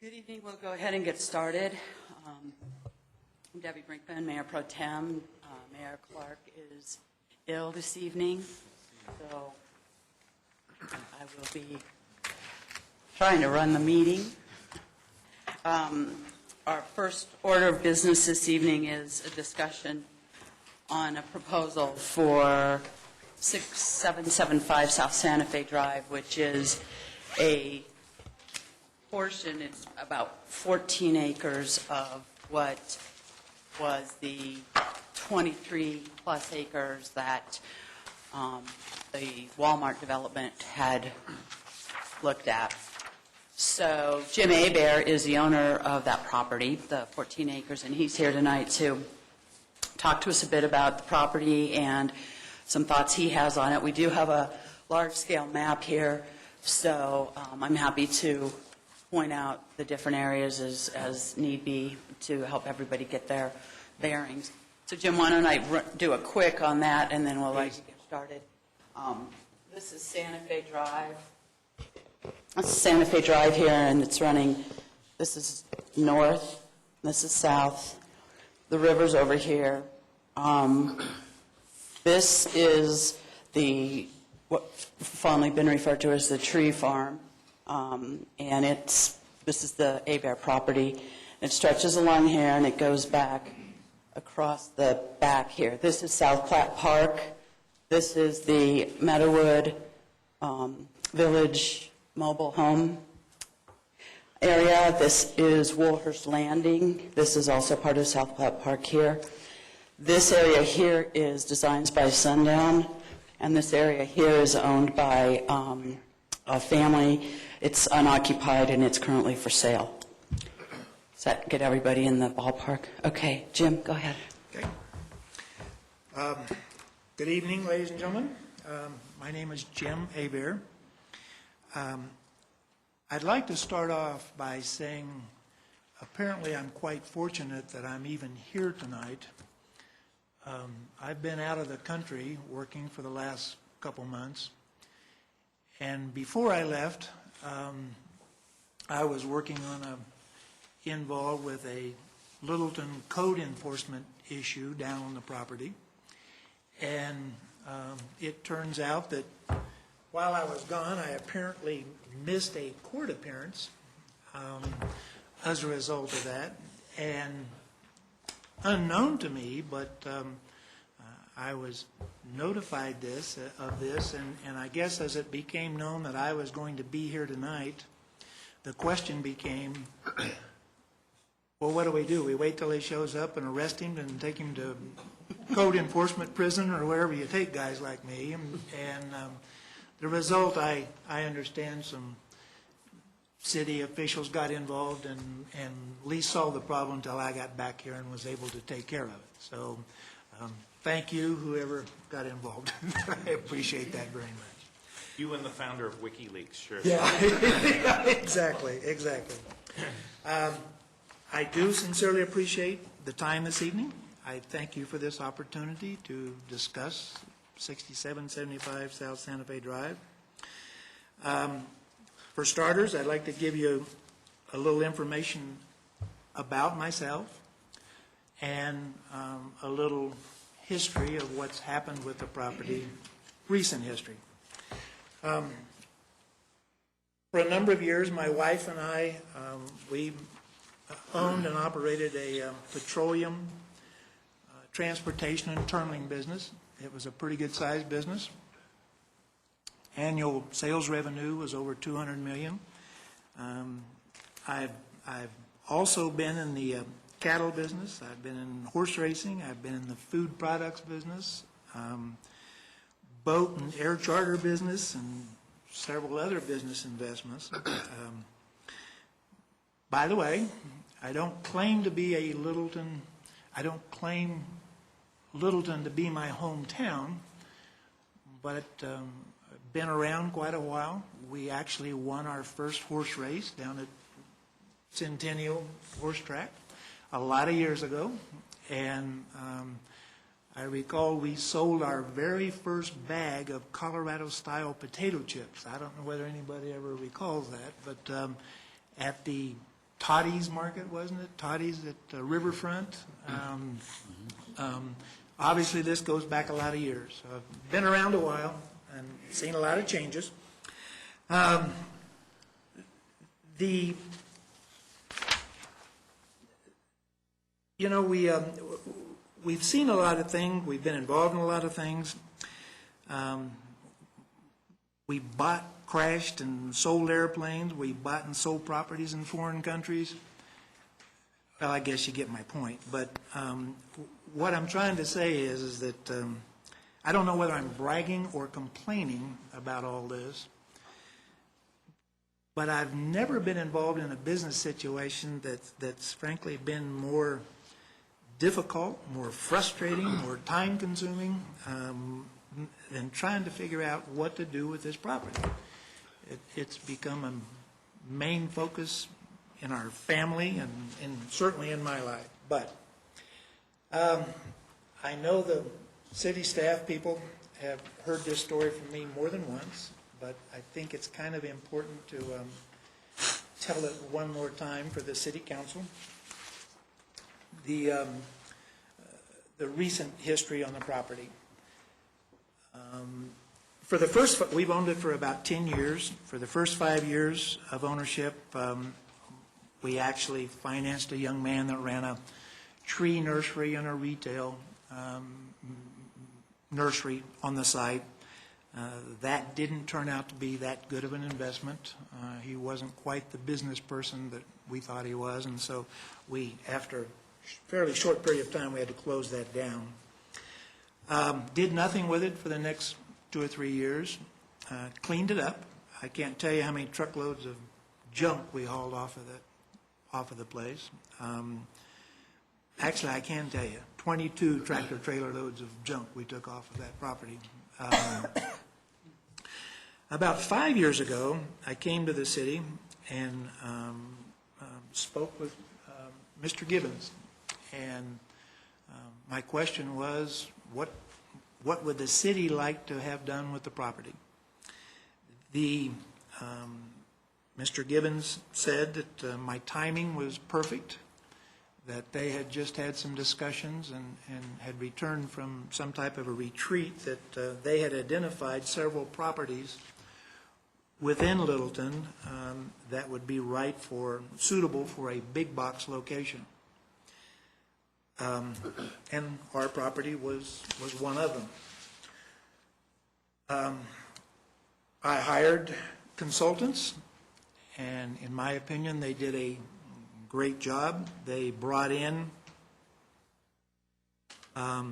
Good evening. We'll go ahead and get started. I'm Debbie Brinkman, Mayor Pro Tem. Mayor Clark is ill this evening, so I will be trying to run the meeting. Our first order of business this evening is a discussion on a proposal for 6775 South Santa Fe Drive, which is a portion, it's about 14 acres of what was the 23-plus acres that the Walmart development had looked at. So Jim Hebert is the owner of that property, the 14 acres, and he's here tonight to talk to us a bit about the property and some thoughts he has on it. We do have a large-scale map here, so I'm happy to point out the different areas as need be to help everybody get their bearings. So Jim, why don't I do a quick on that, and then we'll get started. This is Santa Fe Drive. This is Santa Fe Drive here, and it's running, this is north, this is south, the river's over here. This is what's fondly been referred to as the tree farm. And this is the Hebert property. It stretches along here and it goes back across the back here. This is South Platte Park. This is the Meadowood Village mobile home area. This is Woolhurst Landing. This is also part of South Platte Park here. This area here is Designs by Sundown, and this area here is owned by a family. It's unoccupied and it's currently for sale. Does that get everybody in the ballpark? Okay, Jim, go ahead. Okay. Good evening, ladies and gentlemen. My name is Jim Hebert. I'd like to start off by saying apparently I'm quite fortunate that I'm even here tonight. I've been out of the country working for the last couple months. And before I left, I was working involved with a Littleton code enforcement issue down on the property. And it turns out that while I was gone, I apparently missed a court appearance as a result of that. And unknown to me, but I was notified of this, and I guess as it became known that I was going to be here tonight, the question became, well, what do? We wait till he shows up and arrest him and take him to code enforcement prison or wherever you take guys like me. And the result, I understand some city officials got involved and at least solved the problem until I got back here and was able to take care of it. So thank you, whoever got involved. I appreciate that very much. You and the founder of WikiLeaks, sure. Yeah, exactly. I do sincerely appreciate the time this evening. I thank you for this opportunity to discuss 6775 South Santa Fe Drive. For starters, I'd like to give you a little information about myself and a little history of what's happened with the property, recent history. For a number of years, my wife and I, we owned and operated a petroleum transportation and terminaling business. It was a pretty good-sized business. Annual sales revenue was over $200 million. I've also been in the cattle business. I've been in horse racing. I've been in the food products business, boat and air charter business, and several other business investments. By the way, I don't claim to be a Littleton. I don't claim Littleton to be my hometown, but been around quite a while. We actually won our first horse race down at Centennial Horse Track a lot of years ago, and I recall we sold our very first bag of Colorado-style potato chips. I don't know whether anybody ever recalls that, but at the Toddy's Market, wasn't it? Toddy's at Riverfront. Obviously, this goes back a lot of years. So I've been around a while and seen a lot of changes. We've seen a lot of things. We've been involved in a lot of things. We bought, crashed, and sold airplanes. We bought and sold properties in foreign countries. Well, I guess you get my point. But what I'm trying to say is that I don't know whether I'm bragging or complaining about all this, but I've never been involved in a business situation that's frankly been more difficult, more frustrating, more time-consuming than trying to figure out what to do with this property. It's become a main focus in our family and certainly in my life. But I know the city staff people have heard this story from me more than once, but I think it's kind of important to tell it one more time for the city council. The recent history on the property. We've owned it for about 10 years. For the first 5 years of ownership, we actually financed a young man that ran a tree nursery and a retail nursery on the site. That didn't turn out to be that good of an investment. He wasn't quite the business person that we thought he was, and so after a fairly short period of time, we had to close that down. Did nothing with it for the next 2 or 3 years. Cleaned it up. I can't tell you how many truckloads of junk we hauled off of the place. Actually, I can tell you, 22 tractor-trailer loads of junk we took off of that property. About 5 years ago, I came to the city and spoke with Mr. Gibbons. And my question was, what would the city like to have done with the property? Mr. Gibbons said that my timing was perfect, that they had just had some discussions and had returned from some type of a retreat, that they had identified several properties within Littleton that would be suitable for a big box location. And our property was one of them. I hired consultants, and in my opinion, they did a great job. They brought in a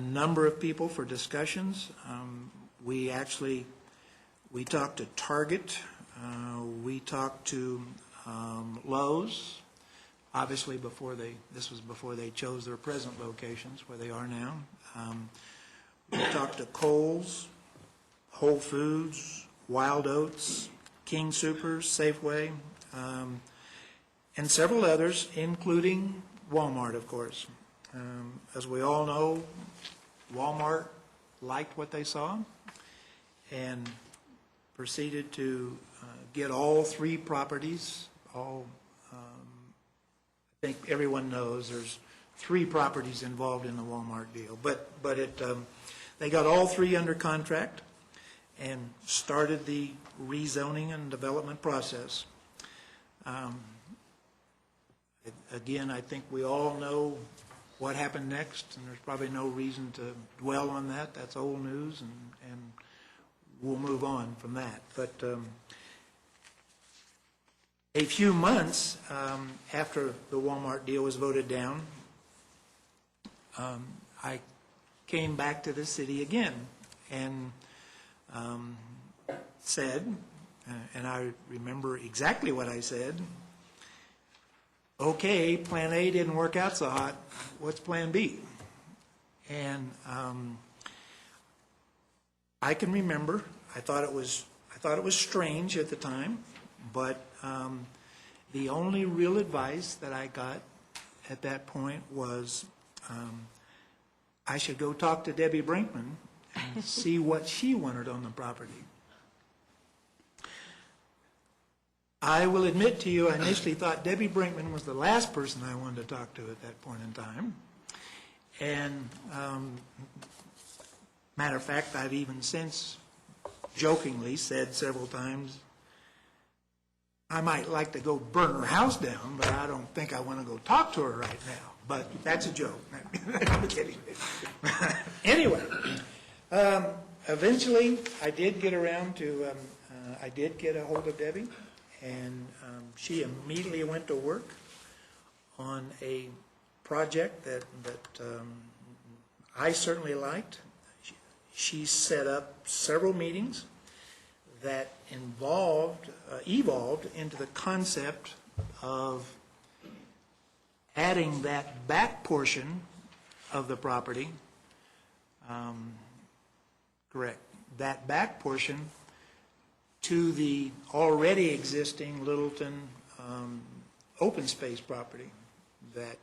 number of people for discussions. We talked to Target. We talked to Lowe's. Obviously, this was before they chose their present locations, where they are now. We talked to Kohl's, Whole Foods, Wild Oats, King Soopers, Safeway, and several others, including Walmart, of course. As we all know, Walmart liked what they saw and proceeded to get all 3 properties, I think everyone knows there's 3 properties involved in the Walmart deal, but they got all 3 under contract and started the rezoning and development process. Again, I think we all know what happened next, and there's probably no reason to dwell on that. That's old news, and we'll move on from that. But a few months after the Walmart deal was voted down, I came back to the city again and said, and I remember exactly what I said, okay, Plan A didn't work out so hot, what's Plan B? And I can remember, I thought it was strange at the time, but the only real advice that I got at that point was I should go talk to Debbie Brinkman and see what she wanted on the property. I will admit to you, I initially thought Debbie Brinkman was the last person I wanted to talk to at that point in time. And matter of fact, I've even since jokingly said several times, I might like to go burn her house down, but I don't think I want to go talk to her right now. But that's a joke. I'm kidding. Anyway, eventually I did get around to, I did get a hold of Debbie, and she immediately went to work on a project that I certainly liked. She set up several meetings that evolved into the concept of adding that back portion of the property, that back portion to the already existing Littleton open space property that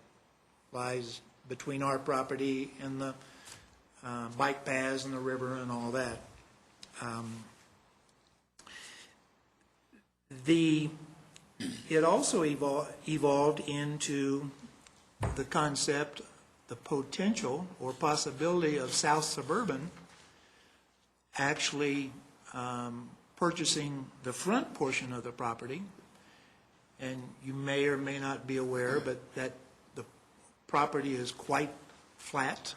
lies between our property and the bike paths and the river and all that. It also evolved into the concept, the potential or possibility of South Suburban actually purchasing the front portion of the property. And you may or may not be aware, but that the property is quite flat.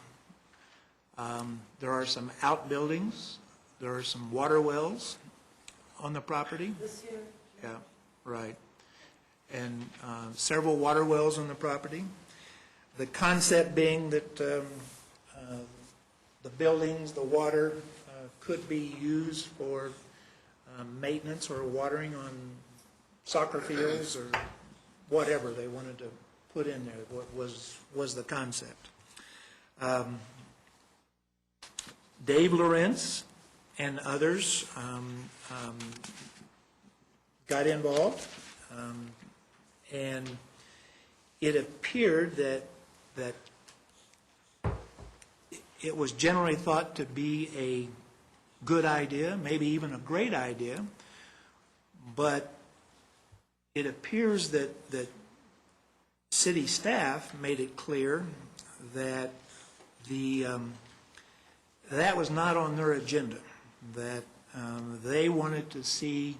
There are some outbuildings. There are some water wells on the property. This year? Yeah, right. And several water wells on the property. The concept being that the buildings, the water could be used for maintenance or watering on soccer fields or whatever they wanted to put in there, what was the concept. Dave Lawrence and others got involved, and it appeared that it was generally thought to be a good idea, maybe even a great idea, but it appears that city staff made it clear that that was not on their agenda, that they wanted to see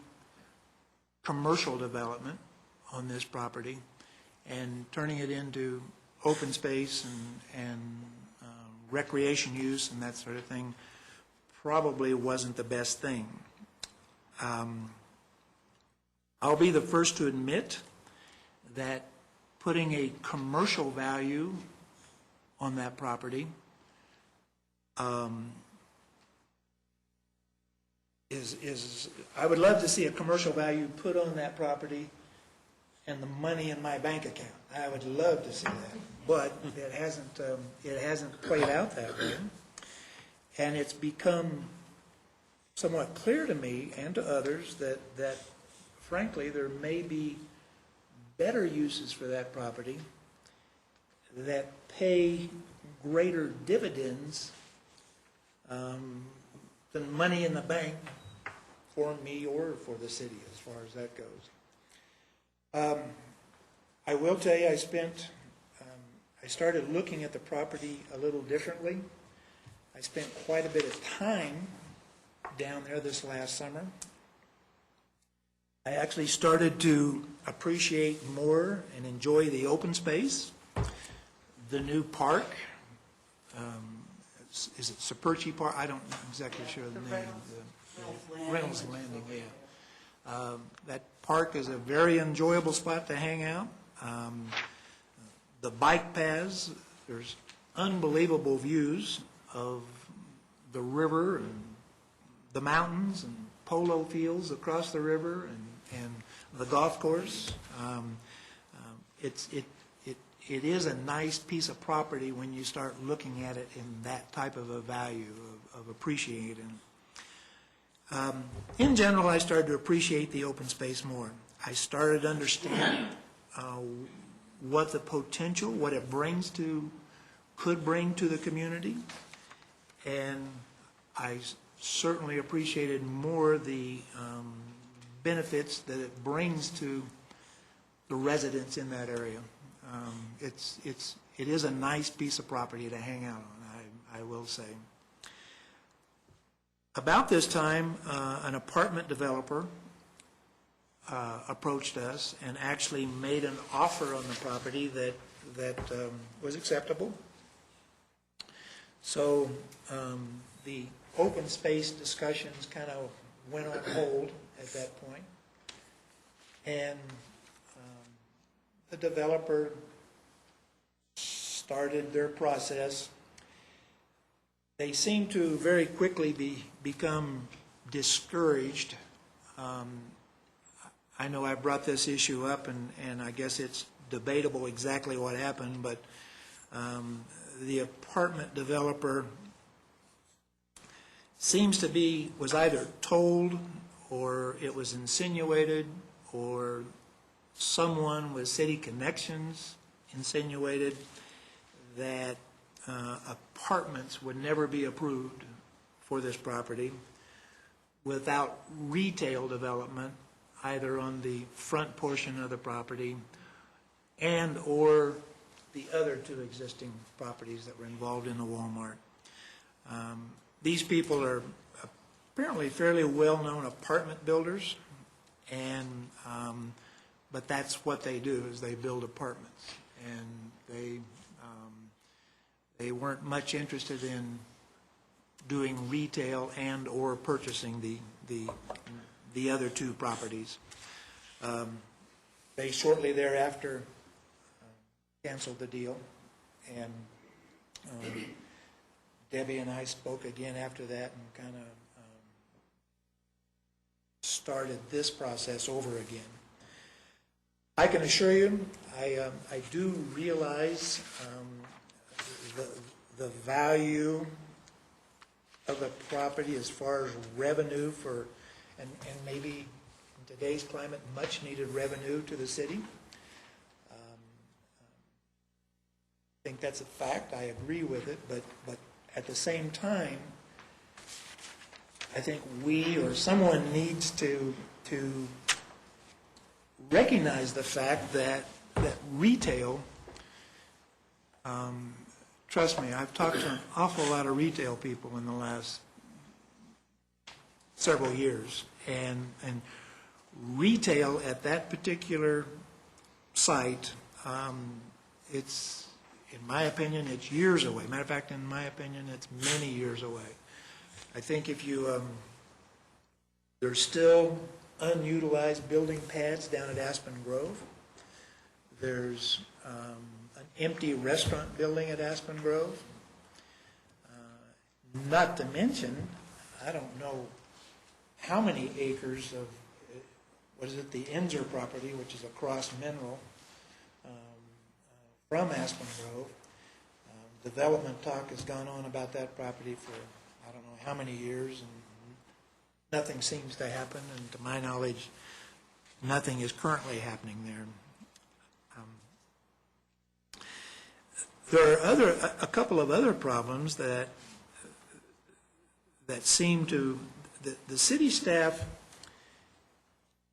commercial development on this property and turning it into open space and recreation use and that sort of thing probably wasn't the best thing. I'll be the first to admit that putting a commercial value on that property is I would love to see a commercial value put on that property and the money in my bank account. I would love to see that, but it hasn't played out that way. And it's become somewhat clear to me and to others that frankly there may be better uses for that property that pay greater dividends than money in the bank for me or for the city as far as that goes. I will tell you, I started looking at the property a little differently. I spent quite a bit of time down there this last summer. I actually started to appreciate more and enjoy the open space, the new park. Is it Saperchi Park? I don't know exactly sure the name. Reynolds Landing, yeah. That park is a very enjoyable spot to hang out. The bike paths, there's unbelievable views of the river and the mountains and polo fields across the river and the golf course. It is a nice piece of property when you start looking at it in that type of a value of appreciating. In general, I started to appreciate the open space more. I started to understand what the potential, what it could bring to the community, and I certainly appreciated more the benefits that it brings to the residents in that area. It is a nice piece of property to hang out on, I will say. About this time, an apartment developer approached us and actually made an offer on the property that was acceptable. So the open space discussions kind of went on hold at that point. And the developer started their process. They seem to very quickly become discouraged. I know I brought this issue up, and I guess it's debatable exactly what happened, but the apartment developer seems to was either told or it was insinuated or someone with city connections insinuated that apartments would never be approved for this property without retail development, either on the front portion of the property and or the other two existing properties that were involved in the Walmart. These people are apparently fairly well-known apartment builders, and but that's what they do, is they build apartments, and they weren't much interested in doing retail and or purchasing the other two properties. They shortly thereafter canceled the deal, and Debbie and I spoke again after that and kind of started this process over again. I can assure you, I do realize the value of the property as far as revenue for, and maybe in today's climate, much needed revenue to the city. I think that's a fact. I agree with it, but at the same time, I think we or someone needs to recognize the fact that retail, trust me, I've talked to an awful lot of retail people in the last several years, and retail at that particular site, it's, in my opinion, it's years away. Matter of fact, in my opinion, it's many years away. I think if you, there's still unutilized building pads down at Aspen Grove. There's an empty restaurant building at Aspen Grove. Not to mention, I don't know how many acres of, what is it, the Enzer property, which is across Mineral from Aspen Grove. Development talk has gone on about that property for I don't know how many years, and nothing seems to happen, and to my knowledge, nothing is currently happening there. There are a couple of other problems that seem to, the city staff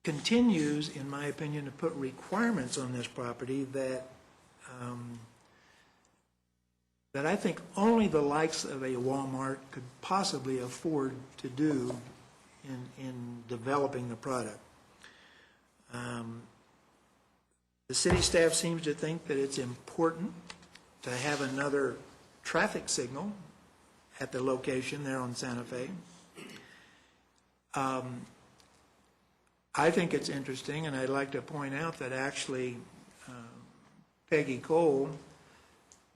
continues, in my opinion, to put requirements on this property that I think only the likes of a Walmart could possibly afford to do in developing the product. The city staff seems to think that it's important to have another traffic signal at the location there on Santa Fe. I think it's interesting, and I'd like to point out that actually Peggy Cole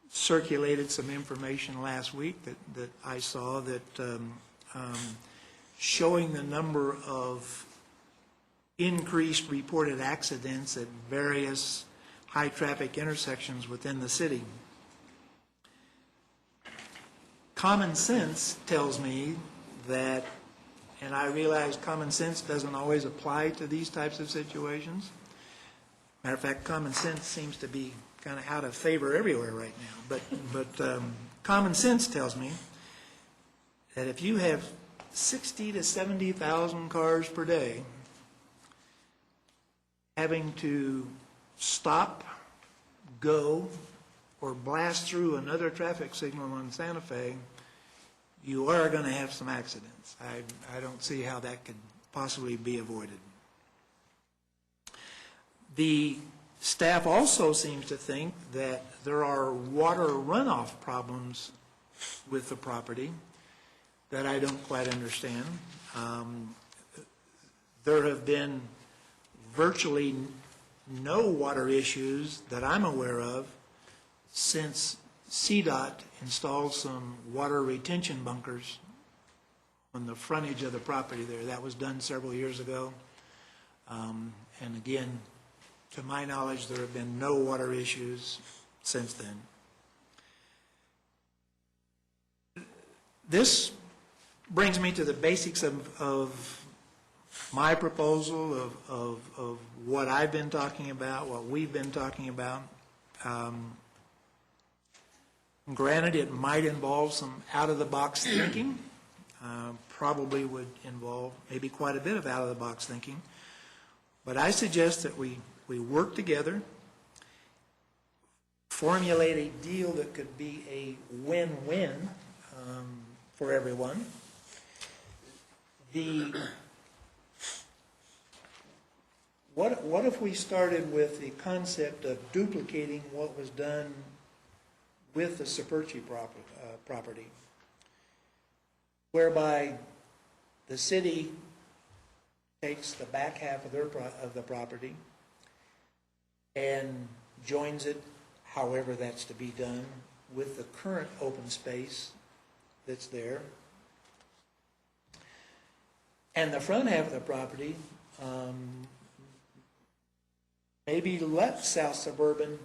circulated some information last week that I saw that showing the number of increased reported accidents at various high-traffic intersections within the city. Common sense tells me that, and I realize common sense doesn't always apply to these types of situations. Matter of fact, common sense seems to be kind of out of favor everywhere right now. But common sense tells me that if you have 60 to 70,000 cars per day having to stop, go, or blast through another traffic signal on Santa Fe, you are going to have some accidents. I don't see how that could possibly be avoided. The staff also seems to think that there are water runoff problems with the property that I don't quite understand. There have been virtually no water issues that I'm aware of since CDOT installed some water retention bunkers on the frontage of the property there. That was done several years ago. And again, to my knowledge, there have been no water issues since then. This brings me to the basics of my proposal, of what I've been talking about, what we've been talking about. Granted, it might involve some out-of-the-box thinking, probably would involve maybe quite a bit of out-of-the-box thinking, but I suggest that we work together, formulate a deal that could be a win-win for everyone. What if we started with the concept of duplicating what was done with the Saperchi property, whereby the city takes the back half of the property and joins it, however that's to be done, with the current open space that's there. And the front half of the property, maybe let South Suburban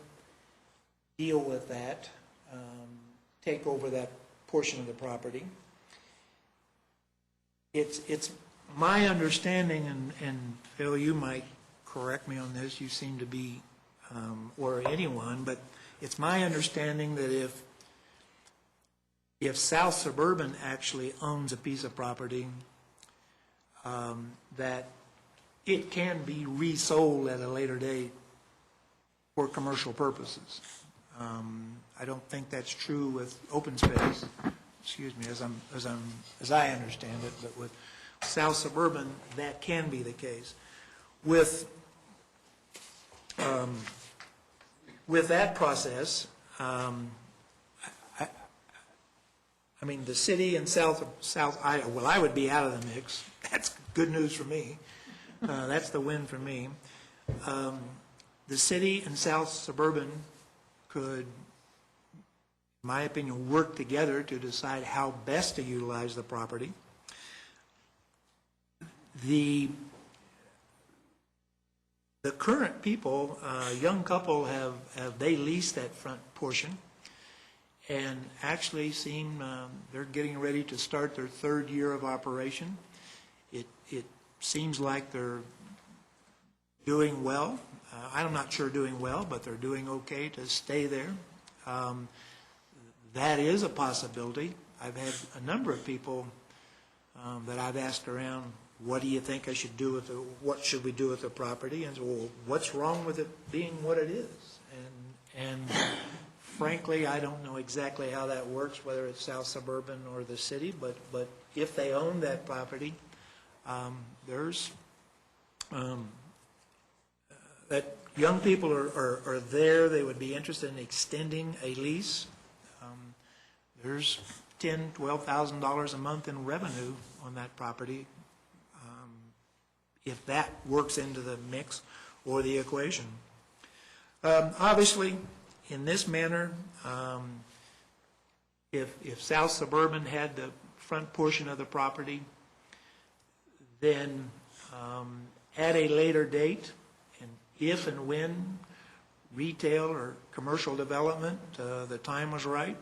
deal with that, take over that portion of the property. It's my understanding, and Phil, you might correct me on this, you seem to be, or anyone, but it's my understanding that if South Suburban actually owns a piece of property, that it can be resold at a later date for commercial purposes. I don't think that's true with open space, excuse me, as I understand it, but with South Suburban, that can be the case. With that process, I mean, the city and I would be out of the mix. That's good news for me. That's the win for me. The city and South Suburban could, in my opinion, work together to decide how best to utilize the property. The current people, young couple, they leased that front portion, and actually seem they're getting ready to start their third year of operation. It seems like they're doing well. I'm not sure doing well, but they're doing okay to stay there. That is a possibility. I've had a number of people that I've asked around, what do you think I should do with what should we do with the property? And so, well, what's wrong with it being what it is? And frankly, I don't know exactly how that works, whether it's South Suburban or the city, but if they own that property, there's that young people are there. They would be interested in extending a lease. There's $10,000, $12,000 a month in revenue on that property, if that works into the mix or the equation. Obviously, in this manner, if South Suburban had the front portion of the property, then at a later date, and if and when retail or commercial development, the time was right,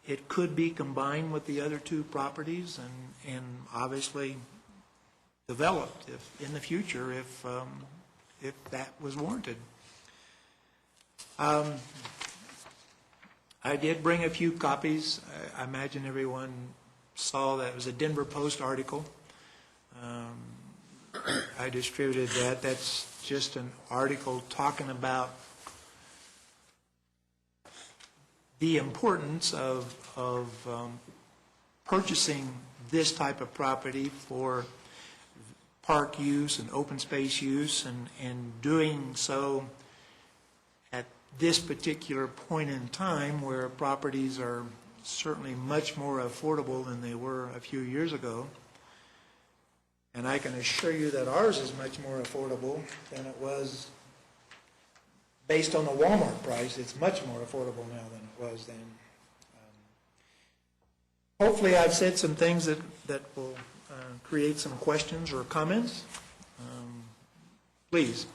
it could be combined with the other two properties and obviously developed in the future if that was warranted. I did bring a few copies. I imagine everyone saw that it was a Denver Post article. I I distributed that. That's just an article talking about the importance of purchasing this type of property for park use and open space use, and doing so at this particular point in time where properties are certainly much more affordable than they were a few years ago. And I can assure you that ours is much more affordable than it was based on the Walmart price. It's much more affordable now than it was then. Hopefully I've said some things that will create some questions or comments. Please.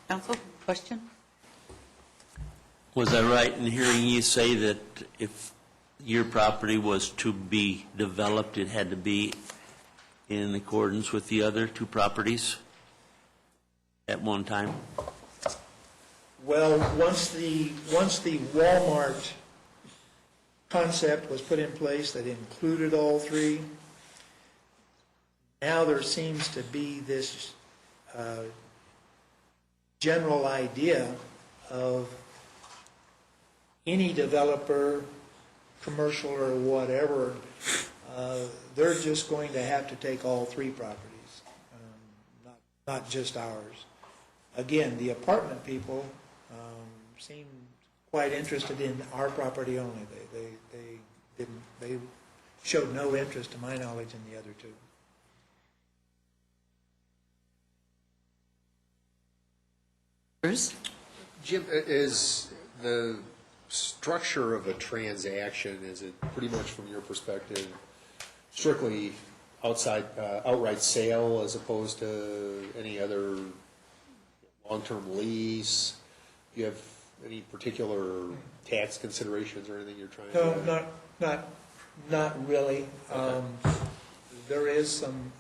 Council, question? Was I right in hearing you say that if your property was to be developed, it had to be in accordance with the other two properties at one time? Well, once the Walmart concept was put in place that included all three, now there seems to be this general idea of any developer, commercial or whatever, they're just going to have to take all three properties, not just ours. Again, the apartment people seem quite interested in our property only. They showed no interest, to my knowledge, in the other two. Bruce? Jim, is the structure of a transaction, is it pretty much from your perspective strictly outright sale as opposed to any other long-term lease? Do you have any particular tax considerations or anything you're trying to? No, not really. Okay. There is some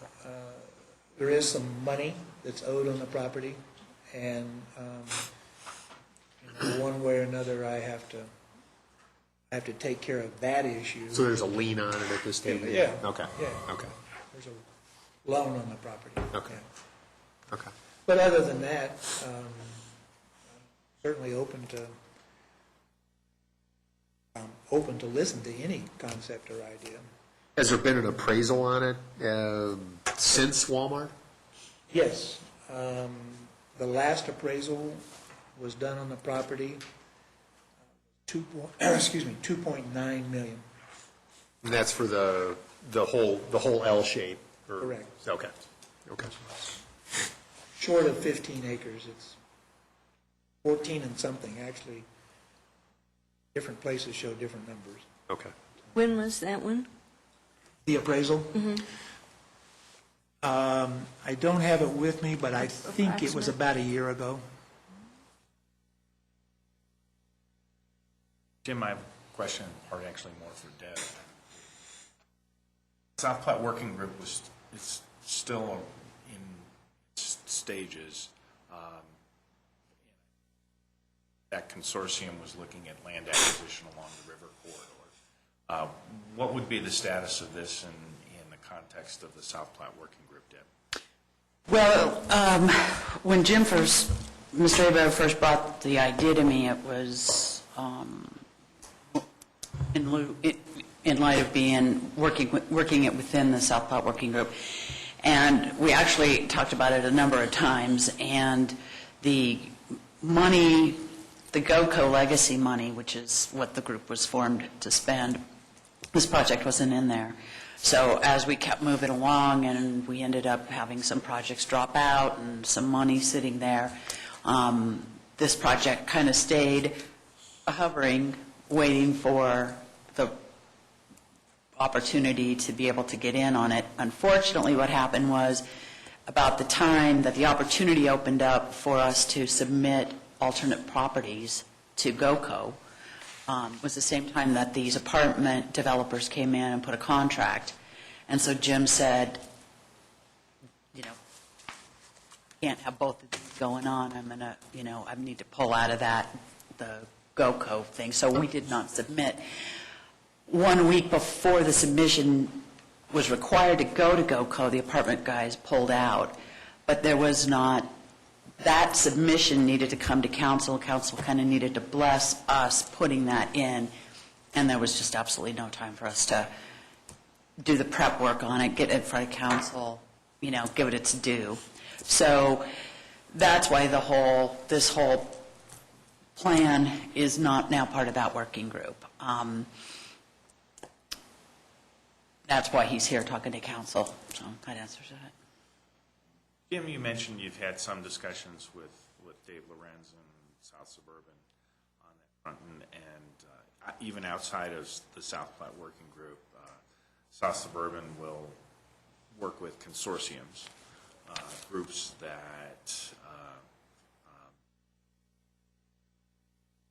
money that's owed on the property, and one way or another, I have to take care of that issue. So there's a lien on it at this stage? Yeah. Okay. Yeah. Okay. There's a loan on the property. Okay. Yeah. Okay. But other than that, certainly open to listen to any concept or idea. Has there been an appraisal on it since Walmart? Yes. The last appraisal was done on the property, 2.9 million. And that's for the whole L shape? Correct. Okay. Okay. Short of 15 acres. It's 14 and something, actually. Different places show different numbers. Okay. When was that one? The appraisal? I don't have it with me, but I think it was about a year ago. Jim, I have a question, or actually more for Deb. South Platte Working Group it's still in stages. That consortium was looking at land acquisition along the river corridor. What would be the status of this in the context of the South Platte Working Group, Deb? Well, when Mr. Abel first brought the idea to me, it was in light of being working it within the South Platte Working Group. And we actually talked about it a number of times, and the money, the GOCO legacy money, which is what the group was formed to spend, this project wasn't in there. So as we kept moving along and we ended up having some projects drop out and some money sitting there, this project kind of stayed hovering, waiting for the opportunity to be able to get in on it. Unfortunately, what happened was about the time that the opportunity opened up for us to submit alternate properties to GOCO, was the same time that these apartment developers came in and put a contract. And so Jim said, can't have both of these going on. I'm going to, I need to pull out of the GOCO thing. So we did not submit. 1 week before the submission was required to go to GOCO, the apartment guys pulled out, but there was not, that submission needed to come to council. Council kind of needed to bless us putting that in, and there was just absolutely no time for us to do the prep work on it, get it in front of council, you know, give it its due. So that's why this whole plan is not now part of that working group. That's why he's here talking to council, so that answers that. Jim, you mentioned you've had some discussions with Dave Lorenz and South Suburban on that front, and even outside of the South Platte Working Group, South Suburban will work with consortiums, groups that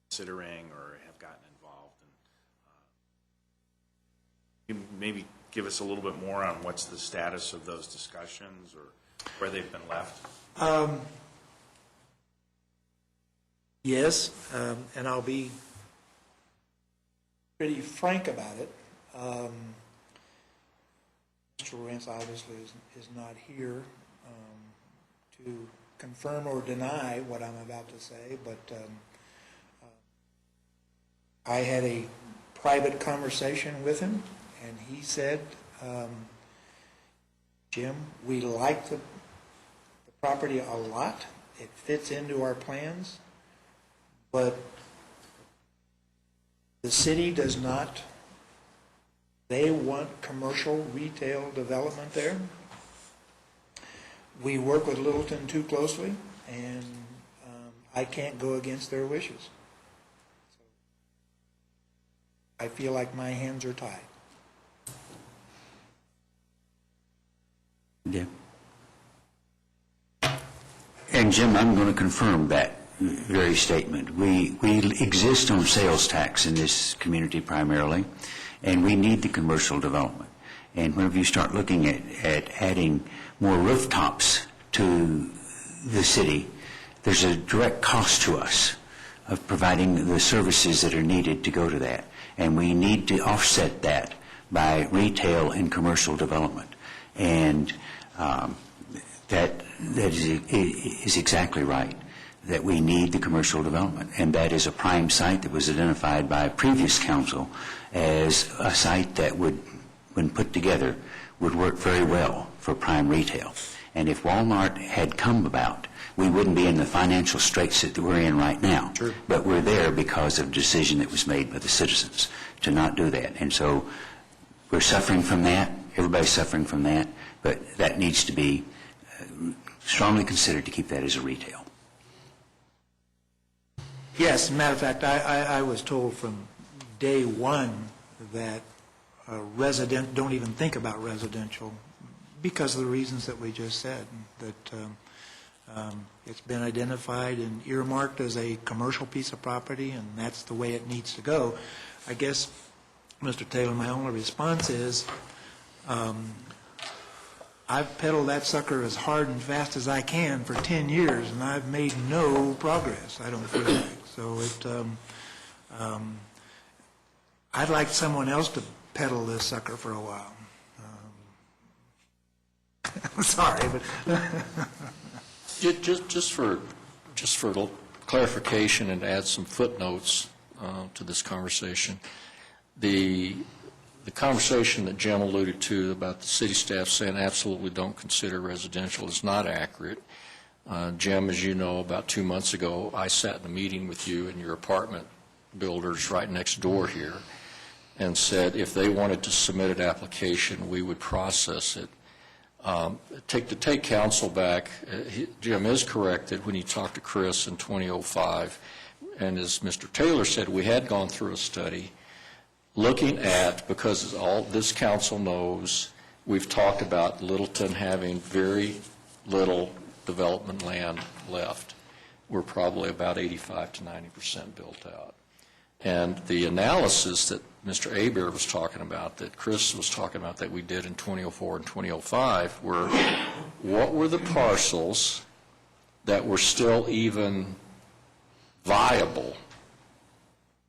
considering or have gotten involved. And you maybe give us a little bit more on what's the status of those discussions or where they've been left? Yes, and I'll be pretty frank about it. Mr. Lorenz obviously is not here to confirm or deny what I'm about to say, but I had a private conversation with him, and he said, Jim, we like the property a lot. It fits into our plans, but the city does not. They want commercial retail development there. We work with Littleton too closely, and I can't go against their wishes. So I feel like my hands are tied. Yeah. And Jim, I'm going to confirm that very statement. We exist on sales tax in this community primarily, and we need the commercial development. And whenever you start looking at adding more rooftops to the city, there's a direct cost to us of providing the services that are needed to go to that. And we need to offset that by retail and commercial development. And that is exactly right, that we need the commercial development. And that is a prime site that was identified by a previous council as a site that would, when put together, would work very well for prime retail. And if Walmart had come about, we wouldn't be in the financial straits that we're in right now. Sure. But we're there because of a decision that was made by the citizens to not do that. And so we're suffering from that. Everybody's suffering from that. But that needs to be strongly considered to keep that as a retail. Yes, as a matter of fact, I was told from day one that resident, don't even think about residential because of the reasons that we just said, that it's been identified and earmarked as a commercial piece of property, and that's the way it needs to go. I guess, Mr. Taylor, my only response is I've pedaled that sucker as hard and fast as I can for 10 years, and I've made no progress, I don't feel like. So I'd like someone else to pedal this sucker for a while. I'm sorry, but just for clarification and to add some footnotes to this conversation, the conversation that Jim alluded to about the city staff saying absolutely don't consider residential is not accurate. Jim, as you know, about 2 months ago, I sat in a meeting with you and your apartment builders right next door here and said if they wanted to submit an application, we would process it. To take council back, Jim is correct that when he talked to Chris in 2005, and as Mr. Taylor said, we had gone through a study looking at, because all this council knows, we've talked about Littleton having very little development land left. We're probably about 85 to 90% built out. And the analysis that Mr. Aber was talking about, that Chris was talking about, that we did in 2004 and 2005 were what were the parcels that were still even viable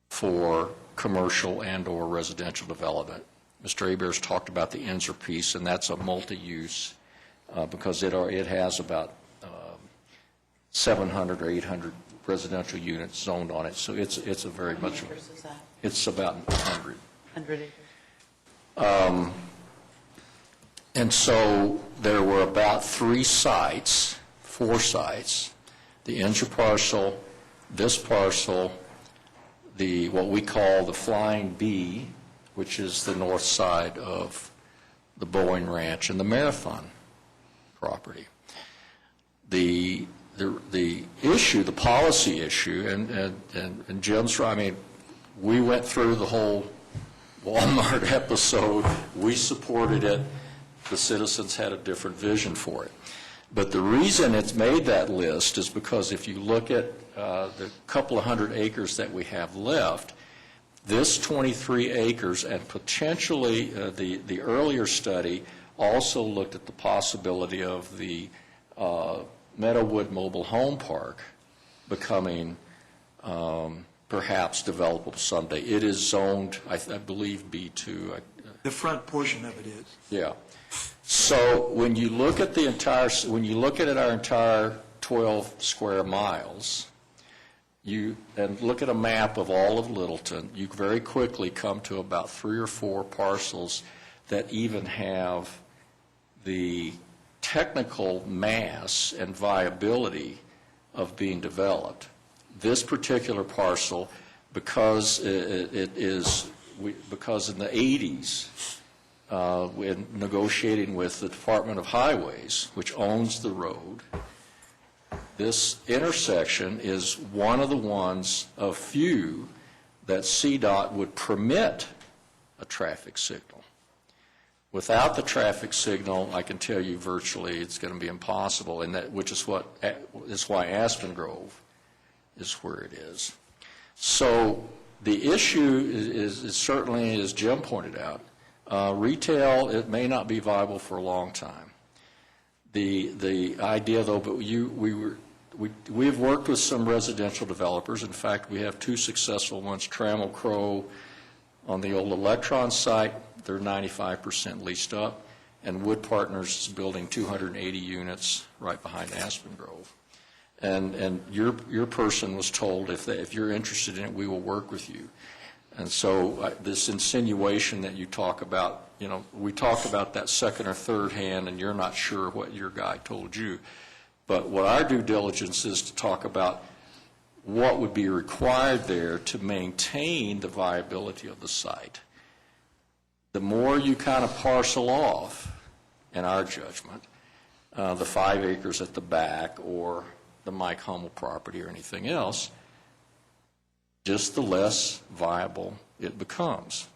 for commercial and or residential development. Mr. Abear's talked about the Enzer piece, and that's a multi-use because it has about 700 or 800 residential units zoned on it. So it's a very How many much. acres is that? It's about 100. 100 acres. And so there were about 4 sites, the Enzer parcel, this parcel, what we call the Flying Bee, which is the north side of the Boeing Ranch, and the Marathon property. The issue, the policy issue, and Jim's right, I mean, we went through the whole Walmart episode. We supported it. The citizens had a different vision for it. But the reason it's made that list is because if you look at the couple of hundred acres that we have left, this 23 acres and potentially the earlier study also looked at the possibility of the Meadowwood Mobile Home Park becoming perhaps developable someday. It is zoned, I believe, B2. The front portion of it is. Yeah. So when you look at our entire 12 square miles, and look at a map of all of Littleton, you very quickly come to about 3 or 4 parcels that even have the technical mass and viability of being developed. This particular parcel, because because in the 80s, in negotiating with the Department of Highways, which owns the road, this intersection is one of the ones of few that CDOT would permit a traffic signal. Without the traffic signal, I can tell you virtually it's going to be impossible, and which is why Aspen Grove is where it is. So the issue is certainly, as Jim pointed out, retail, it may not be viable for a long time. The idea, though, but we've worked with some residential developers. In fact, we have 2 successful ones, Trammell Crow on the old Electron site. They're 95% leased up, and Wood Partners is building 280 units right behind Aspen Grove. And your person was told if you're interested in it, we will work with you. And so this insinuation that you talk about, we talked about that second or third hand, and you're not sure what your guy told you. But what our due diligence is to talk about what would be required there to maintain the viability of the site. The more you kind of parcel off, in our judgment, the 5 acres at the back or the Mike Hummel property or anything else, just the less viable it becomes.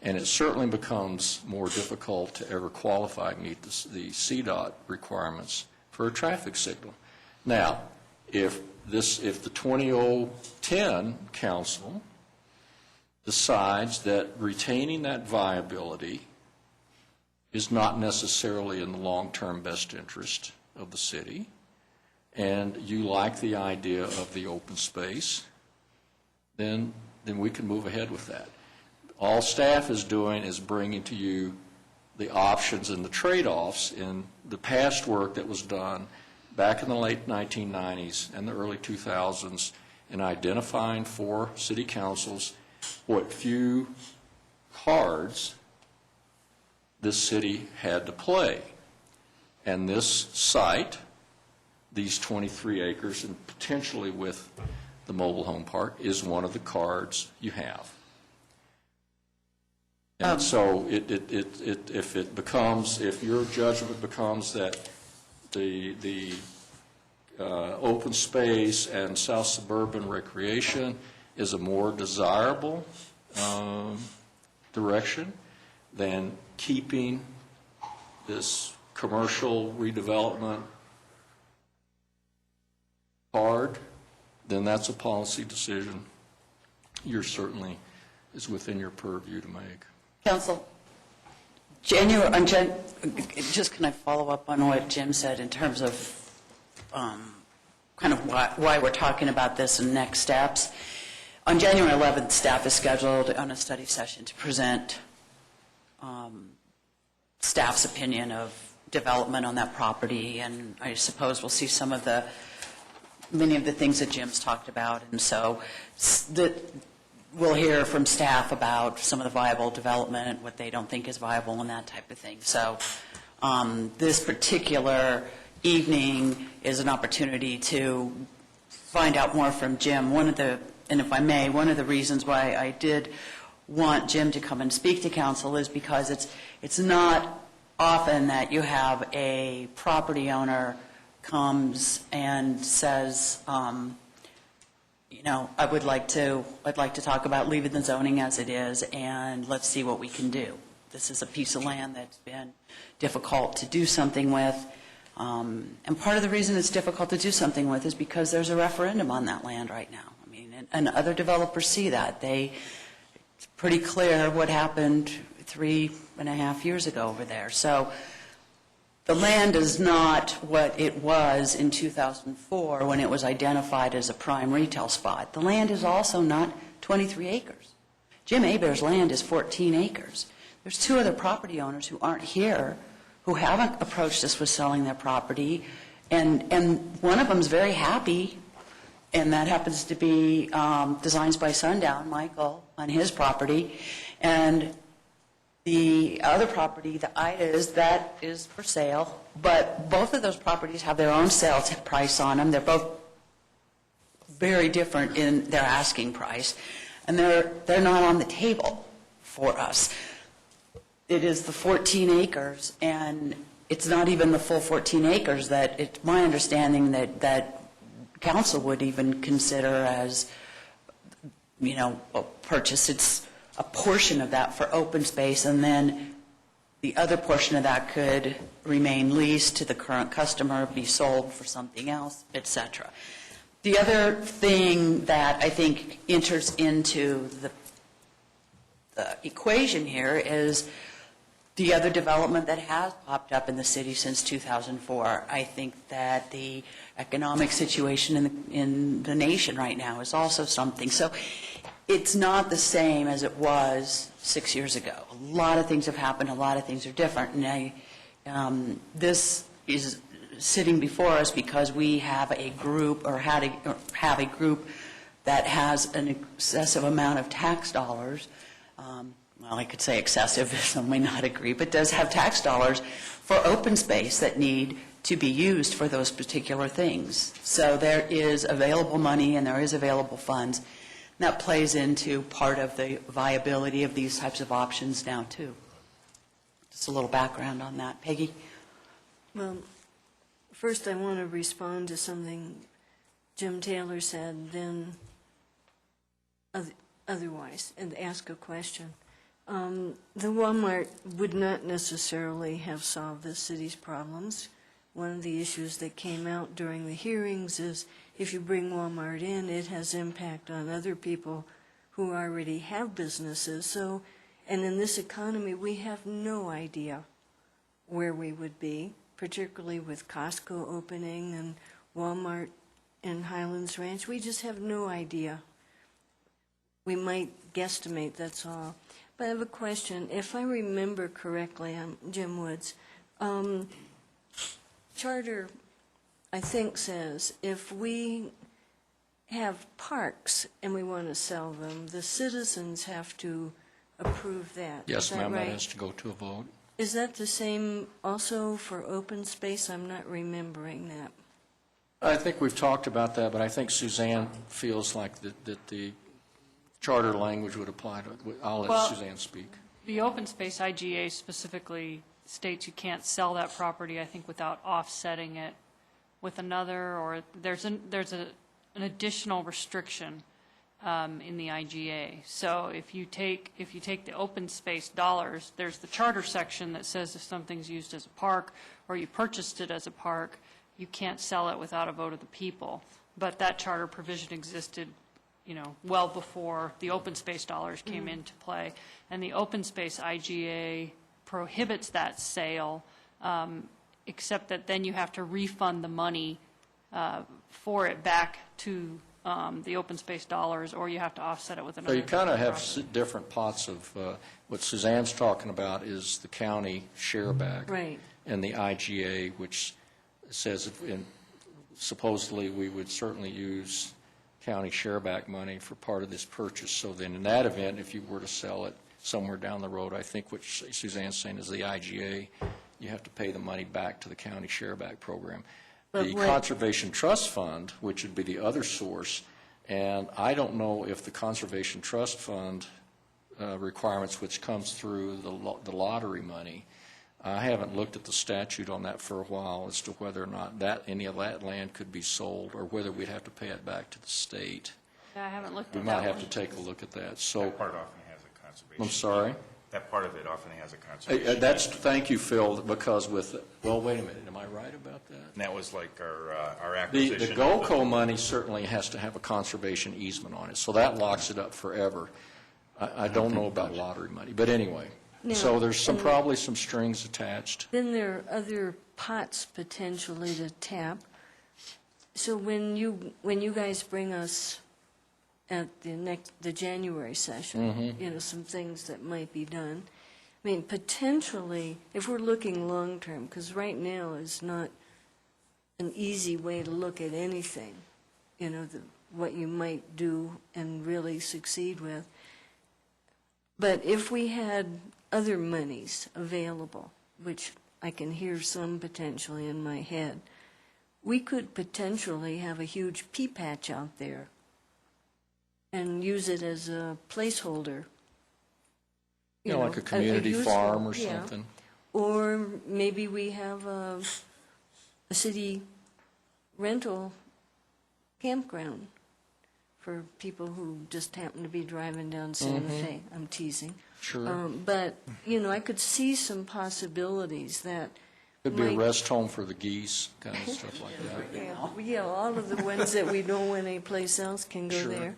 And it certainly becomes more difficult to ever qualify and meet the CDOT requirements for a traffic signal. Now, if the 2010 council decides that retaining that viability is not necessarily in the long-term best interest of the city, and you like the idea of the open space, then we can move ahead with that. All staff is doing is bringing to you the options and the trade-offs in the past work that was done back in the late 1990s and the early 2000s in identifying for city councils what few cards this city had to play. And this site, these 23 acres, and potentially with the mobile home park, is one of the cards you have. And so if your judgment becomes that the open space and south suburban recreation is a more desirable direction than keeping this commercial redevelopment hard, then that's a policy decision certainly is within your purview to make. Council, just can I follow up on what Jim said in terms of kind of why we're talking about this and next steps? On January 11th, staff is scheduled on a study session to present staff's opinion of development on that property, and I suppose we'll see many of the things that Jim's talked about, and so we'll hear from staff about some of the viable development, what they don't think is viable, and that type of thing. So this particular evening is an opportunity to find out more from Jim. And if I may, one of the reasons why I did want Jim to come and speak to council is because it's not often that you have a property owner comes and says, I'd like to talk about leaving the zoning as it is, and let's see what we can do. This is a piece of land that's been difficult to do something with, and part of the reason it's difficult to do something with is because there's a referendum on that land right now. I mean, and other developers see that. It's pretty clear what happened 3.5 years ago over there. So the land is not what it was in 2004 when it was identified as a prime retail spot. The land is also not 23 acres. Jim Hebert's land is 14 acres. There's 2 other property owners who aren't here who haven't approached us with selling their property, and one of them is very happy, and that happens to be Designs by Sundown, Michael, on his property, and the other property, the Ida's, that is for sale, but both of those properties have their own sales price on them. They're both very different in their asking price, and they're not on the table for us. It is the 14 acres, and it's not even the full 14 acres that it's my understanding that council would even consider as, a purchase. It's a portion of that for open space, and then the other portion of that could remain leased to the current customer, be sold for something else, etc. The other thing that I think enters into the equation here is the other development that has popped up in the city since 2004. I think that the economic situation in the nation right now is also something. So it's not the same as it was 6 years ago. A lot of things have happened. A lot of things are different. And this is sitting before us because we have a group, or have a group that has an excessive amount of tax dollars. Well, I could say excessive, some may not agree, but does have tax dollars for open space that need to be used for those particular things. So there is available money and there is available funds. And that plays into part of the viability of these types of options now, too. Just a little background on that. Peggy? Well, first I want to respond to something Jim Taylor said, then otherwise, and ask a question. The Walmart would not necessarily have solved the city's problems. One of the issues that came out during the hearings is if you bring Walmart in, it has impact on other people who already have businesses. So, and in this economy, we have no idea where we would be, particularly with Costco opening and Walmart in Highlands Ranch. We just have no idea. We might guesstimate, that's all. But I have a question. If I remember correctly, I'm Jim Woods. Charter, I think, says if we have parks and we want to sell them, the citizens have to approve that. Yes, Is that ma'am, that right? has to go to a vote. Is that the same also for open space? I'm not remembering that. I think we've talked about that, but I think Suzanne feels like that the charter language would apply to it. I'll let Suzanne speak. The open space IGA specifically states you can't sell that property, I think, without offsetting it with another, or there's an additional restriction in the IGA. So if you take the open space dollars, there's the charter section that says if something's used as a park or you purchased it as a park, you can't sell it without a vote of the people. But that charter provision existed, well before the open space dollars came into play. And the open space IGA prohibits that sale, except that then you have to refund the money for it back to the open space dollars, or you have to offset it with So another. you kind of have project. different pots of, what Suzanne's talking about is the county share back. Right. And the IGA, which says supposedly we would certainly use county share back money for part of this purchase. So then in that event, if you were to sell it somewhere down the road, I think what Suzanne's saying is the IGA, you have to pay the money back to the county share back program. But The what- Conservation Trust Fund, which would be the other source, and I don't know if the Conservation Trust Fund requirements, which comes through the lottery money, I haven't looked at the statute on that for a while as to whether or not any of that land could be sold, or whether we'd have to pay it back to the state. Yeah, I haven't looked We at might that have one. to take a look at that. So, That part often has a conservation. I'm sorry? That part of it often has a conservation. Thank you, Phil, because well, wait a minute, am I right about that? And that was like our The acquisition. GOCO money certainly has to have a conservation easement on it, so that locks it up forever. I don't know about lottery money, but anyway. So Now, there's and- probably some strings attached. Then there are other pots potentially to tap. So when you guys bring us at the January session, some things that might be done, I mean, potentially, if we're looking long-term, because right now is not an easy way to look at anything, what you might do and really succeed with. But if we had other monies available, which I can hear some potentially in my head, we could potentially have a huge pea patch out there and use it as a placeholder. Like a community useful- farm or yeah. something. Or maybe we have a city rental campground for people who just happen to be driving down Santa Fe. I'm teasing. Sure. But, I could see some possibilities that Could be a might- rest home for the geese, kind of stuff like that. Yeah, all of the ones that we don't want anyplace else can go Sure. there.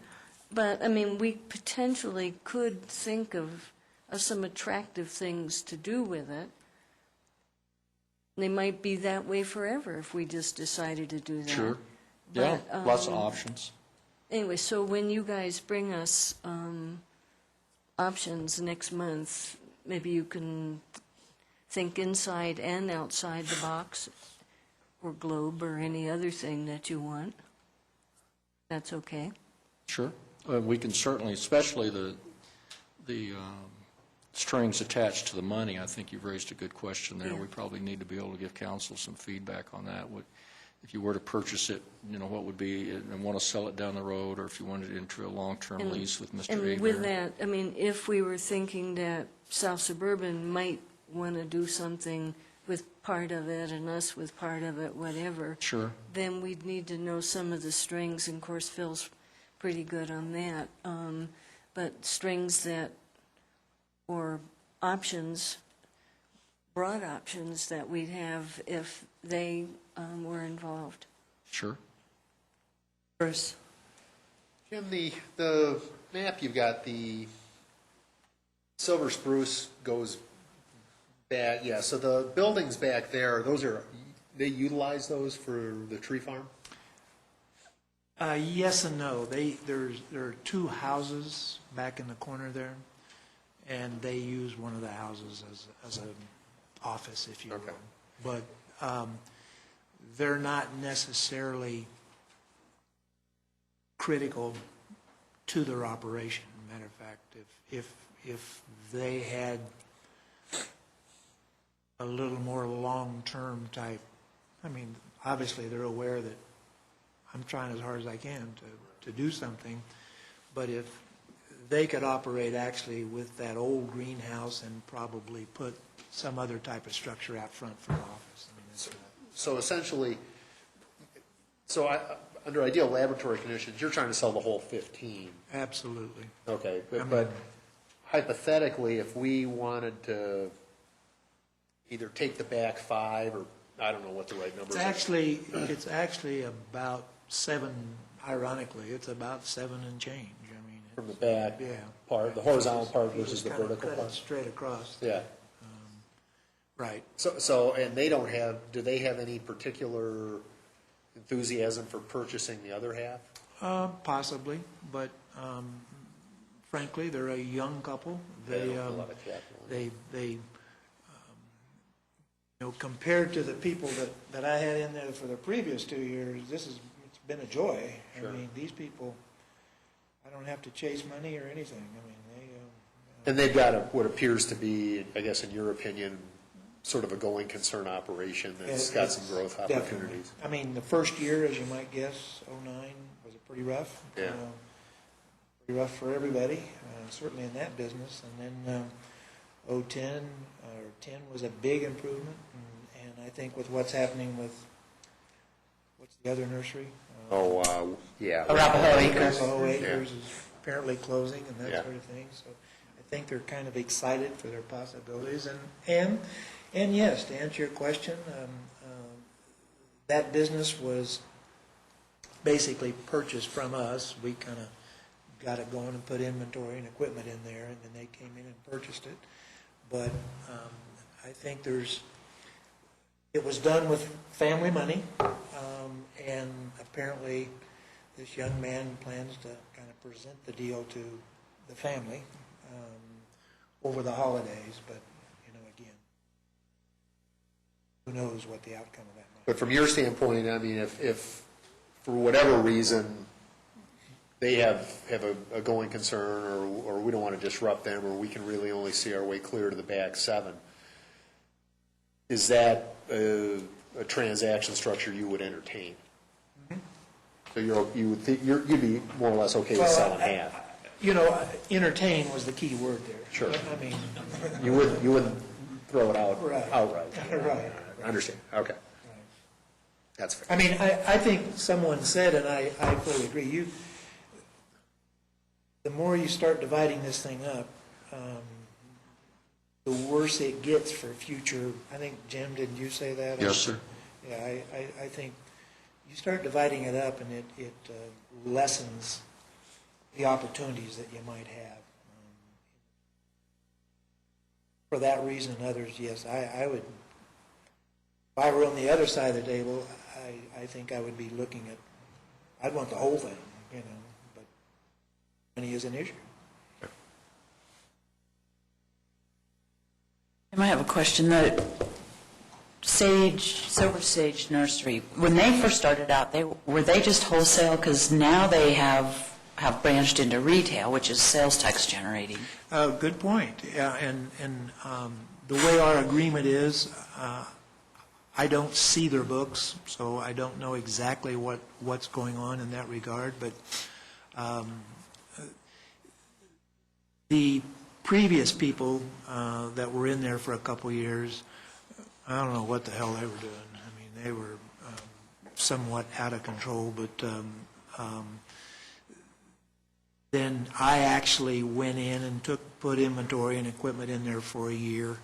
But, I mean, we potentially could think of some attractive things to do with it. They might be that way forever if we just decided to do that. Sure. Yeah, But, lots of options. Anyway, so when you guys bring us options next month, maybe you can think inside and outside the box, or globe, or any other thing that you want. That's okay. Sure. We can certainly, especially the strings attached to the money, I think you've raised a good question there. Yeah. We probably need to be able to give council some feedback on that. If you were to purchase it, what would be, and want to sell it down the road, or if you wanted it into a long-term lease with Mr. And with Ager. that, I mean, if we were thinking that South Suburban might want to do something with part of it and us with part of it, whatever, Sure. then we'd need to know some of the strings, and of course Phil's pretty good on that, but strings that, or options, broad options that we'd have if they were involved. Sure. Bruce? Jim, the map you've got, the silver spruce goes back, yeah, so the buildings back there, they utilize those for the tree farm? Yes and no. There are two houses back in the corner there, and they use one of the houses as an office, if you will. Okay. But they're not necessarily critical to their operation. Matter of fact, if they had a little more long-term type, I mean, obviously they're aware that I'm trying as hard as I can to do something, but if they could operate actually with that old greenhouse and probably put some other type of structure out front for the office. I mean, it's, So essentially, under ideal laboratory conditions, you're trying to sell the whole 15. absolutely. Okay, but hypothetically, if we wanted to either take the back 5, or I don't know what the right number is. It's actually about 7, ironically, it's about 7 and change. I mean, From the back yeah. part, the horizontal part You versus just the kinda vertical cut it part? straight across. Yeah. Right. So, and do they have any particular enthusiasm for purchasing the other half? Possibly, but frankly, they're a young couple. They don't have a lot of capital. They compared to the people that I had in there for the previous 2 years, it's been a joy. Sure. I mean, these people, I don't have to chase money or anything. I mean, And they've got what appears to be, I guess in your opinion, sort of a going concern operation that's got some growth definitely. opportunities. I mean, the first year, as you might guess, '09, was pretty rough. Yeah. Pretty rough for everybody, certainly in that business. And then 2010 or 10 was a big improvement. And I think with what's happening with, what's the other nursery? Yeah. Arapahoe Acres. Arapahoe Yeah. Acres is apparently closing and that Yeah. sort of thing. So I think they're kind of excited for their possibilities. And yes, to answer your question, that business was basically purchased from us. We kind of got it going and put inventory and equipment in there, and then they came in and purchased it. But I think it was done with family money, and apparently this young man plans to kind of present the deal to the family over the holidays, but, again, who knows what the outcome of that might be. But from your standpoint, I mean, if for whatever reason they have a going concern, or we don't want to disrupt them, or we can really only see our way clear to the back 7, is that a transaction structure you would entertain? So you'd be more or less okay with selling half? Entertain was the key word there. Sure. I mean, You wouldn't throw it out Right. outright? Right. I understand, okay. That's fair. I mean, I think someone said, and I fully agree, the more you start dividing this thing up, the worse it gets for future. I think, Jim, didn't you say that? Yes, sir. Yeah, I think you start dividing it up, and it lessens the opportunities that you might have. For that reason and others, yes, I would, if I were on the other side of the table, I think I would be looking at, I'd want the whole thing, but money is an issue. I might have a question. The Silver Sage Nursery, when they first started out, were they just wholesale? Because now they have branched into retail, which is sales tax generating. Good point. Yeah, and the way our agreement is, I don't see their books, so I don't know exactly what's going on in that regard, but the previous people that were in there for a couple years, I don't know what the hell they were doing. I mean, they were somewhat out of control, but then I actually went in and put inventory and equipment in there for a year,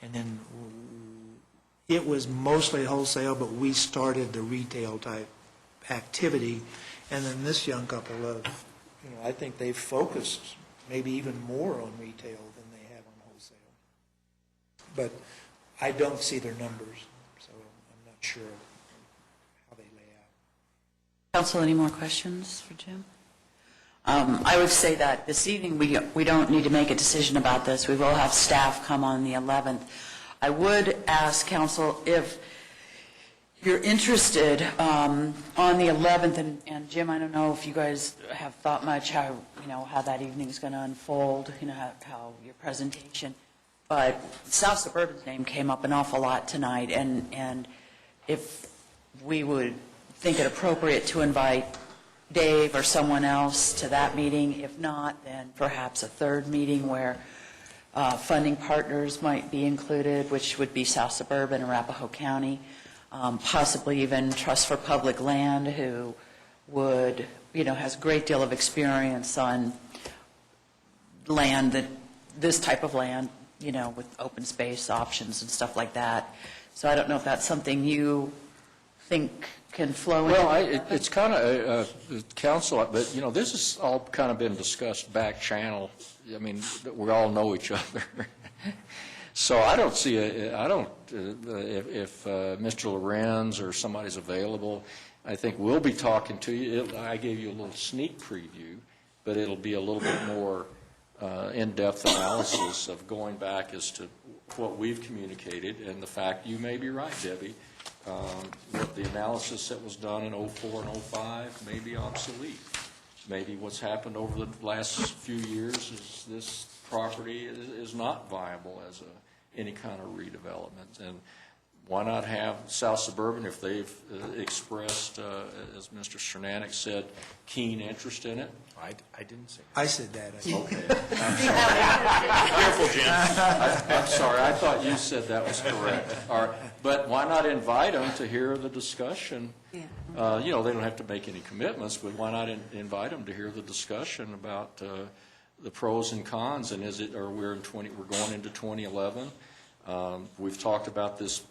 and then it was mostly wholesale, but we started the retail type activity, and then this young couple I think they've focused maybe even more on retail than they have on wholesale. But I don't see their numbers, so I'm not sure how they lay out. Council, any more questions for Jim? I would say that this evening, we don't need to make a decision about this. We will have staff come on the 11th. I would ask council if you're interested on the 11th, and Jim, I don't know if you guys have thought much how that evening is going to unfold, how your presentation, but South Suburban's name came up an awful lot tonight, and if we would think it appropriate to invite Dave or someone else to that meeting. If not, then perhaps a third meeting where funding partners might be included, which would be South Suburban and Arapahoe County, possibly even Trust for Public Land, who would, has a great deal of experience on land this type of land, with open space options and stuff like that. So I don't know if that's something you think can flow into. Well, it's kind of council, but, this has all kind of been discussed back channel. I mean, we all know each other. So I don't see, if Mr. Lorenz or somebody's available, I think we'll be talking to you. I gave you a little sneak preview, but it'll be a little bit more in-depth analysis of going back as to what we've communicated and the fact, you may be right, Debbie, that the analysis that was done in '04 and '05 may be obsolete. Maybe what's happened over the last few years is this property is not viable as any kind of redevelopment. And why not have South Suburban, if they've expressed, as Mr. Cernanek said, keen interest in it? I didn't say I said that. Okay. Careful, Jim. I'm sorry, I thought you said that was correct. All right. But why not invite them to hear the discussion? Yeah. They don't have to make any commitments, but why not invite them to hear the discussion about the pros and cons? And we're going into 2011. We've talked about this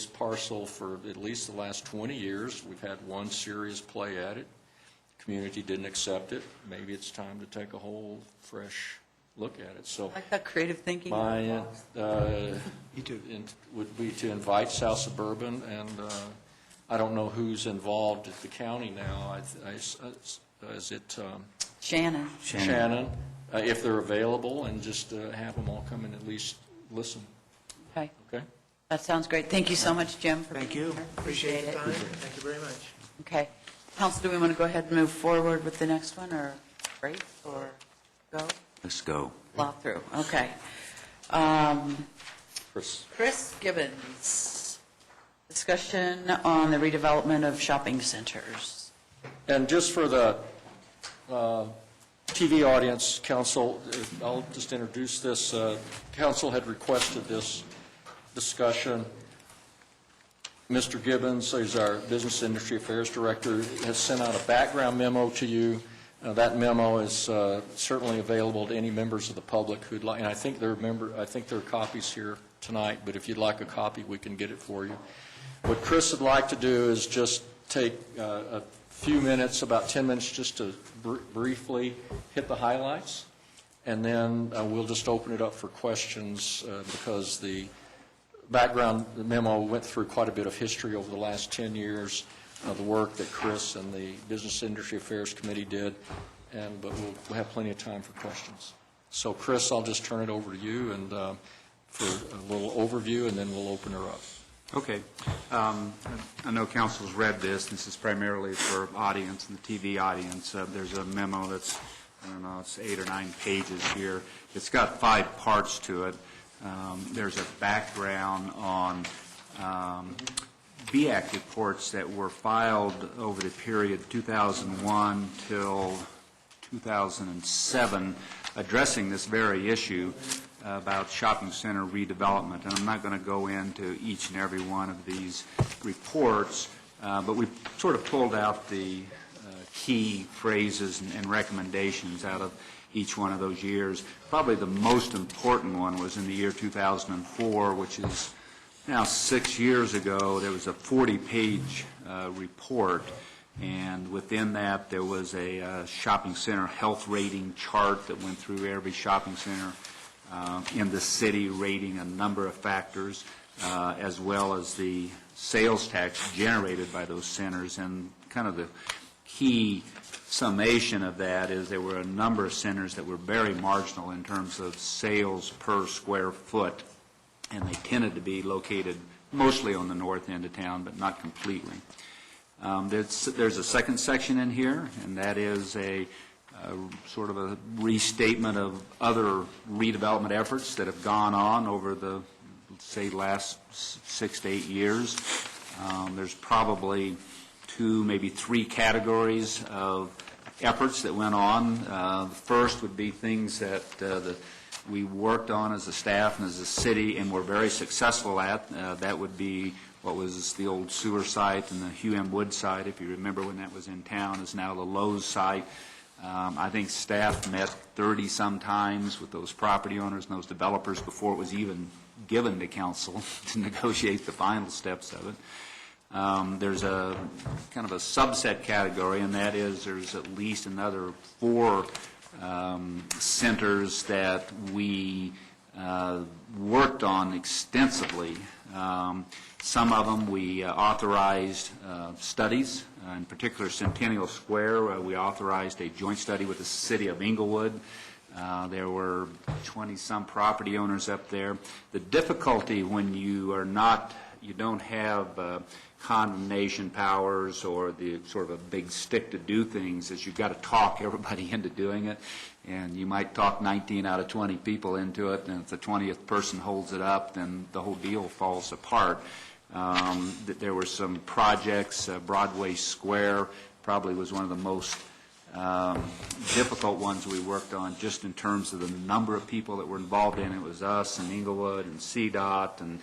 parcel for at least the last 20 years. We've had one serious play at it. Community didn't accept it. Maybe it's time to take a whole fresh look at it. So I like that creative thinking. my Me too. would be to invite South Suburban, and I don't know who's involved at the county now. Is it Shannon. Shannon? If they're available, and just have them all come and at least listen. Okay. Okay? That sounds great. Thank you so much, Jim, for Thank being you. here. Appreciate the it. time. Thank you very much. Okay. Council, do we want to go ahead and move forward with the next one, or break, or go? Let's go. Plow through. Okay. Chris Gibbons, discussion on the redevelopment of shopping centers. And just for the TV audience, Council, I'll just introduce this. Council had requested this discussion. Mr. Gibbons, who's our Business Industry Affairs Director, has sent out a background memo to you. That memo is certainly available to any members of the public who'd like, and I think there are copies here tonight, but if you'd like a copy, we can get it for you. What Chris would like to do is just take a few minutes, about 10 minutes, just to briefly hit the highlights, and then we'll just open it up for questions because the background memo went through quite a bit of history over the last 10 years, the work that Chris and the Business Industry Affairs Committee did, but we'll have plenty of time for questions. So, Chris, I'll just turn it over to you and for a little overview, and then we'll open her up. Okay. I know council's read this. This is primarily for audience and the TV audience. There's a memo that's, I don't know, it's 8 or 9 pages here. It's got 5 parts to it. There's a background on BAC reports that were filed over the period 2001 till 2007 addressing this very issue about shopping center redevelopment. And I'm not going to go into each and every one of these reports, but we sort of pulled out the key phrases and recommendations out of each one of those years. Probably the most important one was in the year 2004, which is now 6 years ago. There was a 40-page report, and within that there was a shopping center health rating chart that went through every shopping center in the city, rating a number of factors, as well as the sales tax generated by those centers. And kind of the key summation of that is there were a number of centers that were very marginal in terms of sales per square foot, and they tended to be located mostly on the north end of town, but not completely. There's a second section in here, and that is a sort of a restatement of other redevelopment efforts that have gone on over the, say, last 6 to 8 years. There's probably 2, maybe 3 categories of efforts that went on. The first would be things that we worked on as a staff and as a city and were very successful at. That would be what was the old sewer site and the Hugh M. Wood site, if you remember when that was in town, is now the Lowe's site. I think staff met 30-some times with those property owners and those developers before it was even given to council to negotiate the final steps of it. There's a kind of a subset category, and that is there's at least another 4 centers that we worked on extensively. Some of them we authorized studies. In particular, Centennial Square, we authorized a joint study with the city of Inglewood. There were 20-some property owners up there. The difficulty when you don't have condemnation powers or the sort of a big stick to do things is you've got to talk everybody into doing it. And you might talk 19 out of 20 people into it, and if the 20th person holds it up, then the whole deal falls apart. There were some projects, Broadway Square probably was one of the most difficult ones we worked on, just in terms of the number of people that were involved in it. It was us and Inglewood and CDOT and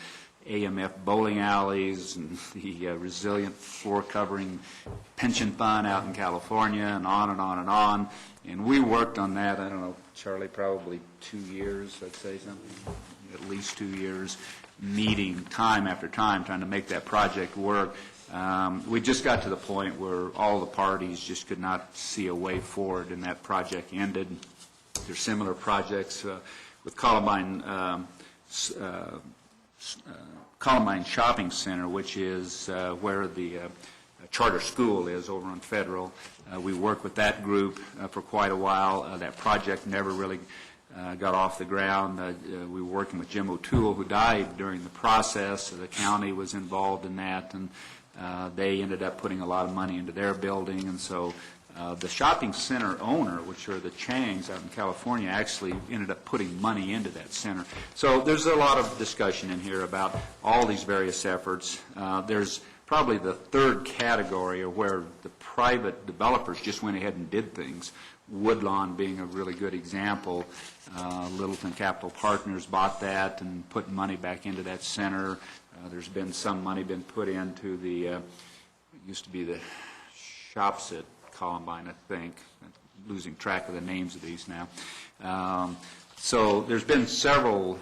AMF bowling alleys and the Resilient Floor Covering Pension Fund out in California, and on and on and on. And we worked on that, I don't know, Charlie, probably 2 years, I'd say something, at least 2 years, meeting time after time, trying to make that project work. We just got to the point where all the parties just could not see a way forward, and that project ended. There's similar projects with Columbine Shopping Center, which is where the charter school is over on Federal. We worked with that group for quite a while. That project never really got off the ground. We were working with Jim O'Toole, who died during the process. The county was involved in that, and they ended up putting a lot of money into their building. And so the shopping center owner, which are the Changs out in California, actually ended up putting money into that center. So there's a lot of discussion in here about all these various efforts. There's probably the third category of where the private developers just went ahead and did things. Woodlawn being a really good example. Littleton Capital Partners bought that and put money back into that center. There's been some money been put into the, used to be the shops at Columbine, I think. I'm losing track of the names of these now. So there's been several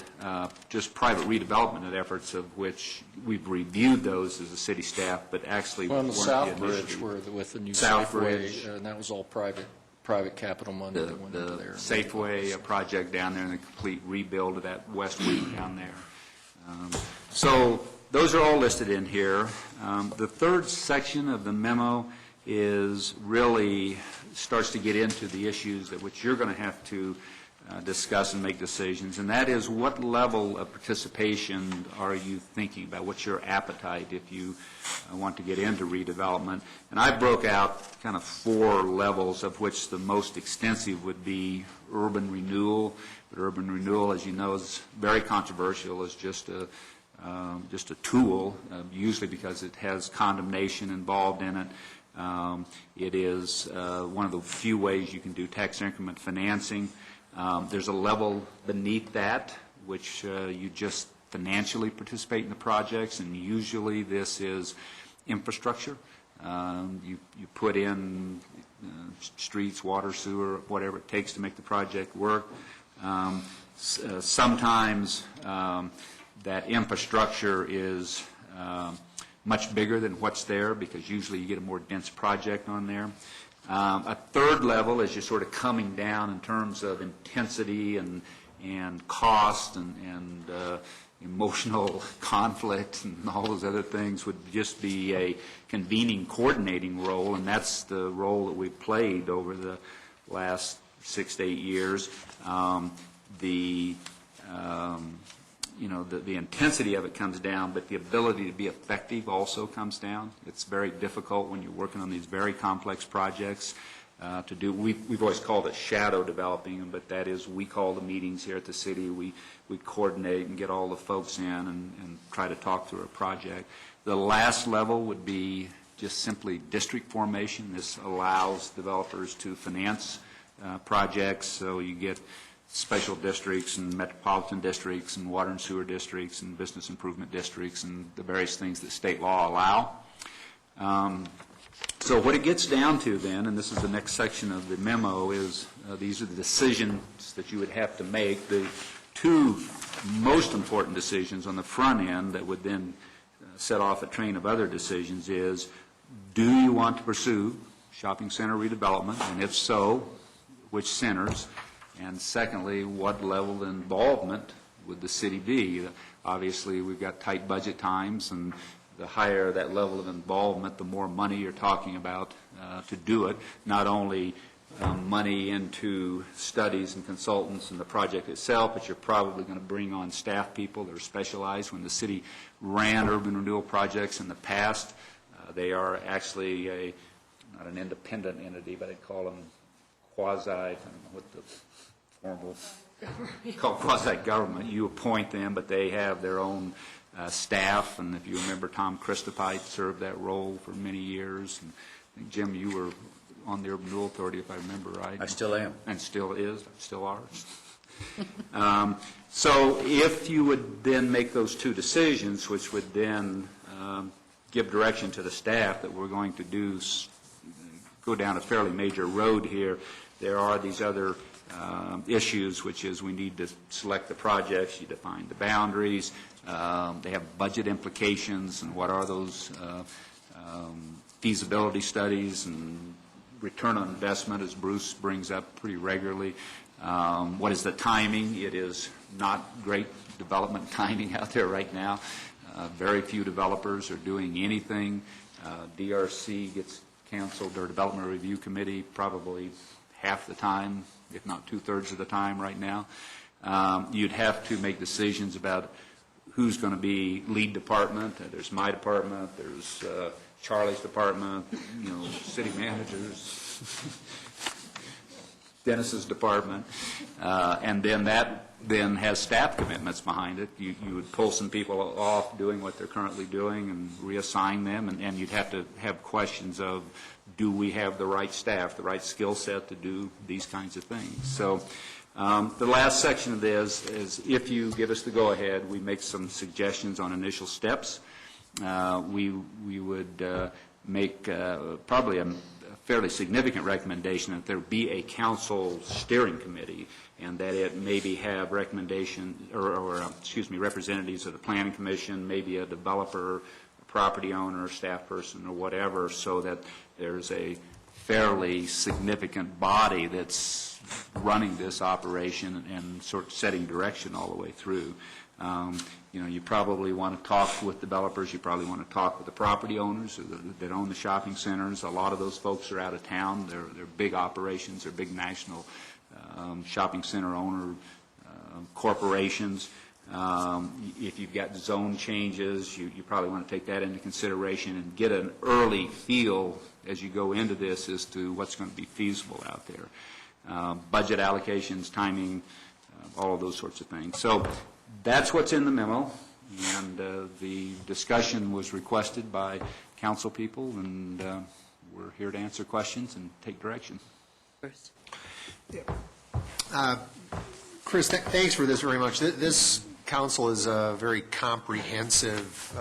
just private redevelopment efforts, of which we've reviewed those as a city staff, but actually Well, the weren't South the Bridge, initiative. where with the new South Safeway, Bridge. and that was all private capital money that went into The there. Safeway project down there, and the complete rebuild of that west wing down there. So those are all listed in here. The third section of the memo is really starts to get into the issues that which you're going to have to discuss and make decisions, and that is what level of participation are you thinking about? What's your appetite if you want to get into redevelopment? And I broke out kind of 4 levels, of which the most extensive would be urban renewal. But urban renewal, as you know, is very controversial. It's just a tool, usually because it has condemnation involved in it. It is one of the few ways you can do tax increment financing. There's a level beneath that, which you just financially participate in the projects, and usually this is infrastructure. You put in streets, water, sewer, whatever it takes to make the project work. Sometimes that infrastructure is much bigger than what's there, because usually you get a more dense project on there. A third level is you're sort of coming down in terms of intensity and cost and emotional conflict and all those other things, would just be a convening, coordinating role, and that's the role that we've played over the last 6 to 8 years. The intensity of it comes down, but the ability to be effective also comes down. It's very difficult when you're working on these very complex projects to do. We've always called it shadow developing, but that is, we call the meetings here at the city. We coordinate and get all the folks in and try to talk through a project. The last level would be just simply district formation. This allows developers to finance projects, so you get special districts and metropolitan districts and water and sewer districts and business improvement districts and the various things that state law allow. So what it gets down to then, and this is the next section of the memo, is these are the decisions that you would have to make. The 2 most important decisions on the front end that would then set off a train of other decisions is, do you want to pursue shopping center redevelopment, and if so, which centers? And secondly, what level of involvement would the city be? Obviously, we've got tight budget times, and the higher that level of involvement, the more money you're talking about to do it, not only money into studies and consultants and the project itself, but you're probably going to bring on staff people that are specialized. When the city ran urban renewal projects in the past, they are actually not an independent entity, but I'd call them quasi, I don't know what the formal, called quasi-government. You appoint them, but they have their own staff, and if you remember, Tom Christopite served that role for many years. And I think, Jim, you were on the Urban Renewal Authority, if I remember right. I still am. And still is, still are. So if you would then make those two decisions, which would then give direction to the staff that we're going to go down a fairly major road here, there are these other issues, which is we need to select the projects, you define the boundaries, they have budget implications, and what are those feasibility studies and return on investment, as Bruce brings up pretty regularly. What is the timing? It is not great development timing out there right now. Very few developers are doing anything. DRC gets canceled, their Development Review Committee, probably half the time, if not two-thirds of the time right now. You'd have to make decisions about who's going to be lead department. There's my department, there's Charlie's department, city managers, Dennis's department, and then that then has staff commitments behind it. You would pull some people off doing what they're currently doing and reassign them, and you'd have to have questions of, do we have the right staff, the right skill set to do these kinds of things? So the last section of this is, if you give us the go-ahead, we make some suggestions on initial steps. We would make probably a fairly significant recommendation that there be a council steering committee, and that it maybe have recommendation or representatives of the planning commission, maybe a developer, a property owner, staff person, or whatever, so that there's a fairly significant body that's running this operation and sort of setting direction all the way through. You probably want to talk with developers. You probably want to talk with the property owners that own the shopping centers. A lot of those folks are out of town. They're big operations. They're big national shopping center owner corporations. If you've got zone changes, you probably want to take that into consideration and get an early feel as you go into this as to what's going to be feasible out there. Budget allocations, timing, all of those sorts of things. So that's what's in the memo, and the discussion was requested by council people, and we're here to answer questions and take direction. First. Chris, thanks for this very much. This council is a very comprehensive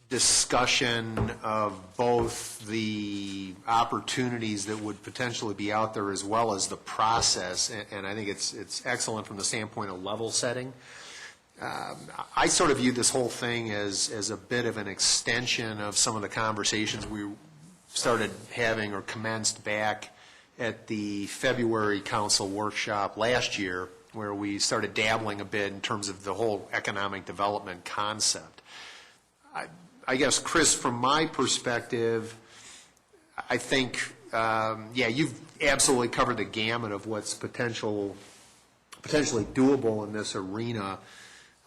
discussion of both the opportunities that would potentially be out there as well as the process, and I think it's excellent from the standpoint of level setting. I sort of view this whole thing as a bit of an extension of some of the conversations we started having or commenced back at the February council workshop last year, where we started dabbling a bit in terms of the whole economic development concept. I guess, Chris, from my perspective, I think, you've absolutely covered the gamut of what's potentially doable in this arena.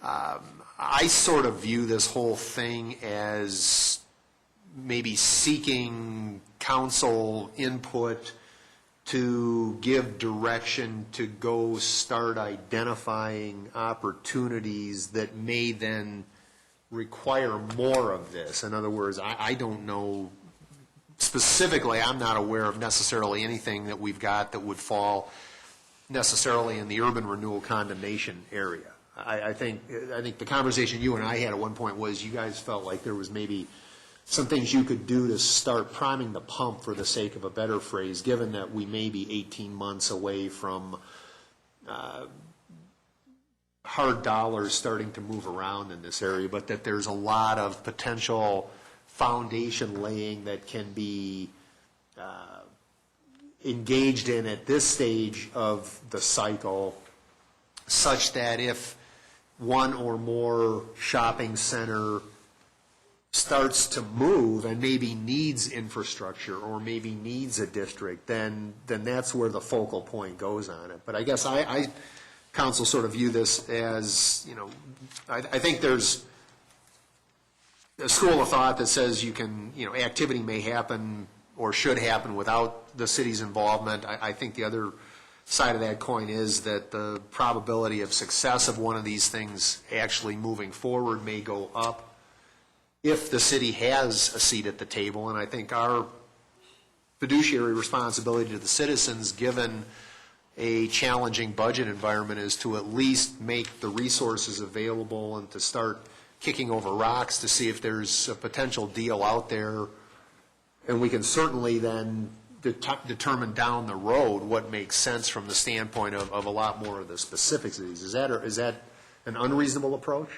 I sort of view this whole thing as maybe seeking council input to give direction to go start identifying opportunities that may then require more of this. In other words, I don't know specifically, I'm not aware of necessarily anything that we've got that would fall necessarily in the urban renewal condemnation area. I think the conversation you and I had at one point was you guys felt like there was maybe some things you could do to start priming the pump, for the sake of a better phrase, given that we may be 18 months away from hard dollars starting to move around in this area, but that there's a lot of potential foundation laying that can be engaged in at this stage of the cycle such that if one or more shopping center starts to move and maybe needs infrastructure or maybe needs a district, then that's where the focal point goes on it. But I guess I council sort of view this as, you know, I think there's a school of thought that says you can, you know, activity may happen or should happen without the city's involvement. I think the other side of that coin is that the probability of success of one of these things actually moving forward may go up if the city has a seat at the table. And I think our fiduciary responsibility to the citizens, given a challenging budget environment, is to at least make the resources available and to start kicking over rocks to see if there's a potential deal out there. And we can certainly then determine down the road what makes sense from the standpoint of a lot more of the specifics of these. Is that an unreasonable approach?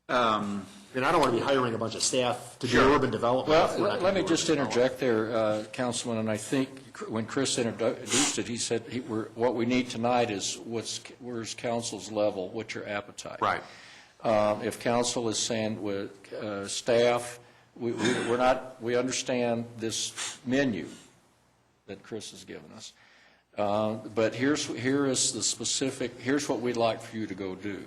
And I don't want to be hiring a bunch of staff to do urban development. Well, let me just interject there, Councilman, and I think when Chris introduced it, he said what we need tonight is where's council's level, what's your appetite? Right. If council is saying with staff, we understand this menu that Chris has given us, but here is the specific, here's what we'd like for you to go do.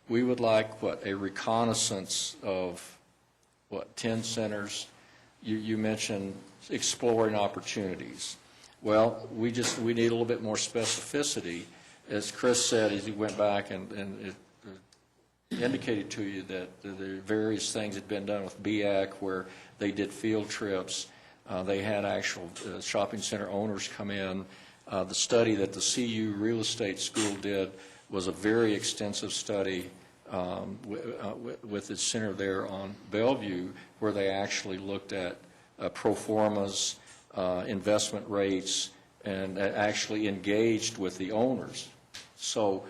We would like, a reconnaissance of, 10 centers? You mentioned exploring opportunities. Well, we need a little bit more specificity. As Chris said, as he went back and it indicated to you that the various things had been done with BAC where they did field trips. They had actual shopping center owners come in. The study that the CU Real Estate School did was a very extensive study with its center there on Bellevue, where they actually looked at pro formas, investment rates, and actually engaged with the owners. So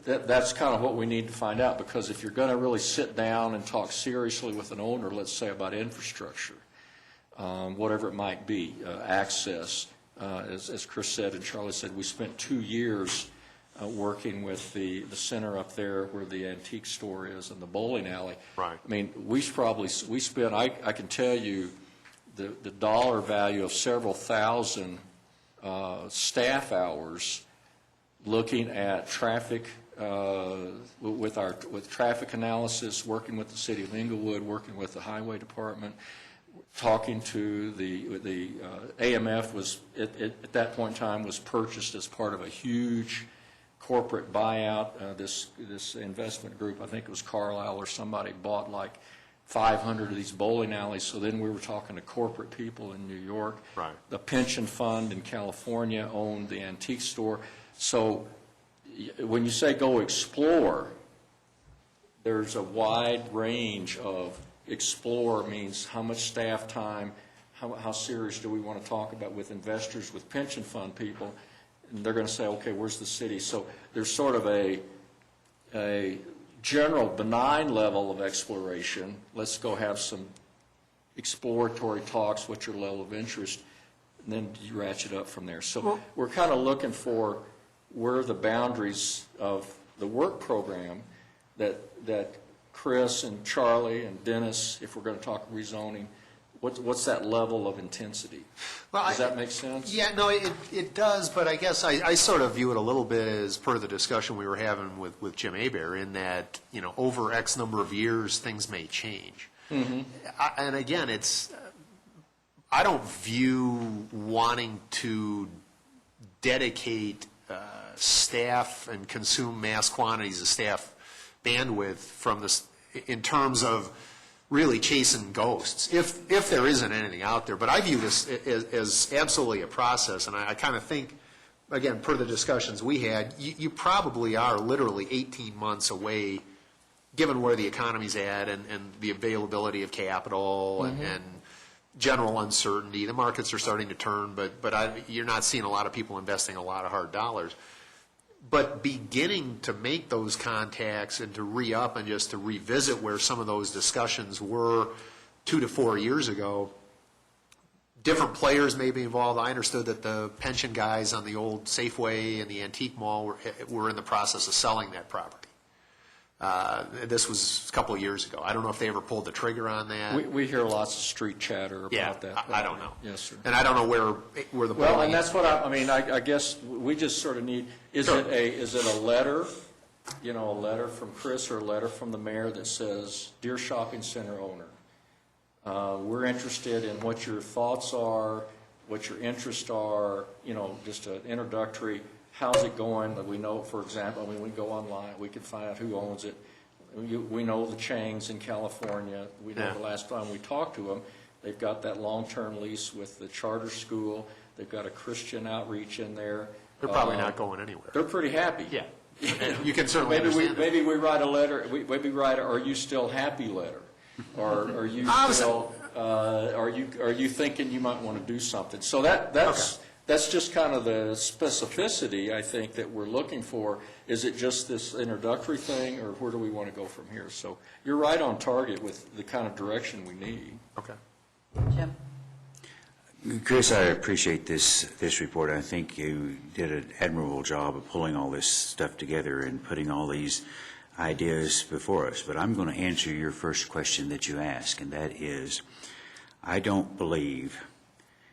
that's kind of what we need to find out, because if you're going to really sit down and talk seriously with an owner, let's say about infrastructure, whatever it might be, access, as Chris said and Charlie said, we spent 2 years working with the center up there where the antique store is and the bowling alley. Right. I mean, we spent, I can tell you, the dollar value of several thousand staff hours looking at traffic, with traffic analysis, working with the city of Inglewood, working with the highway department, talking to the AMF was at that point in time was purchased as part of a huge corporate buyout. This investment group, I think it was Carlisle or somebody, bought like 500 of these bowling alleys. So then we were talking to corporate people in New York. Right. The pension fund in California owned the antique store. So when you say go explore, there's a wide range of explore means how much staff time, how serious do we want to talk about with investors, with pension fund people. And they're going to say, okay, where's the city? So there's sort of a general benign level of exploration. Let's go have some exploratory talks, what's your level of interest, and then you ratchet up from there. So we're kind of looking for where the boundaries of the work program that Chris and Charlie and Dennis, if we're going to talk rezoning, what's that level of intensity? Well, Does that make sense? Yeah, no, it does, but I guess I sort of view it a little bit as per the discussion we were having with Jim Hebert, in that, you know, over X number of years, things may change. Mm-hmm. And again, I don't view wanting to dedicate staff and consume mass quantities of staff bandwidth from this in terms of really chasing ghosts, if there isn't anything out there. But I view this as absolutely a process, and I kind of think, again, per the discussions we had, you probably are literally 18 months away, given where the economy's at and the availability of capital and general uncertainty. The markets are starting to turn, but you're not seeing a lot of people investing a lot of hard dollars. But beginning to make those contacts and to re-up and just to revisit where some of those discussions were 2 to 4 years ago, different players may be involved. I understood that the pension guys on the old Safeway and the Antique Mall were in the process of selling that property. This was a couple of years ago. I don't know if they ever pulled the trigger on that. We hear lots of street chatter Yeah, about that. I don't know. Yes, sir. And I don't know where the. Well, and that's what I mean, I guess we just sort of need, is Sure. it a letter, a letter from Chris or a letter from the mayor that says, "Dear shopping center owner, we're interested in what your thoughts are, what your interests are," just an introductory, how's it going, that we know, for example, we go online, we can find out who owns it. We know the Changs in California. We know Yeah. the last time we talked to them, they've got that long-term lease with the charter school. They've got a Christian outreach in there. They're probably not going anywhere. They're pretty happy. Yeah. You can certainly understand that. Maybe we write a letter, maybe write a "Are you still happy" letter. Or are you still, are you thinking you might want to do something? So that's just kind of the specificity, I think, that we're looking for. Is it just this introductory thing, or where do we want to go from here? So you're right on target with the kind of direction we need. Okay. Jim? Chris, I appreciate this report. I think you did an admirable job of pulling all this stuff together and putting all these ideas before us. But I'm going to answer your first question that you asked, and that is, I don't believe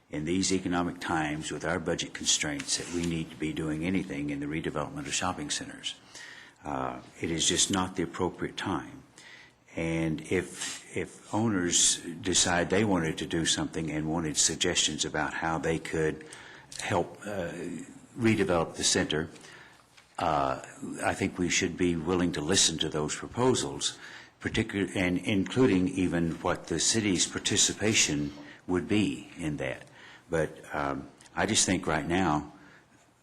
in these economic times with our budget constraints that we need to be doing anything in the redevelopment of shopping centers. It is just not the appropriate time. And if owners decide they wanted to do something and wanted suggestions about how they could help redevelop the center, I think we should be willing to listen to those proposals, and including even what the city's participation would be in that. But I just think right now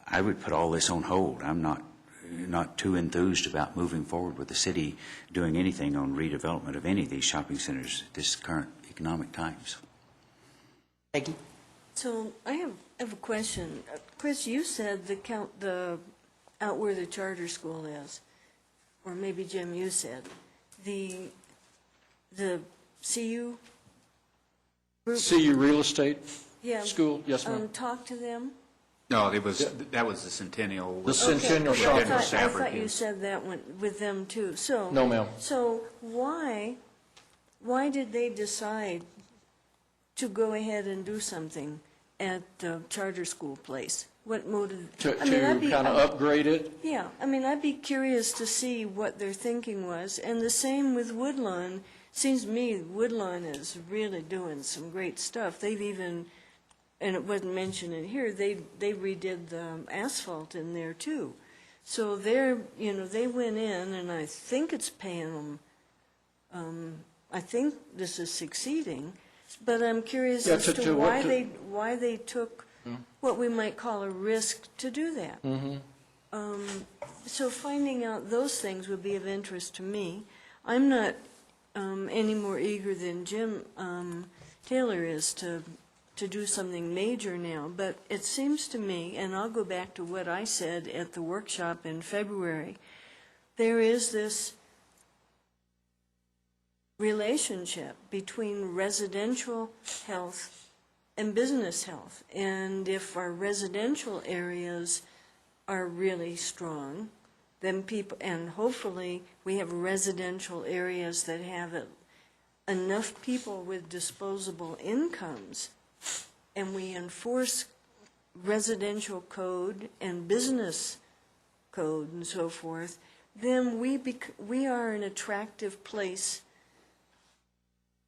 I would put all this on hold. I'm not too enthused about moving forward with the city doing anything on redevelopment of any of these shopping centers at this current economic times. Peggy? So I have a question. Chris, you said the out where the charter school is, or maybe Jim, you said, the CU group? CU Real Estate Yeah. School, yes, ma'am. Talk to them? No, that was the Centennial. The Centennial Okay. Shopping I Center. thought you said that one with them too. So No, ma'am. So why did they decide to go ahead and do something at the charter school place? What motive? To kind of upgrade it? Yeah, I'd be curious to see what their thinking was. And the same with Woodlawn. Seems to me Woodlawn is really doing some great stuff. They've even, and it wasn't mentioned in here, they redid the asphalt in there too. So they went in, and I think it's paying them. I think this is succeeding, but I'm curious as to why they took what we might call a risk to do that. So finding out those things would be of interest to me. I'm not any more eager than Jim Taylor is to do something major now, but it seems to me, and I'll go back to what I said at the workshop in February, there is this relationship between residential health and business health. And if our residential areas are really strong, then people, and hopefully we have residential areas that have enough people with disposable incomes, and we enforce residential code and business code and so forth, then we are an attractive place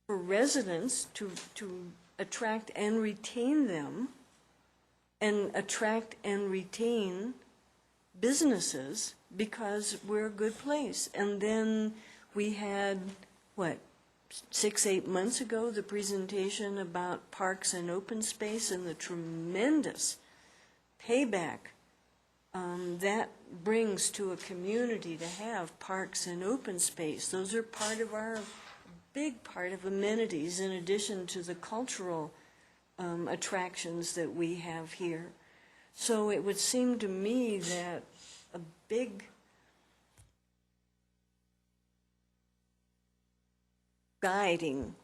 for residents to attract and retain them, and attract and retain businesses because we're a good place. And then we had, 6-8 months ago, the presentation about parks and open space and the tremendous payback that brings to a community to have parks and open space. Those are big part of amenities in addition to the cultural attractions that we have here. So it would seem to me that a big guiding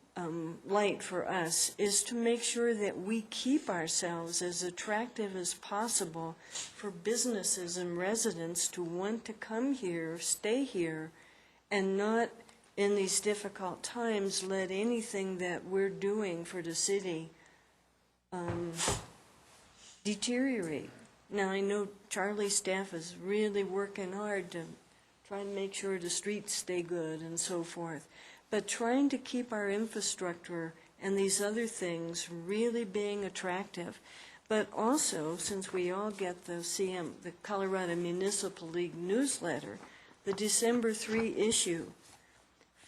light for us is to make sure that we keep ourselves as attractive as possible for businesses and residents to want to come here, stay here, and not, in these difficult times, let anything that we're doing for the city deteriorate. Now, I know Charlie's staff is really working hard to try and make sure the streets stay good and so forth. But trying to keep our infrastructure and these other things really being attractive. But also, since we all get the Colorado Municipal League newsletter, the December 3 issue,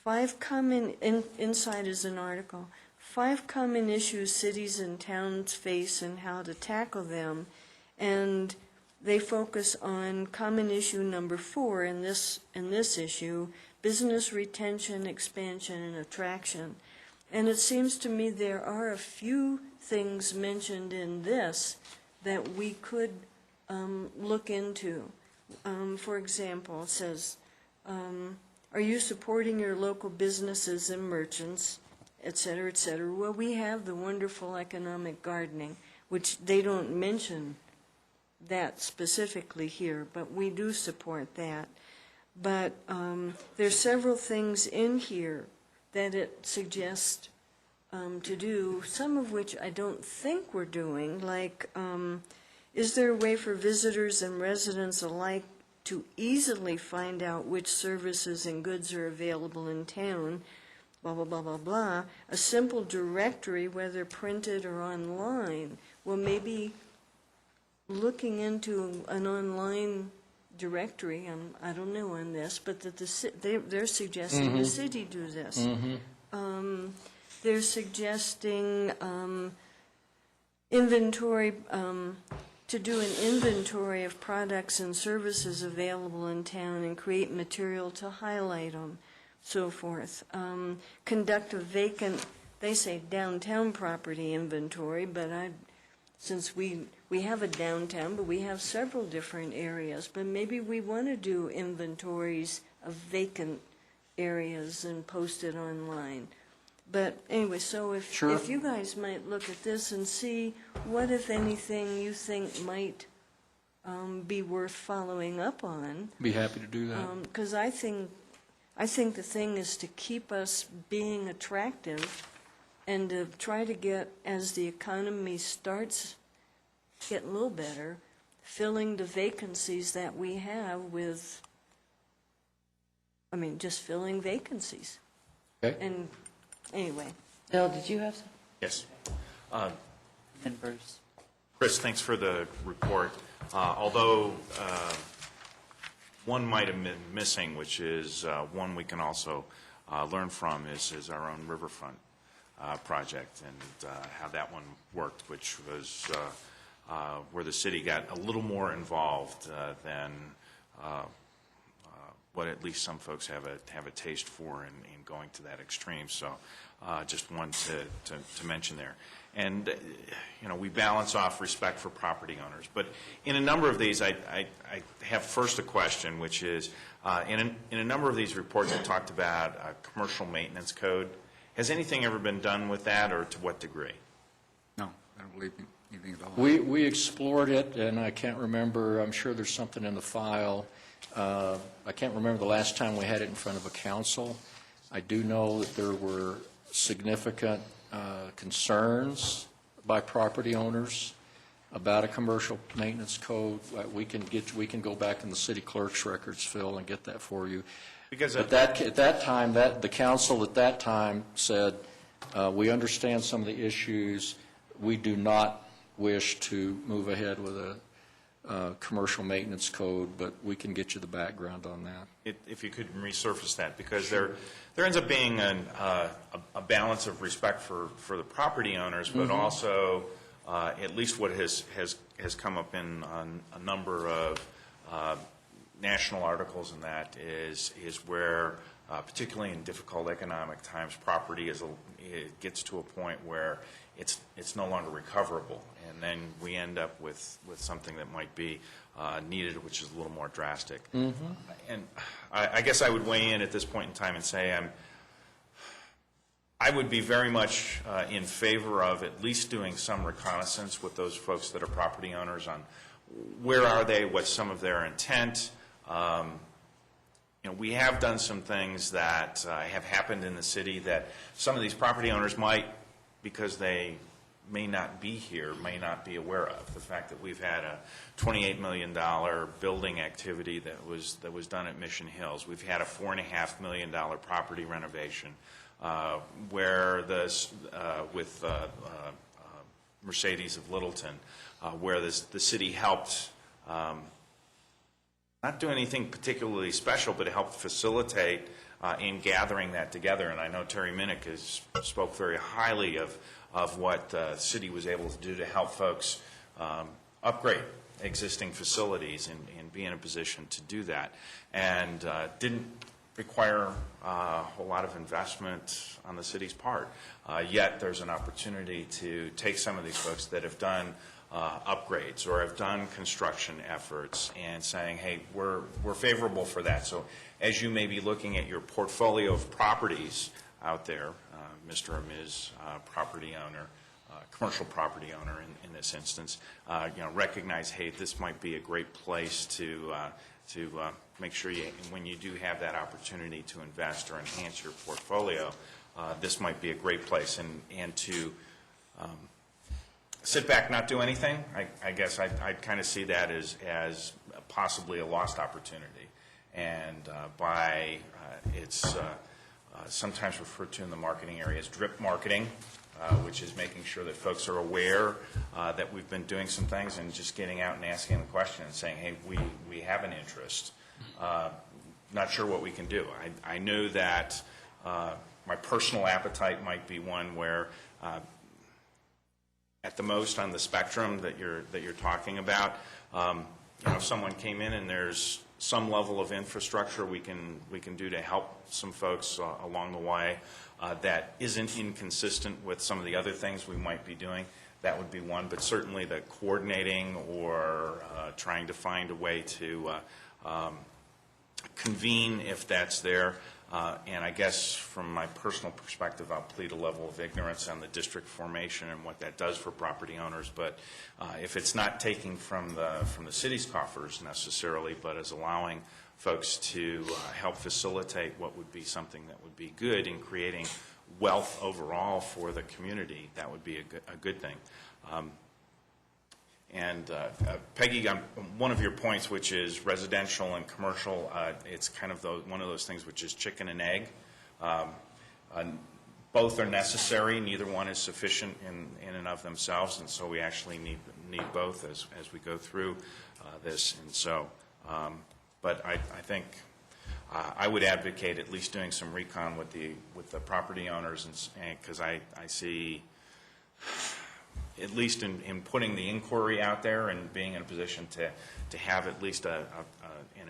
inside is an article, 5 common issues cities and towns face and how to tackle them. And they focus on common issue number 4 in this issue, business retention, expansion, and attraction. And it seems to me there are a few things mentioned in this that we could look into. For example, it says, are you supporting your local businesses and merchants, et cetera, et cetera? Well, we have the wonderful economic gardening, which they don't mention that specifically here, but we do support that. But there's several things in here that it suggests to do, some of which I don't think we're doing, like is there a way for visitors and residents alike to easily find out which services and goods are available in town, blah, blah, blah, blah, blah. A simple directory, whether printed or online. Well, maybe looking into an online directory, I don't know on this, but that they're suggesting the city do this. They're suggesting inventory, to do an inventory of products and services available in town and create material to highlight them, so forth. Conduct a vacant, they say downtown property inventory, but since we have a downtown, but we have several different areas, but maybe we want to do inventories of vacant areas and post it online. But anyway, so if you guys might look at this and see what, if anything, you think might be worth following up on. Be happy to do that. Because I think the thing is to keep us being attractive and to try to get, as the economy starts getting a little better, filling the vacancies that we have with, just filling vacancies. Okay. And anyway. Bill, did you have some? Yes. And Bruce. Chris, thanks for the report. Although one might have been missing, which is one we can also learn from, is our own riverfront project and how that one worked, which was where the city got a little more involved than what at least some folks have a taste for in going to that extreme. So just one to mention there. And, we balance off respect for property owners. But in a number of these, I have first a question, which is, in a number of these reports, it talked about a commercial maintenance code. Has anything ever been done with that, or to what degree? No, I don't believe anything at all. We explored it, and I can't remember, I'm sure there's something in the file. I can't remember the last time we had it in front of a council. I do know that there were significant concerns by property owners about a commercial maintenance code. We can go back in the city clerk's records, Phil, and get that for you. Because at that time, the council at that time said, we understand some of the issues. We do not wish to move ahead with a commercial maintenance code, but we can get you the background on that. If you could resurface that, because there ends up being a balance of respect for the property owners, but also at least what has come up in a number of national articles, and that is where, particularly in difficult economic times, property it gets to a point where it's no longer recoverable, and then we end up with something that might be needed, which is a little more drastic. And I guess I would weigh in at this point in time and say I would be very much in favor of at least doing some reconnaissance with those folks that are property owners on where are they, what's some of their intent. We have done some things that have happened in the city that some of these property owners might, because they may not be here, may not be aware of. The fact that we've had a $28 million building activity that was done at Mission Hills. We've had a $4.5 million property renovation where with Mercedes of Littleton, where the city helped not do anything particularly special, but it helped facilitate in gathering that together. And I know Terry Minnick has spoke very highly of what the city was able to do to help folks upgrade existing facilities and be in a position to do that. And didn't require a whole lot of investment on the city's part. Yet there's an opportunity to take some of these folks that have done upgrades or have done construction efforts and saying, hey, we're favorable for that. So as you may be looking at your portfolio of properties out there, Mr. or Ms. Property owner, commercial property owner in this instance, recognize, hey, this might be a great place to make sure when you do have that opportunity to invest or enhance your portfolio, this might be a great place. And to sit back, not do anything, I guess I'd kind of see that as possibly a lost opportunity. And it's sometimes referred to in the marketing area as drip marketing, which is making sure that folks are aware that we've been doing some things and just getting out and asking the question and saying, hey, we have an interest. Not sure what we can do. I know that my personal appetite might be one where at the most on the spectrum that you're talking about, if someone came in and there's some level of infrastructure we can do to help some folks along the way that isn't inconsistent with some of the other things we might be doing, that would be one. But certainly the coordinating or trying to find a way to convene if that's there. And I guess from my personal perspective, I'll plead a level of ignorance on the district formation and what that does for property owners. But if it's not taking from the city's coffers necessarily, but is allowing folks to help facilitate what would be something that would be good in creating wealth overall for the community, that would be a good thing. And Peggy, on one of your points, which is residential and commercial, it's kind of one of those things which is chicken and egg. Both are necessary. Neither one is sufficient in and of themselves, and so we actually need both as we go through this. And so, but I think I would advocate at least doing some recon with the property owners, and because I see, at least in putting the inquiry out there and being in a position to have at least an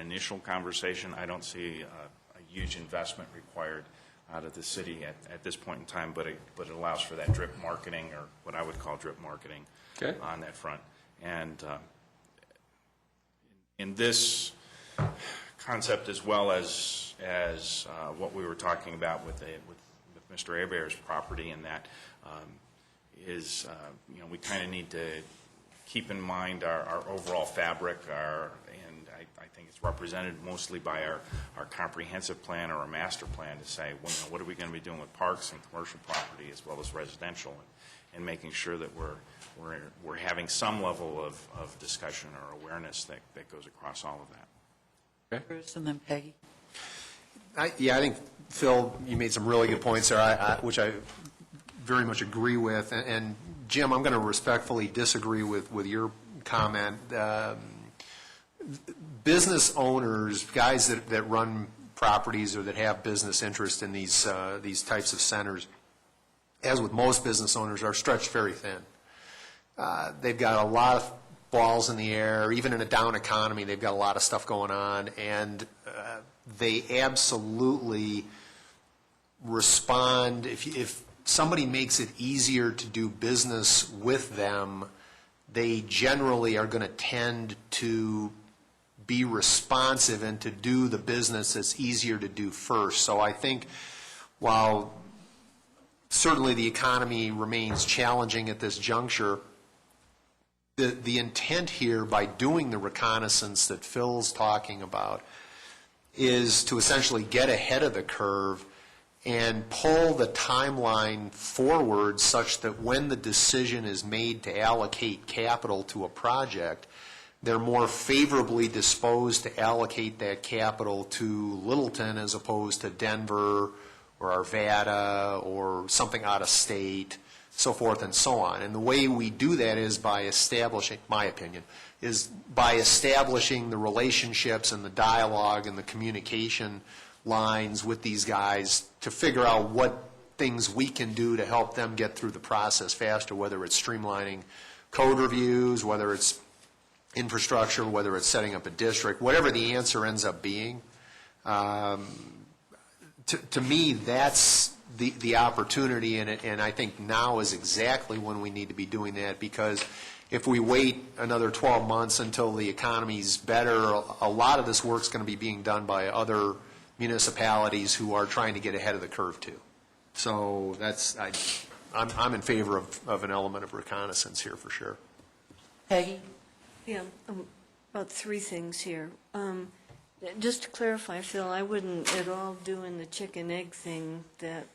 initial conversation, I don't see a huge investment required out of the city at this point in time, but it allows for that drip marketing, or what I would call drip marketing, on that front. And in this concept, as well as what we were talking about with Mr. Hebert's property, and that is, we kind of need to keep in mind our overall fabric, and I think it's represented mostly by our comprehensive plan or our master plan to say, well, what are we going to be doing with parks and commercial property as well as residential, and making sure that we're having some level of discussion or awareness that goes across all of that. Okay. Bruce, and then Peggy. I think, Phil, you made some really good points there, which I very much agree with. And Jim, I'm going to respectfully disagree with your comment. Business owners, guys that run properties or that have business interest in these types of centers, as with most business owners, are stretched very thin. They've got a lot of balls in the air. Even in a down economy, they've got a lot of stuff going on, and they absolutely respond. If somebody makes it easier to do business with them, they generally are going to tend to be responsive and to do the business that's easier to do first. So I think while certainly the economy remains challenging at this juncture. The intent here by doing the reconnaissance that Phil's talking about is to essentially get ahead of the curve and pull the timeline forward such that when the decision is made to allocate capital to a project, they're more favorably disposed to allocate that capital to Littleton as opposed to Denver or Arvada or something out of state, so forth and so on. And the way we do that is by establishing, my opinion, is by establishing the relationships and the dialogue and the communication lines with these guys to figure out what things we can do to help them get through the process faster, whether it's streamlining code reviews, whether it's infrastructure, whether it's setting up a district, whatever the answer ends up being. To me, that's the opportunity, and I think now is exactly when we need to be doing that, because if we wait another 12 months until the economy's better, a lot of this work's going to be being done by other municipalities who are trying to get ahead of the curve too. So I'm in favor of an element of reconnaissance here for sure. Peggy? Yeah, about three things here. Just to clarify, Phil, I wouldn't at all do in the chicken-egg thing that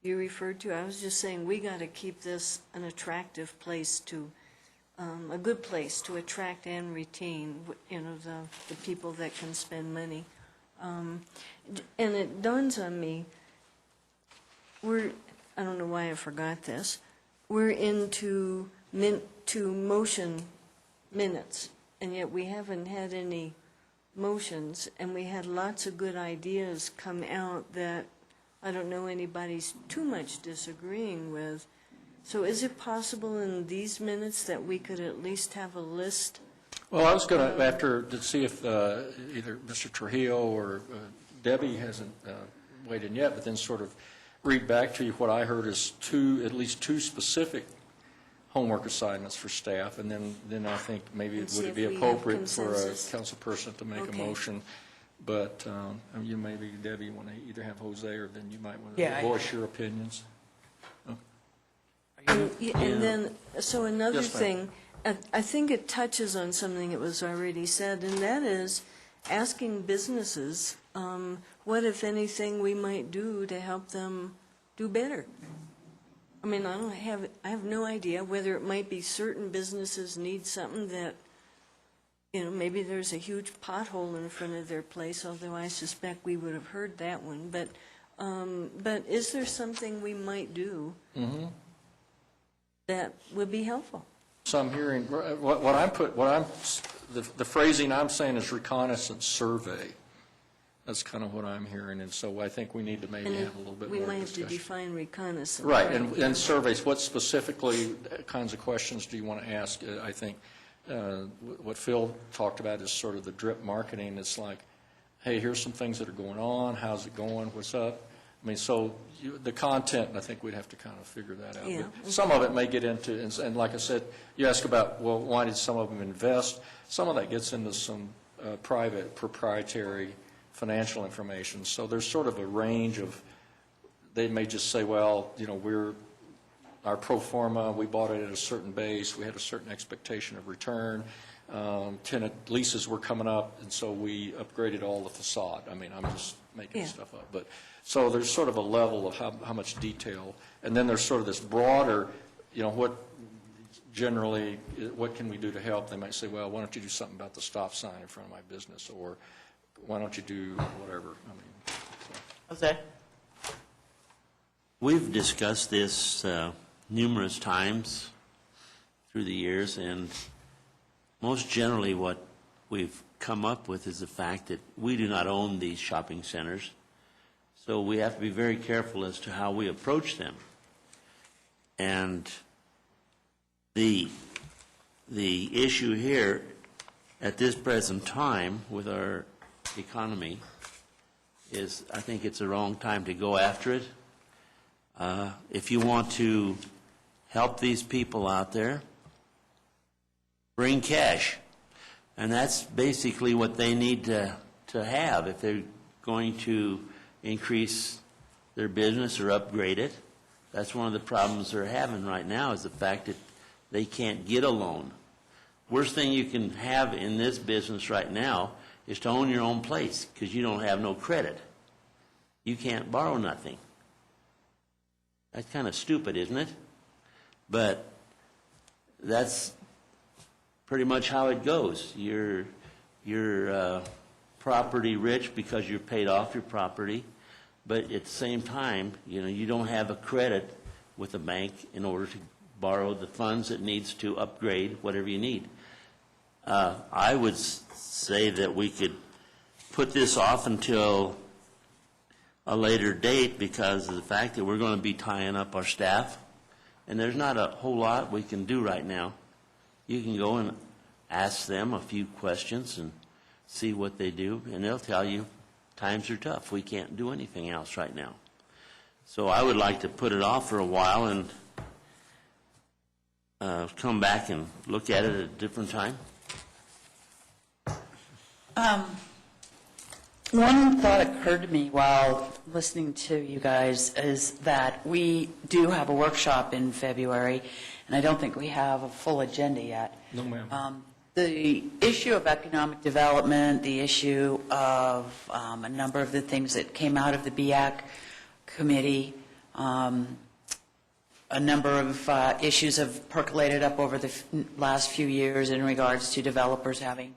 you referred to. I was just saying we got to keep this an attractive place to, a good place to attract and retain, the people that can spend money. And it dawns on me, I don't know why I forgot this, we're into motion minutes, and yet we haven't had any motions, and we had lots of good ideas come out that I don't know anybody's too much disagreeing with. So is it possible in these minutes that we could at least have a list? Well, I was going to see if either Mr. Trujillo or Debbie hasn't weighed in yet, but then sort of read back to you what I heard is at least two specific homework assignments for staff, and then I think maybe it would be appropriate for a council person to make a motion. But you maybe, Debbie, want to either have Jose, or then you might want to voice your opinions. And then, so another thing, I think it touches on something that was already said, and that is asking businesses what, if anything, we might do to help them do better. I mean, I have no idea whether it might be certain businesses need something that, maybe there's a huge pothole in front of their place, although I suspect we would have heard that one. But is there something we might do that would be helpful? So I'm hearing, the phrasing I'm saying is reconnaissance survey. That's kind of what I'm hearing, and so I think we need to maybe have a little bit more discussion. We might have to define reconnaissance. Right, and surveys, what specifically kinds of questions do you want to ask? I think what Phil talked about is sort of the drip marketing. It's like, hey, here's some things that are going on, how's it going, what's up? I mean, so the content, I think we'd have to kind of figure that out. Yeah. But some of it may get into, and like I said, you ask about, well, why did some of them invest? Some of that gets into some private, proprietary financial information. So there's sort of a range of, they may just say, well, our pro forma, we bought it at a certain base, we had a certain expectation of return, tenant leases were coming up, and so we upgraded all the facade. I mean, I'm just making stuff up. But so there's sort of a level of how much detail, and then there's sort of this broader, what can we do to help? They might say, well, why don't you do something about the stop sign in front of my business, or why don't you do whatever? I mean, Jose? We've discussed this numerous times through the years, and most generally what we've come up with is the fact that we do not own these shopping centers, so we have to be very careful as to how we approach them. And the issue here at this present time with our economy is, I think it's the wrong time to go after it. If you want to help these people out there, bring cash. And that's basically what they need to have if they're going to increase their business or upgrade it. That's one of the problems they're having right now, is the fact that they can't get a loan. Worst thing you can have in this business right now is to own your own place, because you don't have no credit. You can't borrow nothing. That's kind of stupid, isn't it? But that's pretty much how it goes. You're property rich because you're paid off your property, but at the same time, you don't have a credit with a bank in order to borrow the funds it needs to upgrade whatever you need. I would say that we could put this off until a later date because of the fact that we're going to be tying up our staff, and there's not a whole lot we can do right now. You can go and ask them a few questions and see what they do, and they'll tell you times are tough. We can't do anything else right now. So I would like to put it off for a while and come back and look at it at a different time. One thought occurred to me while listening to you guys is that we do have a workshop in February, and I don't think we have a full agenda yet. No, ma'am. The issue of economic development, the issue of a number of the things that came out of the BIAC committee, a number of issues have percolated up over the last few years in regards to developers having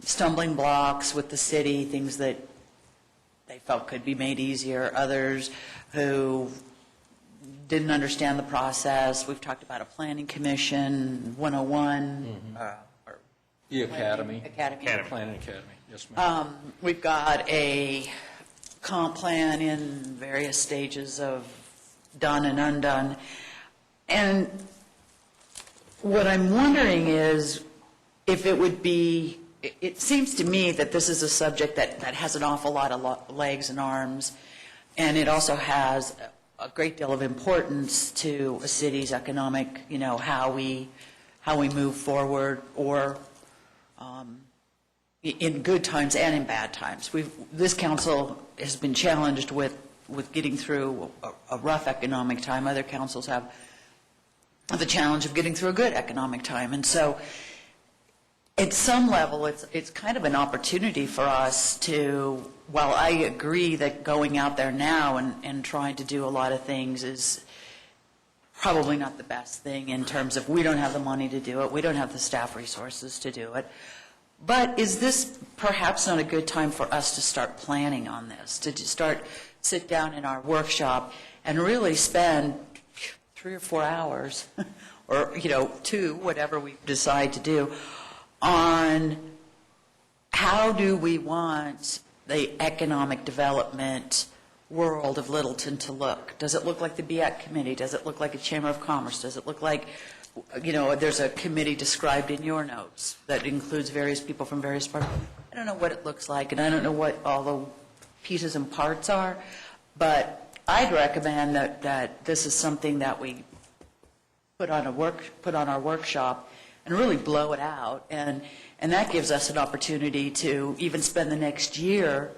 stumbling blocks with the city, things that they felt could be made easier, others who didn't understand the process. We've talked about a planning commission, 101. Or The Academy. Academy. Planning Academy, yes, ma'am. We've got a comp plan in various stages of done and undone. And what I'm wondering is if it would be, it seems to me that this is a subject that has an awful lot of legs and arms, and it also has a great deal of importance to a city's economic, how we move forward, or in good times and in bad times. This council has been challenged with getting through a rough economic time. Other councils have the challenge of getting through a good economic time. And so at some level, it's kind of an opportunity for us to, while I agree that going out there now and trying to do a lot of things is probably not the best thing in terms of we don't have the money to do it, we don't have the staff resources to do it. But is this perhaps not a good time for us to start planning on this, to sit down in our workshop and really spend 3 or 4 hours or, 2, whatever we decide to do, on how do we want the economic development world of Littleton to look? Does it look like the BIAC committee? Does it look like a Chamber of Commerce? Does it look like, there's a committee described in your notes that includes various people from various parts? I don't know what it looks like, and I don't know what all the pieces and parts are, but I'd recommend that this is something that we put on our workshop and really blow it out, and that gives us an opportunity to even spend the next year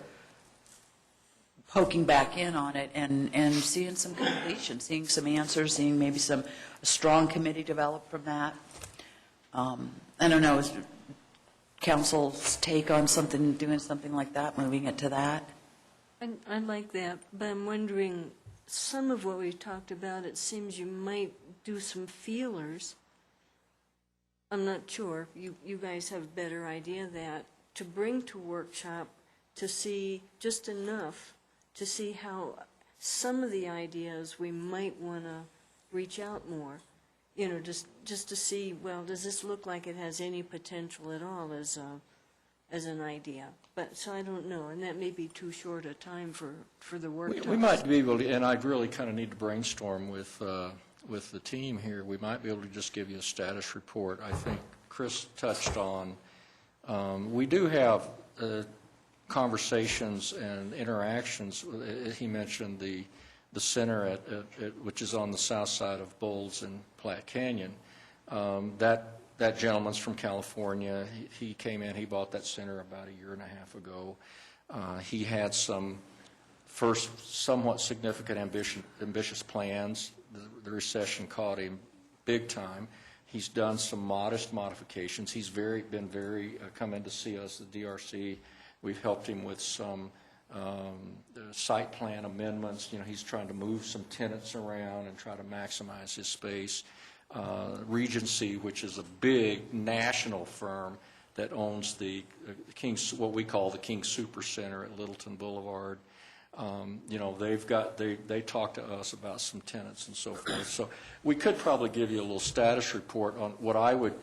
poking back in on it and seeing some completion, seeing some answers, seeing maybe a strong committee develop from that. I don't know, is council's take on doing something like that, moving it to that? I like that, but I'm wondering, some of what we've talked about, it seems you might do some feelers. I'm not sure. You guys have a better idea of that, to bring to workshop to see just enough to see how some of the ideas we might want to reach out more. Just to see, well, does this look like it has any potential at all as an idea? But, so I don't know, and that may be too short a time for the workshop. We might be able to, and I really kind of need to brainstorm with the team here. We might be able to just give you a status report. I think Chris touched on, we do have conversations and interactions. He mentioned the center which is on the south side of Bowles and Platte Canyon. That gentleman's from California. He came in, he bought that center about 1.5 years ago. He had some first somewhat significant ambitious plans. The recession caught him big time. He's done some modest modifications. He's been very come in to see us, the DRC. We've helped him with some site plan amendments. You know, he's trying to move some tenants around and try to maximize his space. Regency, which is a big national firm that owns the King's, what we call the King Super Center at Littleton Boulevard. You know, they talk to us about some tenants and so forth. So we could probably give you a little status report on what I would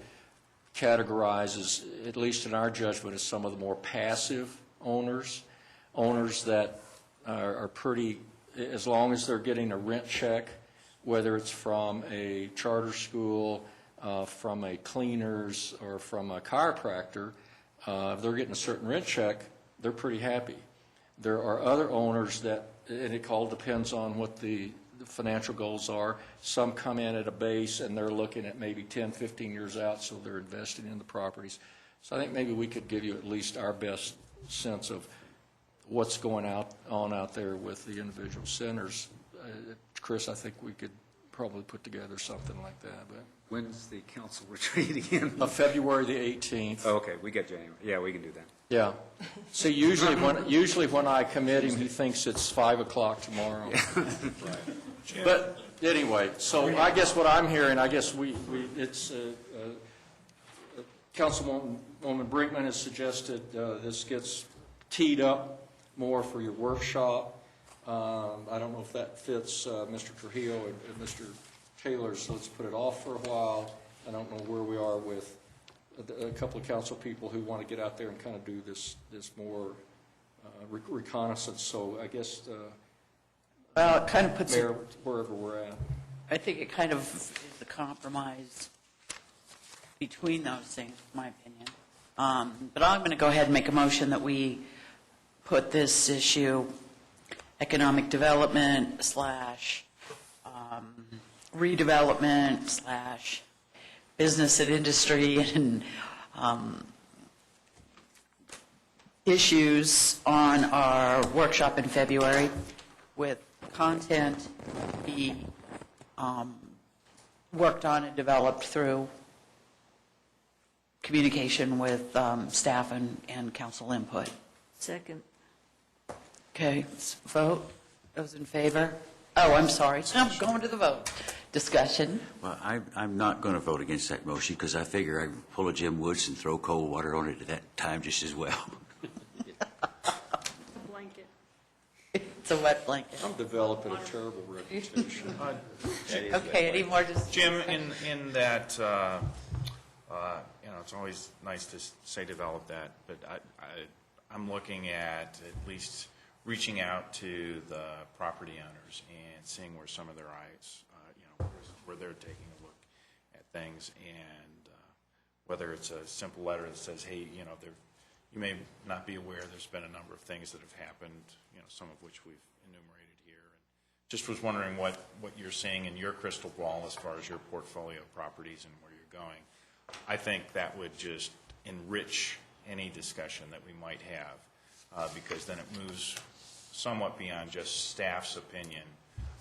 categorize as, at least in our judgment, as some of the more passive owners that are pretty, as long as they're getting a rent check, whether it's from a charter school, from a cleaners, or from a chiropractor, if they're getting a certain rent check, they're pretty happy. There are other owners that, and it all depends on what the financial goals are. Some come in at a base and they're looking at maybe 10, 15 years out, so they're investing in the properties. So I think maybe we could give you at least our best sense of what's going on out there with the individual centers. Chris, I think we could probably put together something like that. But When's the council retreat again? February the 18th. Oh, okay, we get January. Yeah, we can do that. Yeah. See, usually when I commit him, he thinks it's 5 o'clock tomorrow. But anyway, so I guess what I'm hearing, I guess it's Councilwoman Brinkman has suggested this gets teed up more for your workshop. I don't know if that fits Mr. Trujillo and Mr. Taylor, so let's put it off for a while. I don't know where we are with a couple of council people who want to get out there and kind of do this more reconnaissance. So I guess, Well, it kind of puts Mayor, wherever we're at. I think it kind of is a compromise between those things, in my opinion. But I'm going to go ahead and make a motion that we put this issue, economic development / redevelopment / business and industry and issues on our workshop in February with content be worked on and developed through communication with staff and council input. Second. Okay, let's vote. Those in favor? Oh, I'm sorry. I'm going to the vote. Discussion. Well, I'm not going to vote against that motion because I figure I can pull a Jim Woods and throw cold water on it at that time just as well. Blanket. It's a wet blanket. I'm developing a terrible reputation. Okay, any more discussion? Jim, in that, you know, it's always nice to say develop that, but I'm looking at least reaching out to the property owners and seeing where some of their eyes, you know, where they're taking a look at things, and whether it's a simple letter that says, hey, you know, you may not be aware there's been a number of things that have happened, you know, some of which we've enumerated here. And just was wondering what you're seeing in your crystal ball as far as your portfolio of properties and where you're going. I think that would just enrich any discussion that we might have, because then it moves somewhat beyond just staff's opinion,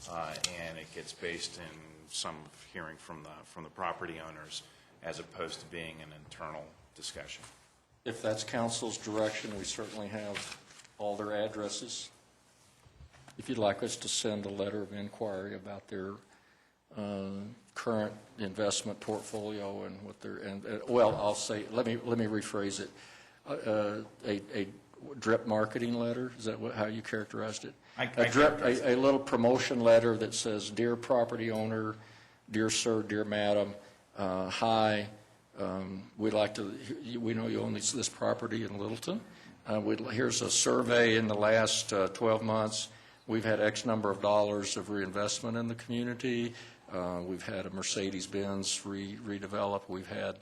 and it gets based in some hearing from the property owners as opposed to being an internal discussion. If that's council's direction, we certainly have all their addresses. If you'd like us to send a letter of inquiry about their current investment portfolio and what they're, well, I'll say, let me rephrase it. A drip marketing letter, is that how you characterized it? A little promotion letter that says, dear property owner, dear sir, dear madam, hi, we'd like to, we know you own this property in Littleton. Here's a survey in the last 12 months. We've had X number of dollars of reinvestment in the community. We've had a Mercedes-Benz redevelop. We've had,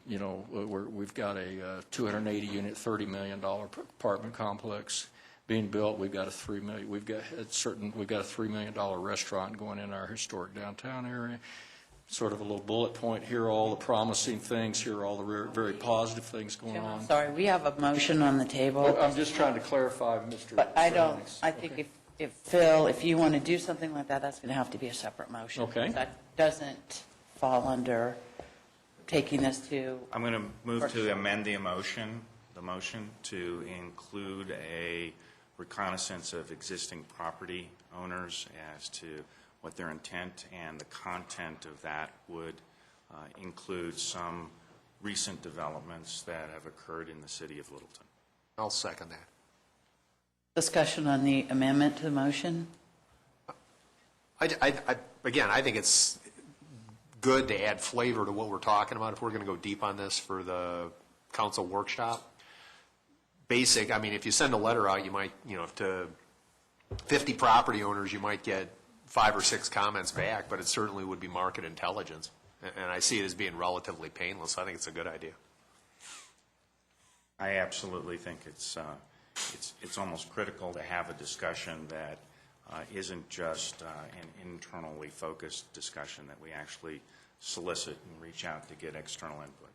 you know, we've got a 280-unit, $30 million apartment complex being built. We've got a $3 million. We've got a $3 million restaurant going in our historic downtown area. sort of a little bullet point, here are all the promising things, here are all the very positive things going Jim, I'm on. sorry, we have a motion on the table. I'm just trying to clarify, Mr. But I don't, Framings. I think if Phil, if you want to do something like that, that's going to have to be a separate motion. Okay. That doesn't fall under taking this to, I'm going to move to amend the motion to include a reconnaissance of existing property owners as to what their intent, and the content of that would include some recent developments that have occurred in the city of Littleton. I'll second that. discussion on the amendment to the motion? Again, I think it's good to add flavor to what we're talking about if we're going to go deep on this for the council workshop. Basic, I mean, if you send a letter out, you might, to 50 property owners, you might get 5 or 6 comments back, but it certainly would be market intelligence. And I see it as being relatively painless. I think it's a good idea. I absolutely think it's almost critical to have a discussion that isn't just an internally focused discussion, that we actually solicit and reach out to get external input.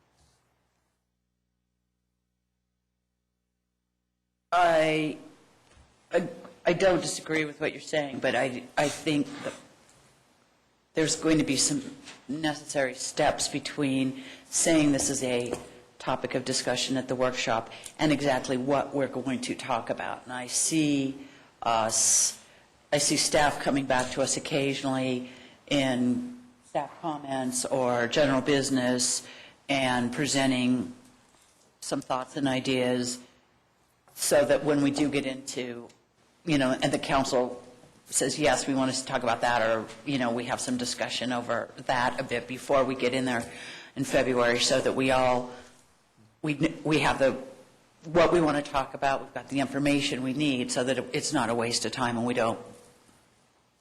I don't disagree with what you're saying, but I think that there's going to be some necessary steps between saying this is a topic of discussion at the workshop and exactly what we're going to talk about. And I see staff coming back to us occasionally in staff comments or general business and presenting some thoughts and ideas, so that when we do get into, and the council says, yes, we want us to talk about that, or, we have some discussion over that a bit before we get in there in February, so that we have what we want to talk about, we've got the information we need, so that it's not a waste of time and we don't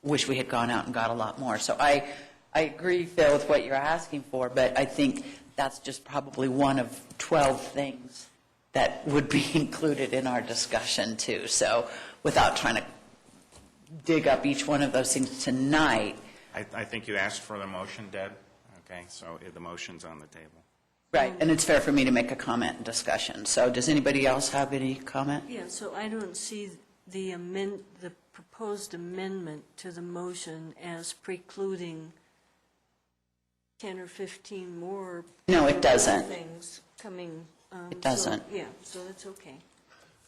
wish we had gone out and got a lot more. So I agree, Phil, with what you're asking for, but I think that's just probably one of 12 things that would be included in our discussion too. So without trying to dig up each one of those things tonight. I think you asked for the motion, Deb. Okay, so the motion's on the table. Right, and it's fair for me to make a comment and discussion. So does anybody else have any comment? Yeah, so I don't see the proposed amendment to the motion as precluding 10 or 15 more. No, it doesn't. Things coming. It doesn't. So, yeah, so that's okay.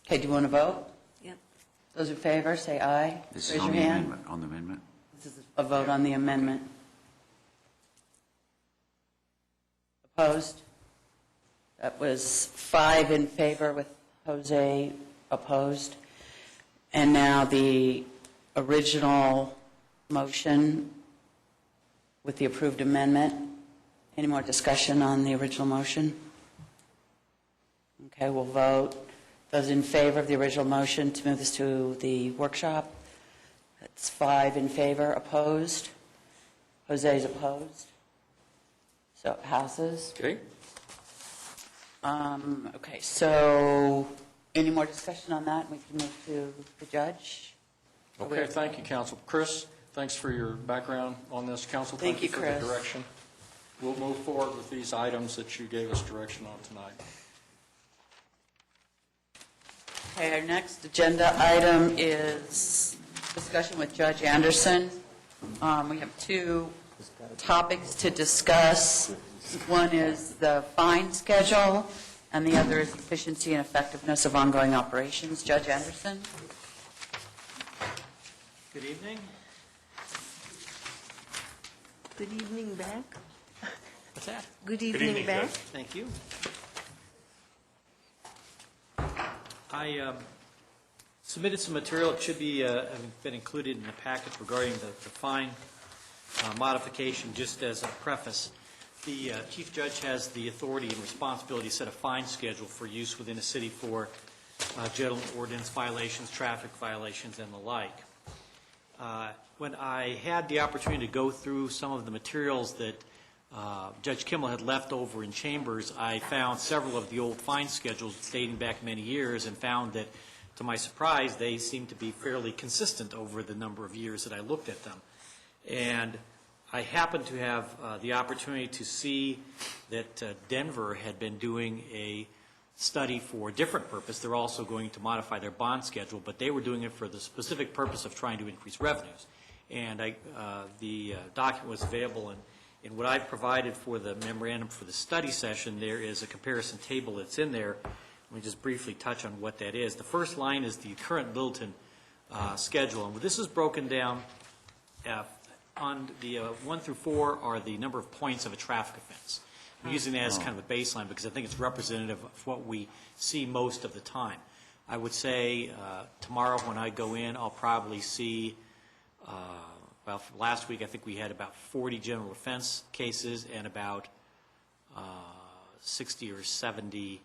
Okay, do you want to vote? Yep. Those in favor, say aye. This is Raise on your the hand. amendment, on the amendment. This is a vote on the amendment. Opposed? That was 5 in favor with Jose opposed. And now the original motion with the approved amendment. Any more discussion on the original motion? Okay, we'll vote. Those in favor of the original motion to move this to the workshop? That's 5 in favor. Opposed? Jose's opposed. So it passes. Okay. Okay, so any more discussion on that? We can move to the judge. Okay, thank you, Council. Chris, thanks for your background on this. Council, thank you for the Chris. direction. We'll move forward with these items that you gave us direction on tonight. Okay, our next agenda item is discussion with Judge Anderson. We have 2 topics to discuss. One is the fine schedule, and the other is efficiency and effectiveness of ongoing operations. Judge Anderson? Good evening. Good evening back. What's that? Good evening back. Thank you. I submitted some material. It should be been included in the packet regarding the fine modification. Just as a preface, the Chief Judge has the authority and responsibility to set a fine schedule for use within a city for general ordinance violations, traffic violations, and the like. When I had the opportunity to go through some of the materials that Judge Kimmel had left over in chambers, I found several of the old fine schedules dating back many years, and found that, to my surprise, they seemed to be fairly consistent over the number of years that I looked at them. And I happened to have the opportunity to see that Denver had been doing a study for a different purpose. They're also going to modify their bond schedule, but they were doing it for the specific purpose of trying to increase revenues. And the document was available, and in what I've provided for the memorandum for the study session, there is a comparison table that's in there. Let me just briefly touch on what that is. The first line is the current Littleton schedule, and this is broken down on the 1 through 4 are the number of points of a traffic offense. I'm using that as kind of a baseline because I think it's representative of what we see most of the time. I would say tomorrow when I go in, I'll probably see, well, last week I think we had about 40 general offense cases and about 60 or 70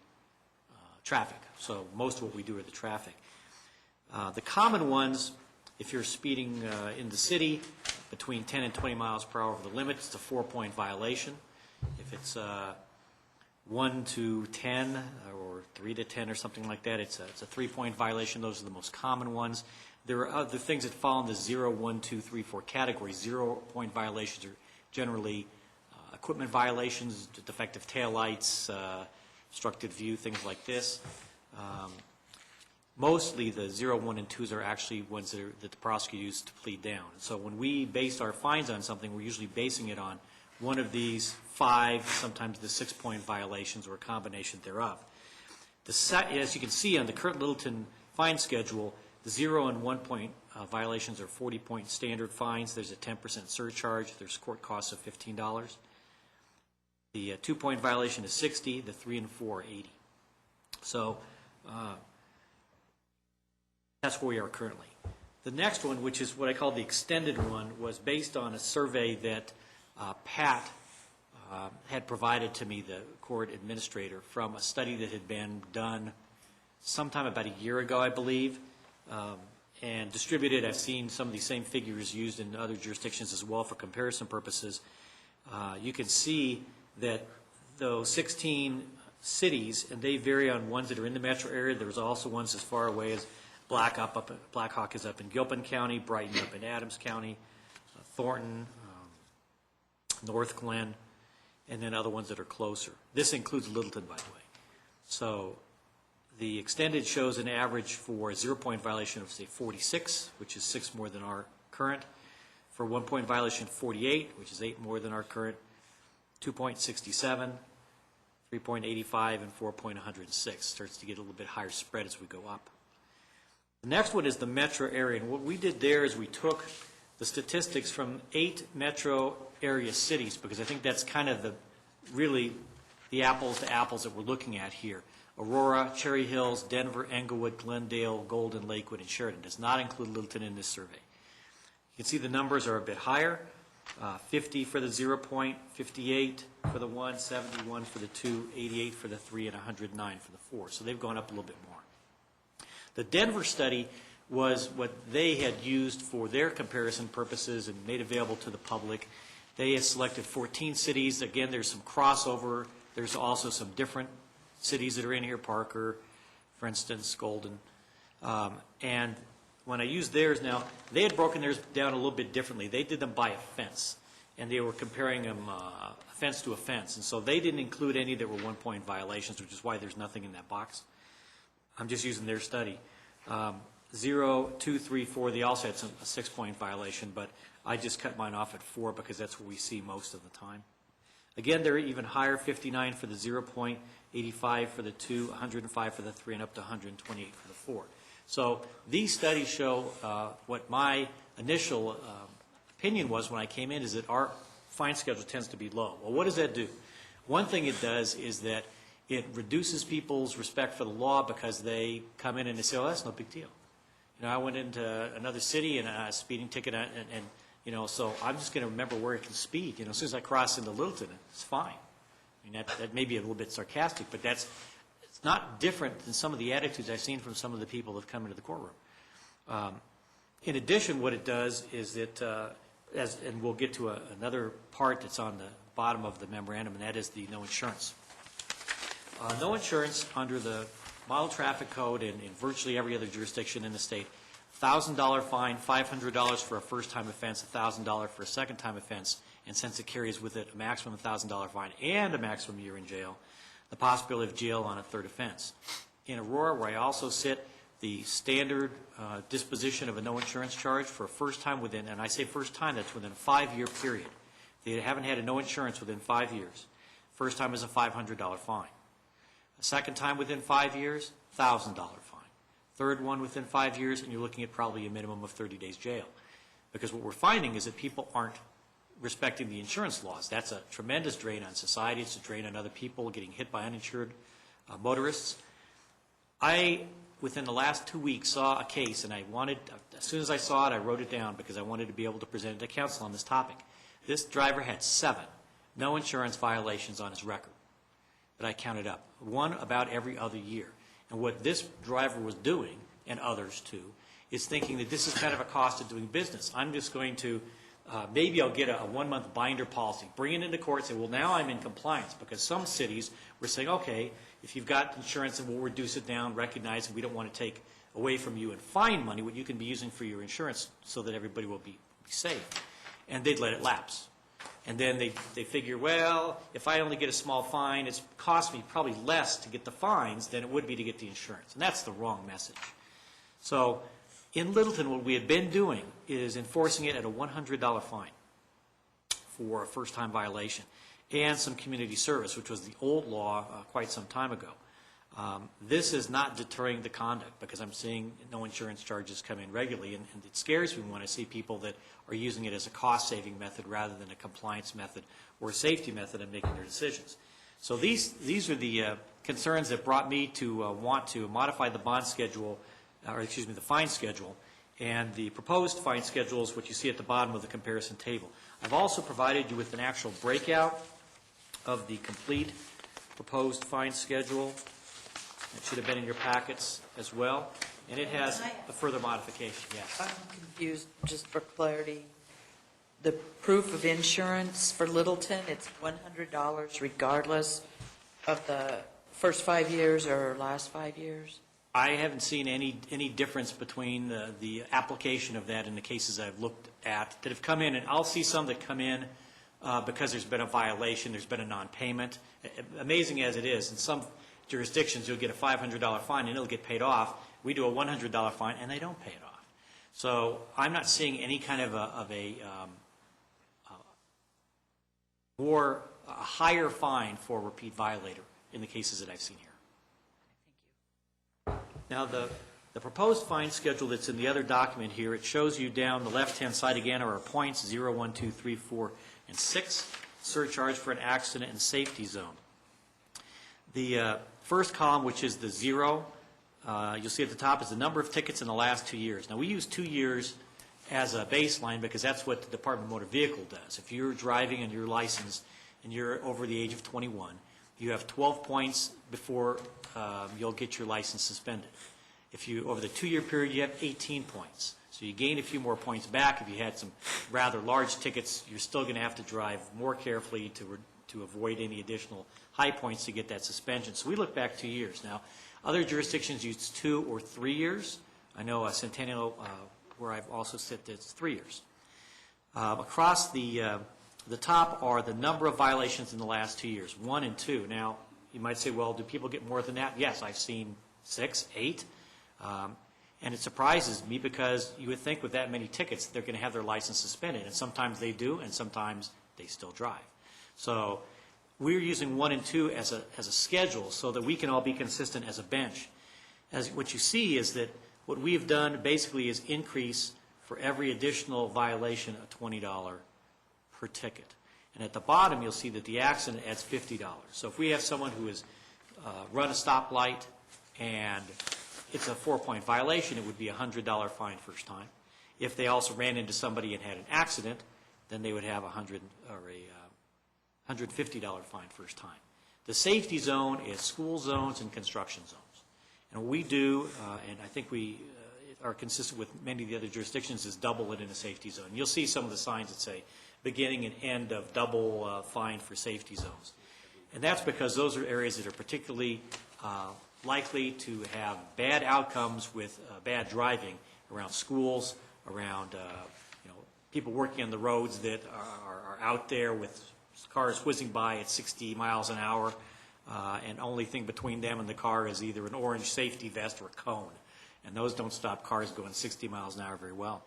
traffic. So most of what we do are the traffic. The common ones, if you're speeding in the city between 10 and 20 miles per hour over the limit, it's a 4-point violation. If it's 1 to 10 or 3 to 10 or something like that, it's a 3-point violation. Those are the most common ones. There are other things that fall in the 0, 1, 2, 3, 4 category. 0-point violations are generally equipment violations, defective taillights, obstructed view, things like this. Mostly the 0, 1, and 2s are actually ones that the prosecutor used to plead down. So when we base our fines on something, we're usually basing it on one of these 5, sometimes the 6-point violations or a combination thereof. As you can see on the current Littleton fine schedule, the 0 and 1-point violations are 40-point standard fines. There's a 10% surcharge. There's court costs of $15. The 2-point violation is $60. The 3 and 4 are $80. So that's where we are currently. The next one, which is what I call the extended one, was based on a survey that Pat had provided to me, the court administrator, from a study that had been done sometime about a year ago, I believe, and distributed. I've seen some of these same figures used in other jurisdictions as well for comparison purposes. You can see that those 16 cities, and they vary on ones that are in the metro area. There's also ones as far away as Black Hawk is up in Gilpin County, Brighton up in Adams County, Thornton, North Glen, and then other ones that are closer. This includes Littleton, by the way. So the extended shows an average for a 0-point violation of, say, 46, which is 6 more than our current. For 1-point violation, 48, which is 8 more than our current. 2-point, 67, 3-point, 85, and 4-point, 106. Starts to get a little bit higher spread as we go up. The next one is the metro area, and what we did there is we took the statistics from 8 metro area cities, because I think that's kind of really the apples to apples that we're looking at here. Aurora, Cherry Hills, Denver, Englewood, Glendale, Golden, Lakewood, and Sheridan. Does not include Littleton in this survey. You can see the numbers are a bit higher. 50 for the 0-point, 58 for the 1, 71 for the 2, 88 for the 3, and 109 for the 4. So they've gone up a little bit more. The Denver study was what they had used for their comparison purposes and made available to the public. They had selected 14 cities. Again, there's some crossover. There's also some different cities that are in here, Parker, for instance, Golden. And when I used theirs now, they had broken theirs down a little bit differently. They did them by offense, and they were comparing them offense to offense. And so they didn't include any that were 1-point violations, which is why there's nothing in that box. I'm just using their study. 0, 2, 3, 4, they also had a 6-point violation, but I just cut mine off at 4 because that's what we see most of the time. Again, they're even higher, 59 for the 0-point, 85 for the 2, 105 for the 3, and up to 128 for the 4. So these studies show what my initial opinion was when I came in, is that our fine schedule tends to be low. Well, what does that do? One thing it does is that it reduces people's respect for the law because they come in and they say, oh, that's no big deal. You know, I went into another city and a speeding ticket, and you know, so I'm just going to remember where it can speed. You know, as soon as I cross into Littleton, it's fine. I mean, that may be a little bit sarcastic, but it's not different than some of the attitudes I've seen from some of the people that have come into the courtroom. In addition, what it does is that, and we'll get to another part that's on the bottom of the memorandum, and that is the no insurance. No insurance under the Model Traffic Code and in virtually every other jurisdiction in the state $1,000 fine, $500 for a first-time offense, $1,000 for a second-time offense, and since it carries with it a maximum $1,000 fine and a maximum year in jail, the possibility of jail on a third offense. In Aurora, where I also sit, the standard disposition of a no insurance charge for a first time within, and I say first time, that's within a 5-year period. They haven't had a no insurance within 5 years. First time is a $500 fine. A second time within 5 years, $1,000 fine. Third one within 5 years, and you're looking at probably a minimum of 30 days jail. Because what we're finding is that people aren't respecting the insurance laws. That's a tremendous drain on society. It's a drain on other people getting hit by uninsured motorists. I, within the last 2 weeks, saw a case, and I wanted, as soon as I saw it, I wrote it down because I wanted to be able to present it to council on this topic. This driver had 7 no insurance violations on his record that I counted up, one about every other year. And what this driver was doing, and others too, is thinking that this is kind of a cost of doing business. I'm just going to, maybe I'll get a 1-month binder policy, bring it into court, say, well, now I'm in compliance, because some cities were saying, okay, if you've got insurance, then we'll reduce it down, recognizing we don't want to take away from you and fine money what you can be using for your insurance so that everybody will be safe. And they'd let it lapse. And then they figure, well, if I only get a small fine, it's cost me probably less to get the fines than it would be to get the insurance. And that's the wrong message. So in Littleton, what we had been doing is enforcing it at a $100 fine for a first-time violation and some community service, which was the old law quite some time ago. This is not deterring the conduct because I'm seeing no insurance charges come in regularly, and it scares me when I see people that are using it as a cost-saving method rather than a compliance method or a safety method in making their decisions. So these are the concerns that brought me to want to modify the bond schedule, or excuse me, the fine schedule, and the proposed fine schedule is what you see at the bottom of the comparison table. I've also provided you with an actual breakout of the complete proposed fine schedule. It should have been in your packets as well, and it has a further modification, yes. I'm confused, just for clarity. The proof of insurance for Littleton, it's $100 regardless of the first 5 years or last 5 years? I haven't seen any difference between the application of that in the cases I've looked at that have come in, and I'll see some that come in because there's been a violation, there's been a non-payment. Amazing as it is, in some jurisdictions you'll get a $500 fine and it'll get paid off. We do a $100 fine and they don't pay it off. So I'm not seeing any kind of a higher fine for a repeat violator in the cases that I've seen here. Now the proposed fine schedule that's in the other document here, it shows you down the left-hand side again are our points 0, 1, 2, 3, 4, and 6, surcharge for an accident and safety zone. The first column, which is the 0, you'll see at the top is the number of tickets in the last 2 years. Now we use 2 years as a baseline because that's what the Department of Motor Vehicle does. If you're driving and you're licensed and you're over the age of 21, you have 12 points before you'll get your license suspended. If you, over the 2-year period, you have 18 points. So you gain a few more points back. If you had some rather large tickets, you're still going to have to drive more carefully to avoid any additional high points to get that suspension. So we look back 2 years. Now, other jurisdictions use 2 or 3 years. I know Centennial, where I've also sit, it's 3 years. Across the top are the number of violations in the last 2 years, 1 and 2. Now, you might say, well, do people get more than that? Yes, I've seen 6, 8. And it surprises me because you would think with that many tickets, they're going to have their license suspended. And sometimes they do, and sometimes they still drive. So we're using 1 and 2 as a schedule so that we can all be consistent as a bench. What you see is that what we have done basically is increase for every additional violation a $20 per ticket. And at the bottom, you'll see that the accident adds $50. So if we have someone who has run a stoplight and it's a 4-point violation, it would be a $100 fine first time. If they also ran into somebody and had an accident, then they would have a $150 fine first time. The safety zone is school zones and construction zones. And what we do, and I think we are consistent with many of the other jurisdictions, is double it in a safety zone. You'll see some of the signs that say beginning and end of double fine for safety zones. And that's because those are areas that are particularly likely to have bad outcomes with bad driving around schools, around people working on the roads that are out there with cars whizzing by at 60 miles an hour, and only thing between them and the car is either an orange safety vest or a cone. And those don't stop cars going 60 miles an hour very well.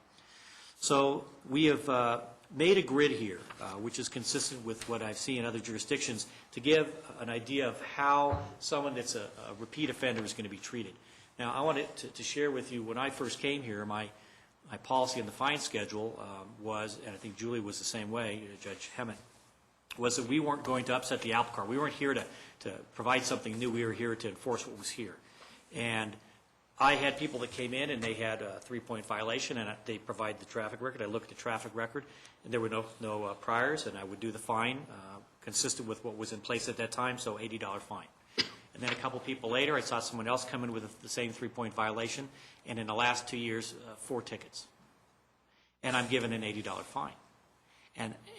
So we have made a grid here, which is consistent with what I've seen in other jurisdictions, to give an idea of how someone that's a repeat offender is going to be treated. Now, I wanted to share with you, when I first came here, my policy on the fine schedule was, and I think Julie was the same way, Judge Hemmett, was that we weren't going to upset the apple cart. We weren't here to provide something new. We were here to enforce what was here. And I had people that came in and they had a 3-point violation, and they provide the traffic record. I looked at the traffic record, and there were no priors, and I would do the fine consistent with what was in place at that time, so $80 fine. And then a couple people later, I saw someone else come in with the same 3-point violation, and in the last 2 years, 4 tickets. And I'm given an $80 fine.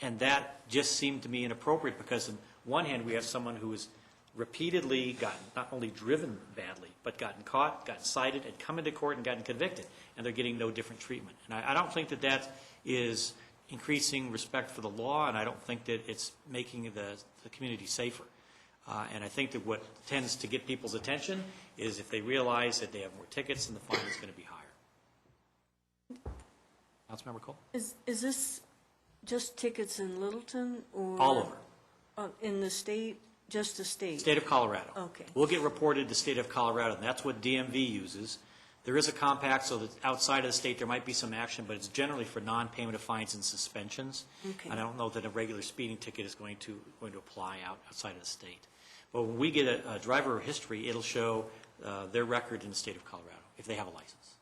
And that just seemed to me inappropriate, because on one hand, we have someone who has repeatedly gotten not only driven badly, but gotten caught, gotten cited, and come into court and gotten convicted, and they're getting no different treatment. And I don't think that is increasing respect for the law, and I don't think that it's making the community safer. And I think that what tends to get people's attention is if they realize that they have more tickets and the fine is going to be higher. Councilmember Cole? Is this just tickets in Littleton or? All over. In the state, just the state? State of Colorado. Okay. We'll get reported to state of Colorado, and that's what DMV uses. There is a compact, so that outside of the state there might be some action, but it's generally for non-payment of fines and suspensions. Okay. And I don't know that a regular speeding ticket is going to apply outside of the state. But when we get a driver history, it'll show their record in the state of Colorado, if they have a license.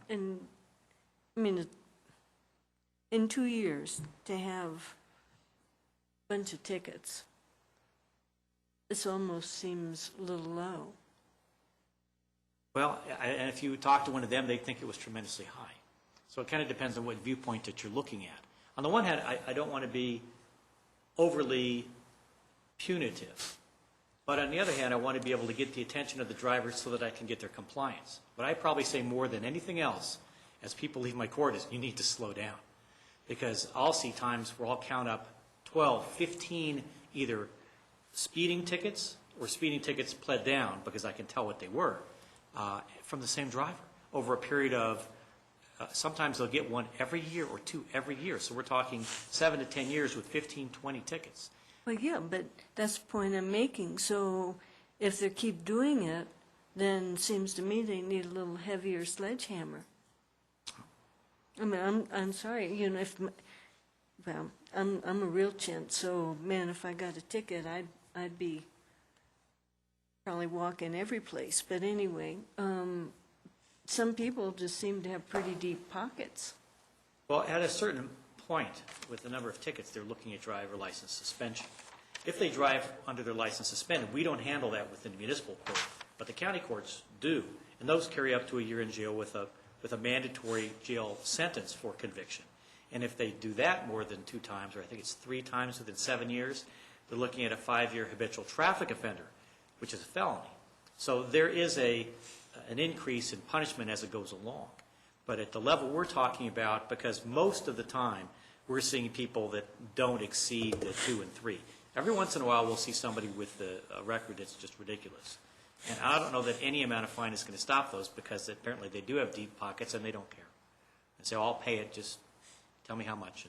And I mean, in 2 years, to have a bunch of tickets, this almost seems a little low. Well, and if you talk to one of them, they think it was tremendously high. So it kind of depends on what viewpoint that you're looking at. On the one hand, I don't want to be overly punitive. But on the other hand, I want to be able to get the attention of the drivers so that I can get their compliance. But I probably say more than anything else, as people leave my court, is you need to slow down. Because I'll see times where I'll count up 12, 15 either speeding tickets or speeding tickets pled down, because I can tell what they were, from the same driver over a period of, sometimes they'll get one every year or 2 every year. So we're talking 7 to 10 years with 15, 20 tickets. Well, yeah, but that's the point I'm making. So if they keep doing it, then it seems to me they need a little heavier sledgehammer. I mean, I'm sorry, well, I'm a real chint, so man, if I got a ticket, I'd be probably walking every place. But anyway, some people just seem to have pretty deep pockets. Well, at a certain point with the number of tickets, they're looking at driver license suspension. If they drive under their license suspended, we don't handle that within the municipal court, but the county courts do, and those carry up to a year in jail with a mandatory jail sentence for conviction. And if they do that more than 2 times, or I think it's 3 times within 7 years, they're looking at a 5-year habitual traffic offender, which is a felony. So there is an increase in punishment as it goes along. But at the level we're talking about, because most of the time we're seeing people that don't exceed the 2 and 3. Every once in a while we'll see somebody with a record that's just ridiculous. And I don't know that any amount of fine is going to stop those, because apparently they do have deep pockets and they don't care. And say, I'll pay it, just tell me how much.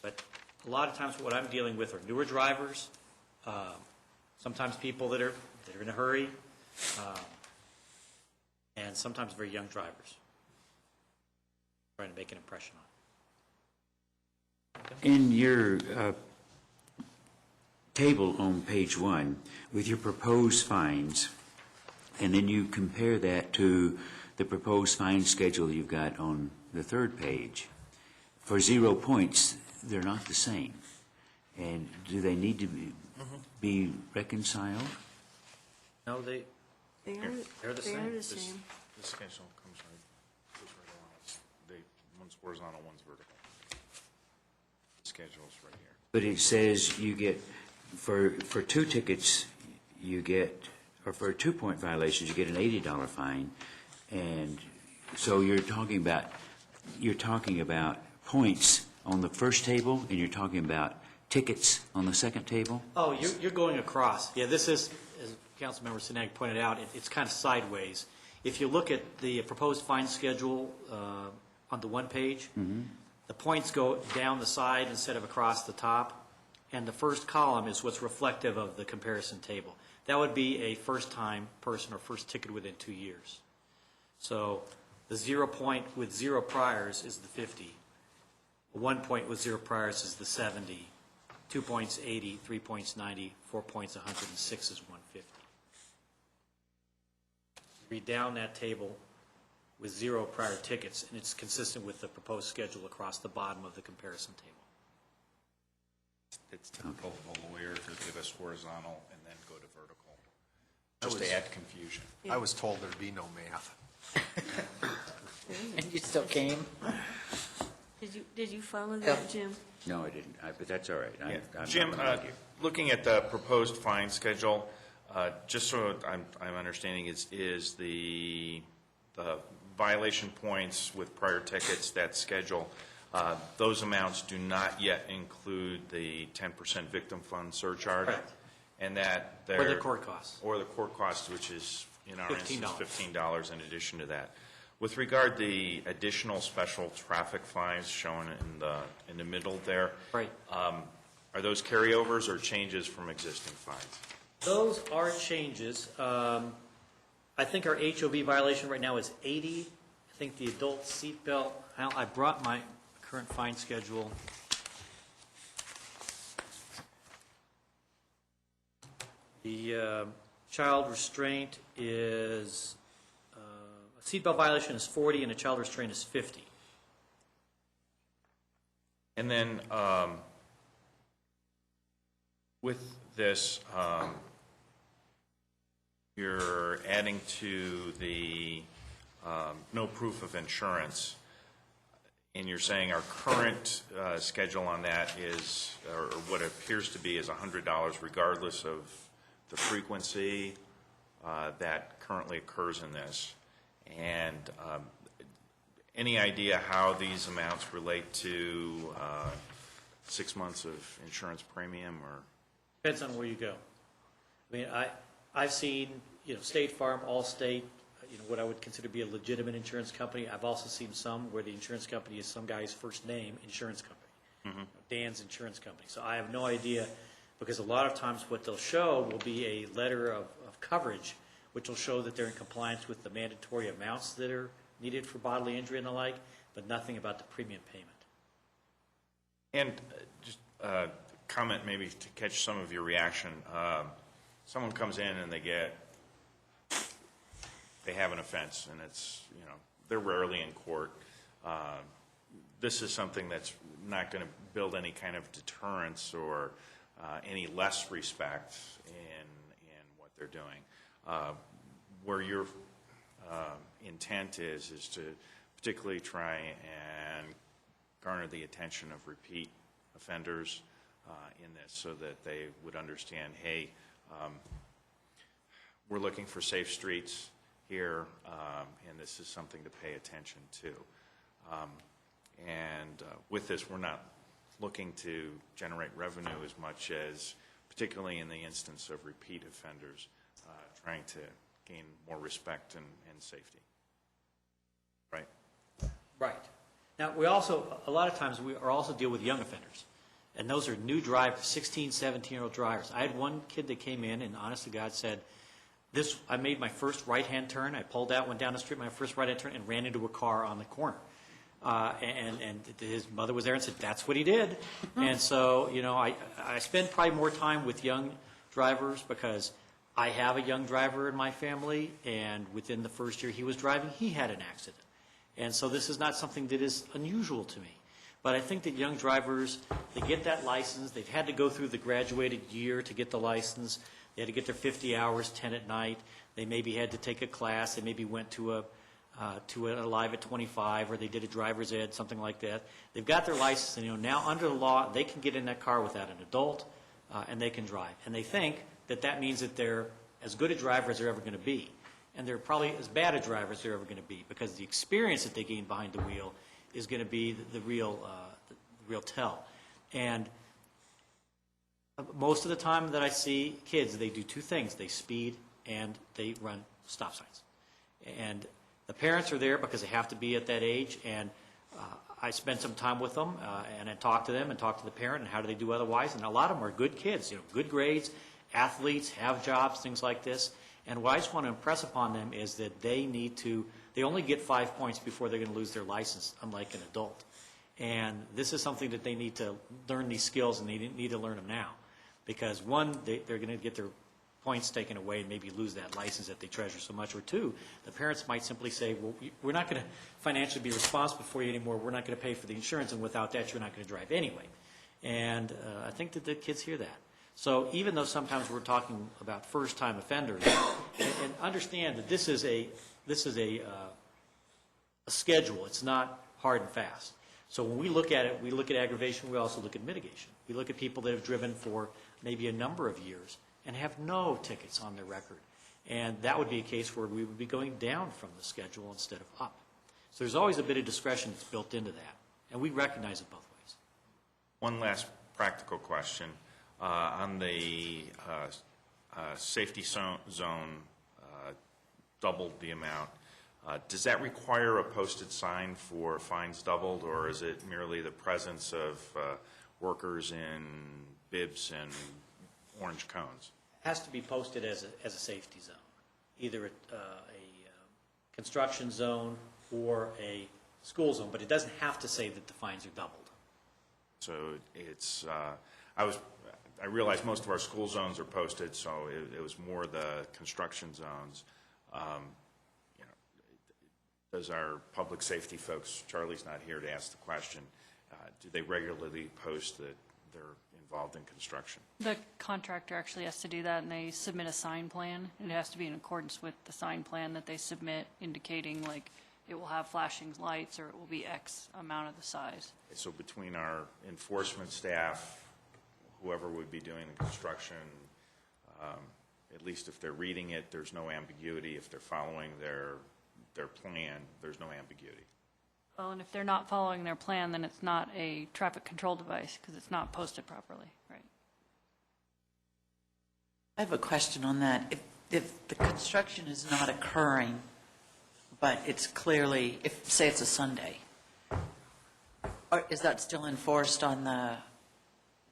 But a lot of times what I'm dealing with are newer drivers, sometimes people that are in a hurry, and sometimes very young drivers, trying to make an impression on it. In your table on page 1, with your proposed fines, and then you compare that to the proposed fine schedule you've got on the 3rd page, for 0 points, they're not the same. And do they need to be reconciled? No, they're the same. This schedule comes goes right along. One's horizontal, one's vertical. The schedule's right here. But it says you get, for 2 tickets, you get or for a 2-point violation, you get an $80 fine. And so you're talking about points on the first table, and you're talking about tickets on the second table? Oh, you're going across. Yeah, this is, as Councilmember Sinag pointed out, it's kind of sideways. If you look at the proposed fine schedule on the one page, the points go down the side instead of across the top, and the first column is what's reflective of the comparison table. That would be a first-time person or first ticket within 2 years. So the 0 point with 0 priors is the 50. 1 point with 0 priors is the 70. 2 points, 80. 3 points, 90. 4 points, 106 is 150. Read down that table with 0 prior tickets, and it's consistent with the proposed schedule across the bottom of the comparison table. It's typical of a lawyer to give us horizontal and then go to vertical, just to add confusion. I was told there'd be no math. And you still came? Did you follow that, Jim? No, I didn't, but that's all right. Yeah. I'm Jim, not gonna argue. looking at the proposed fine schedule, just so I'm understanding, is the violation points with prior tickets, that schedule, those amounts do not yet include the 10% victim fund surcharge? Correct. And that Or the court costs. Or the court costs, which is, in our instance, $15. $15 in addition to that. With regard to the additional special traffic fines shown in the middle there, Right. are those carryovers or changes from existing fines? Those are changes. I think our HOV violation right now is 80. I think the adult seatbelt, I brought my current fine schedule. The child restraint is, a seatbelt violation is 40 and a child restraint is 50. And then with this, you're adding to the no proof of insurance, and you're saying our current schedule on that is, or what appears to be, is $100 regardless of the frequency that currently occurs in this. And any idea how these amounts relate to 6 months of insurance premium, or? Depends on where you go. I mean, I've seen, State Farm, Allstate, what I would consider to be a legitimate insurance company. I've also seen some where the insurance company is some guy's first name, insurance company. Dan's insurance company. So I have no idea, because a lot of times what they'll show will be a letter of coverage, which will show that they're in compliance with the mandatory amounts that are needed for bodily injury and the like, but nothing about the premium payment. And just comment maybe to catch some of your reaction. Someone comes in and they have an offense, and it's, they're rarely in court. This is something that's not going to build any kind of deterrence or any less respect in what they're doing. Where your intent is to particularly try and garner the attention of repeat offenders in this, so that they would understand, hey, we're looking for safe streets here, and this is something to pay attention to. And with this, we're not looking to generate revenue as much as, particularly in the instance of repeat offenders, trying to gain more respect and safety. Right? Right. Now, we also, a lot of times, we are also deal with young offenders. And those are new drivers, 16, 17-year-old drivers. I had one kid that came in and, honest to God, said, I made my first right-hand turn. I pulled out, went down the street, my first right-hand turn, and ran into a car on the corner. And his mother was there and said, that's what he did. And so, I spend probably more time with young drivers because I have a young driver in my family, and within the first year he was driving, he had an accident. And so this is not something that is unusual to me. But I think that young drivers, they get that license, they've had to go through the graduated year to get the license, they had to get their 50 hours, 10 at night, they maybe had to take a class, they maybe went to a Live at 25, or they did a driver's ed, something like that. They've got their license, and now under the law, they can get in that car without an adult, and they can drive. And they think that that means that they're as good a driver as they're ever going to be. And they're probably as bad a driver as they're ever going to be, because the experience that they gain behind the wheel is going to be the real tell. And most of the time that I see kids, they do two things. They speed and they run stop signs. And the parents are there because they have to be at that age, and I spend some time with them, and I talk to them and talk to the parent, and how do they do otherwise. And a lot of them are good kids, good grades, athletes, have jobs, things like this. And what I just want to impress upon them is that they only get 5 points before they're going to lose their license, unlike an adult. And this is something that they need to learn these skills, and they need to learn them now. Because one, they're going to get their points taken away and maybe lose that license that they treasure so much. Or two, the parents might simply say, well, we're not going to financially be responsible for you anymore. We're not going to pay for the insurance, and without that, you're not going to drive anyway. And I think that the kids hear that. So even though sometimes we're talking about first-time offenders, and understand that this is a schedule. It's not hard and fast. So when we look at it, we look at aggravation. We also look at mitigation. We look at people that have driven for maybe a number of years and have no tickets on their record. And that would be a case where we would be going down from the schedule instead of up. So there's always a bit of discretion that's built into that, and we recognize it both ways. One last practical question. On the safety zone, doubled the amount. Does that require a posted sign for fines doubled, or is it merely the presence of workers in bibs and orange cones? It has to be posted as a safety zone, either a construction zone or a school zone, but it doesn't have to say that the fines are doubled. So it's, I realize most of our school zones are posted, so it was more the construction zones. Does our public safety folks, Charlie's not here to ask the question, do they regularly post that they're involved in construction? The contractor actually has to do that, and they submit a sign plan. It has to be in accordance with the sign plan that they submit, indicating like it will have flashing lights or it will be X amount of the size. So between our enforcement staff, whoever would be doing the construction, at least if they're reading it, there's no ambiguity. If they're following their plan, there's no ambiguity. Well, and if they're not following their plan, then it's not a traffic control device because it's not posted properly, right? I have a question on that. If the construction is not occurring, but it's clearly, say it's a Sunday, is that still enforced on the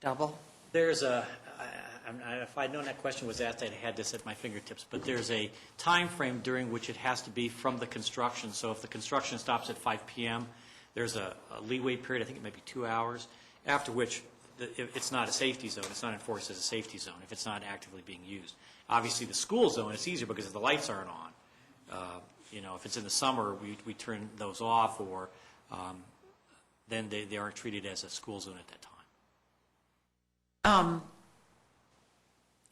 double? There's if I'd known that question was asked, I'd had this at my fingertips, but there's a time frame during which it has to be from the construction. So if the construction stops at 5 p.m., there's a leeway period, I think it might be 2 hours, after which it's not a safety zone. It's not enforced as a safety zone if it's not actively being used. Obviously, the school zone, it's easier because the lights aren't on. If it's in the summer, we turn those off, or then they aren't treated as a school zone at that time.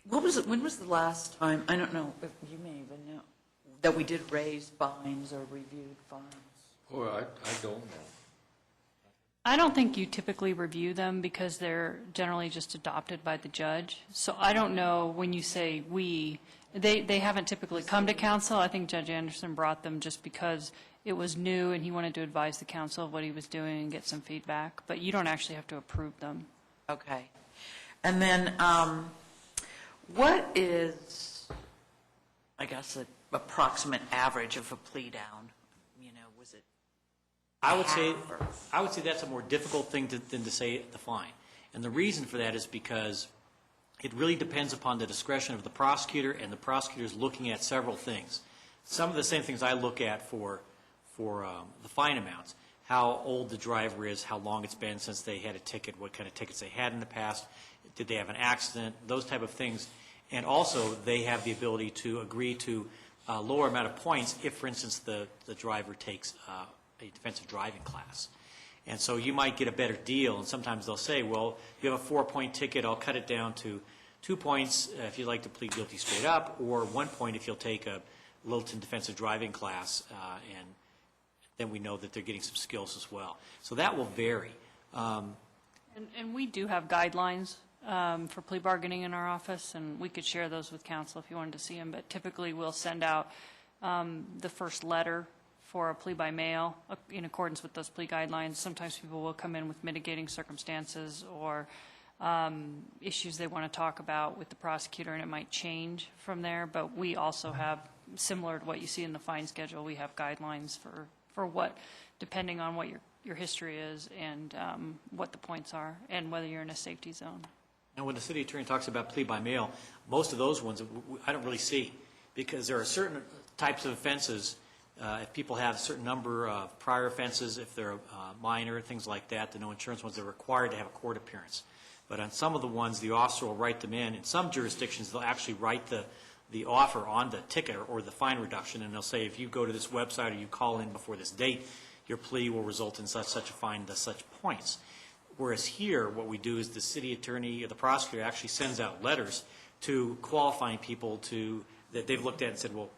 When was the last time, I don't know if you may even know, that we did raise fines or reviewed fines? Boy, I don't know. I don't think you typically review them because they're generally just adopted by the judge. So I don't know when you say we, they haven't typically come to council. I think Judge Anderson brought them just because it was new and he wanted to advise the council of what he was doing and get some feedback. But you don't actually have to approve them. Okay. And then what is, I guess, the approximate average of a plea down? Was it I would say that's a more difficult thing than to say the fine. And the reason for that is because it really depends upon the discretion of the prosecutor, and the prosecutor's looking at several things. Some of the same things I look at for the fine amounts: how old the driver is, how long it's been since they had a ticket, what kind of tickets they had in the past, did they have an accident, those type of things. And also, they have the ability to agree to a lower amount of points if, for instance, the driver takes a defensive driving class. And so you might get a better deal, and sometimes they'll say, well, you have a 4-point ticket, I'll cut it down to 2 points if you'd like to plead guilty straight up, or 1 point if you'll take a Littleton defensive driving class, and then we know that they're getting some skills as well. So that will vary. And we do have guidelines for plea bargaining in our office, and we could share those with council if you wanted to see them, but typically we'll send out the first letter for a plea by mail in accordance with those plea guidelines. Sometimes people will come in with mitigating circumstances or issues they want to talk about with the prosecutor, and it might change from there, but we also have, similar to what you see in the fine schedule, we have guidelines for what, depending on what your history is and what the points are and whether you're in a safety zone. And when the city attorney talks about plea by mail, most of those ones I don't really see, because there are certain types of offenses. If people have a certain number of prior offenses, if they're minor, things like that, the no insurance ones, they're required to have a court appearance. But on some of the ones, the officer will write them in. In some jurisdictions, they'll actually write the offer on the ticket or the fine reduction, and they'll say, if you go to this website or you call in before this date, your plea will result in such a fine, thus such points. Whereas here, what we do is the city attorney or the prosecutor actually sends out letters to qualifying people that they've looked at and said, well,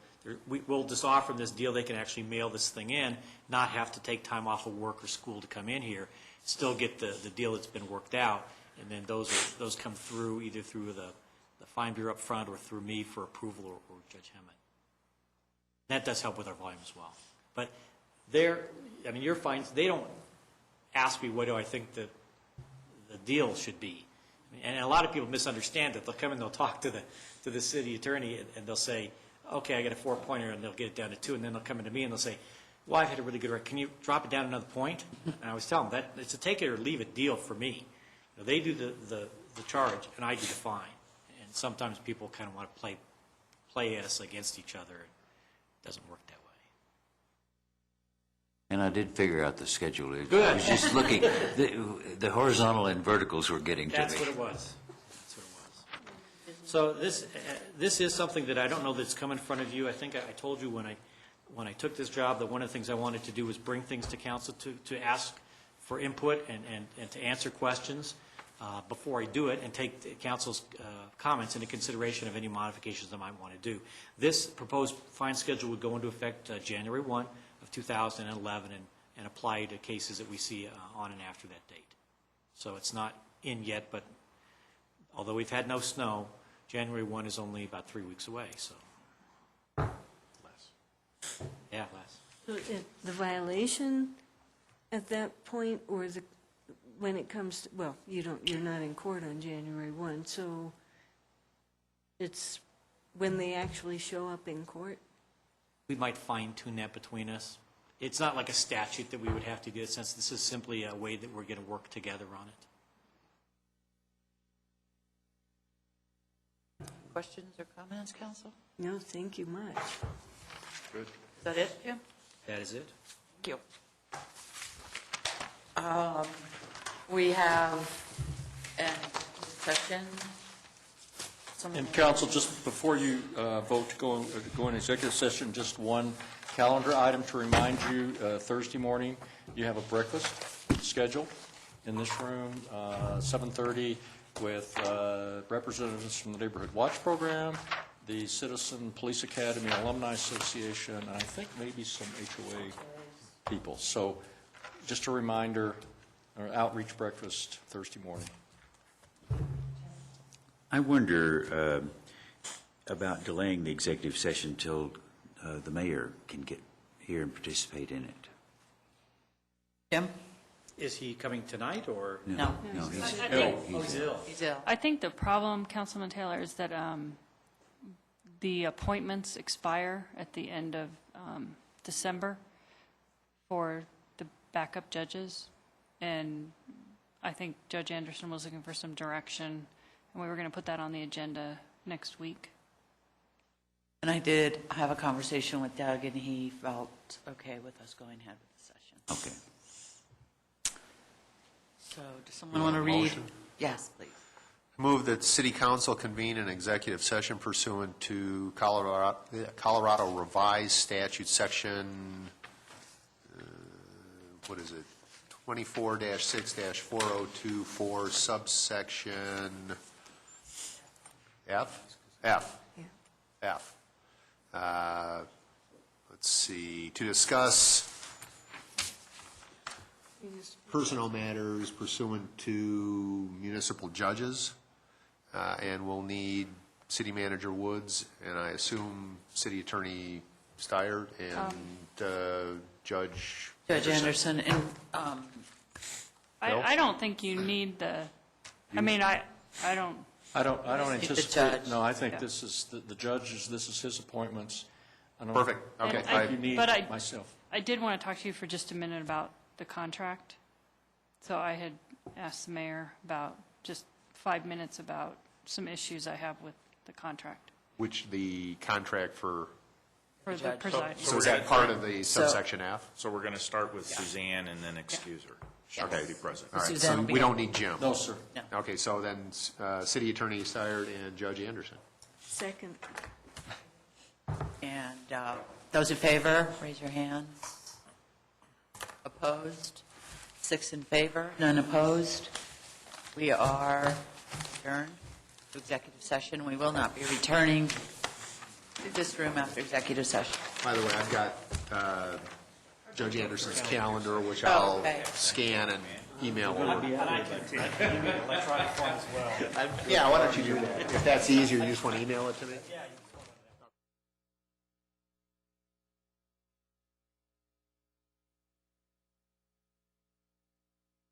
we'll just offer them this deal. They can actually mail this thing in, not have to take time off of work or school to come in here, still get the deal that's been worked out, and then those come through either through the fine bureau up front or through me for approval or Judge Hammett. That does help with our volume as well. But your fines, they don't ask me what do I think the deal should be. And a lot of people misunderstand that. They'll come and they'll talk to the city attorney and they'll say, okay, I got a 4-pointer, and they'll get it down to 2, and then they'll come into me and they'll say, well, I've had a really good record. Can you drop it down another point? And I always tell them that it's a take it or leave it deal for me. They do the charge, and I do the fine. And sometimes people kind of want to play us against each other. It doesn't work that way. And I did figure out the schedule. Good. I was just looking, the horizontal and verticals were getting to me. That's what it was. So this is something that I don't know that's come in front of you. I think I told you when I took this job that one of the things I wanted to do was bring things to council to ask for input and to answer questions before I do it, and take the council's comments into consideration of any modifications I might want to do. This proposed fine schedule would go into effect January 1 of 2011 and apply to cases that we see on and after that date. So it's not in yet, but although we've had no snow, January 1 is only about 3 weeks away, so less. Yeah, less. So the violation at that point, or when it comes to, well, you're not in court on January 1, so it's when they actually show up in court? We might fine-tune that between us. It's not like a statute that we would have to do, since this is simply a way that we're going to work together on it. Questions or comments, council? No, thank you much. Good. Is that it, Jim? That is it. Thank you. We have a discussion. And council, just before you vote to go in executive session, just one calendar item to remind you, Thursday morning, you have a breakfast scheduled in this room, 7:30, with representatives from the Neighborhood Watch Program, the Citizen Police Academy Alumni Association, and I think maybe some HOA people. So just a reminder, outreach breakfast Thursday morning. I wonder about delaying the executive session till the mayor can get here and participate in it. Jim? Is he coming tonight, or? No. No, he's ill. He's ill. I think the problem, Councilman Taylor, is that the appointments expire at the end of December for the backup judges, and I think Judge Anderson was looking for some direction, and we were going to put that on the agenda next week. And I did have a conversation with Doug, and he felt okay with us going ahead with the session. Okay. So does someone want to read? Yes, please. Move that City Council convene an executive session pursuant to Colorado Revised Statute Section, what is it, 24-6-4024, subsection F? F. Yeah. F. Let's see, to discuss personnel matters pursuant to municipal judges and we'll need City Manager Woods, and I assume City Attorney Steyer and Judge Anderson, and I don't think you need the, I mean, I don't, I don't Need the anticipate, judge. no, I think Yeah. this is, the judges, this is his appointments. I don't Perfect, okay. And think you need but I- myself. I did want to talk to you for just a minute about the contract. So I had asked the mayor about, just 5 minutes about some issues I have with the contract Which the contract for, for the judge. presiding. so is that part of the So- subsection F? So we're going to start with Suzanne and then excuse her. She's Okay. going to be present. All right, Suzanne so will be we here. don't need Jim? No, sir. Okay, so then City Attorney Steyer and Judge Anderson. Second. And those in favor, raise your hand. Opposed? 6 in favor, none opposed. We are adjourned to executive session. We will not be returning to this room after executive session. By the way, I've got Judge Anderson's calendar, which Oh, I'll okay. scan and email over. Electronic form as well. Yeah, why don't you do that? If that's easier, you just want to email it to me?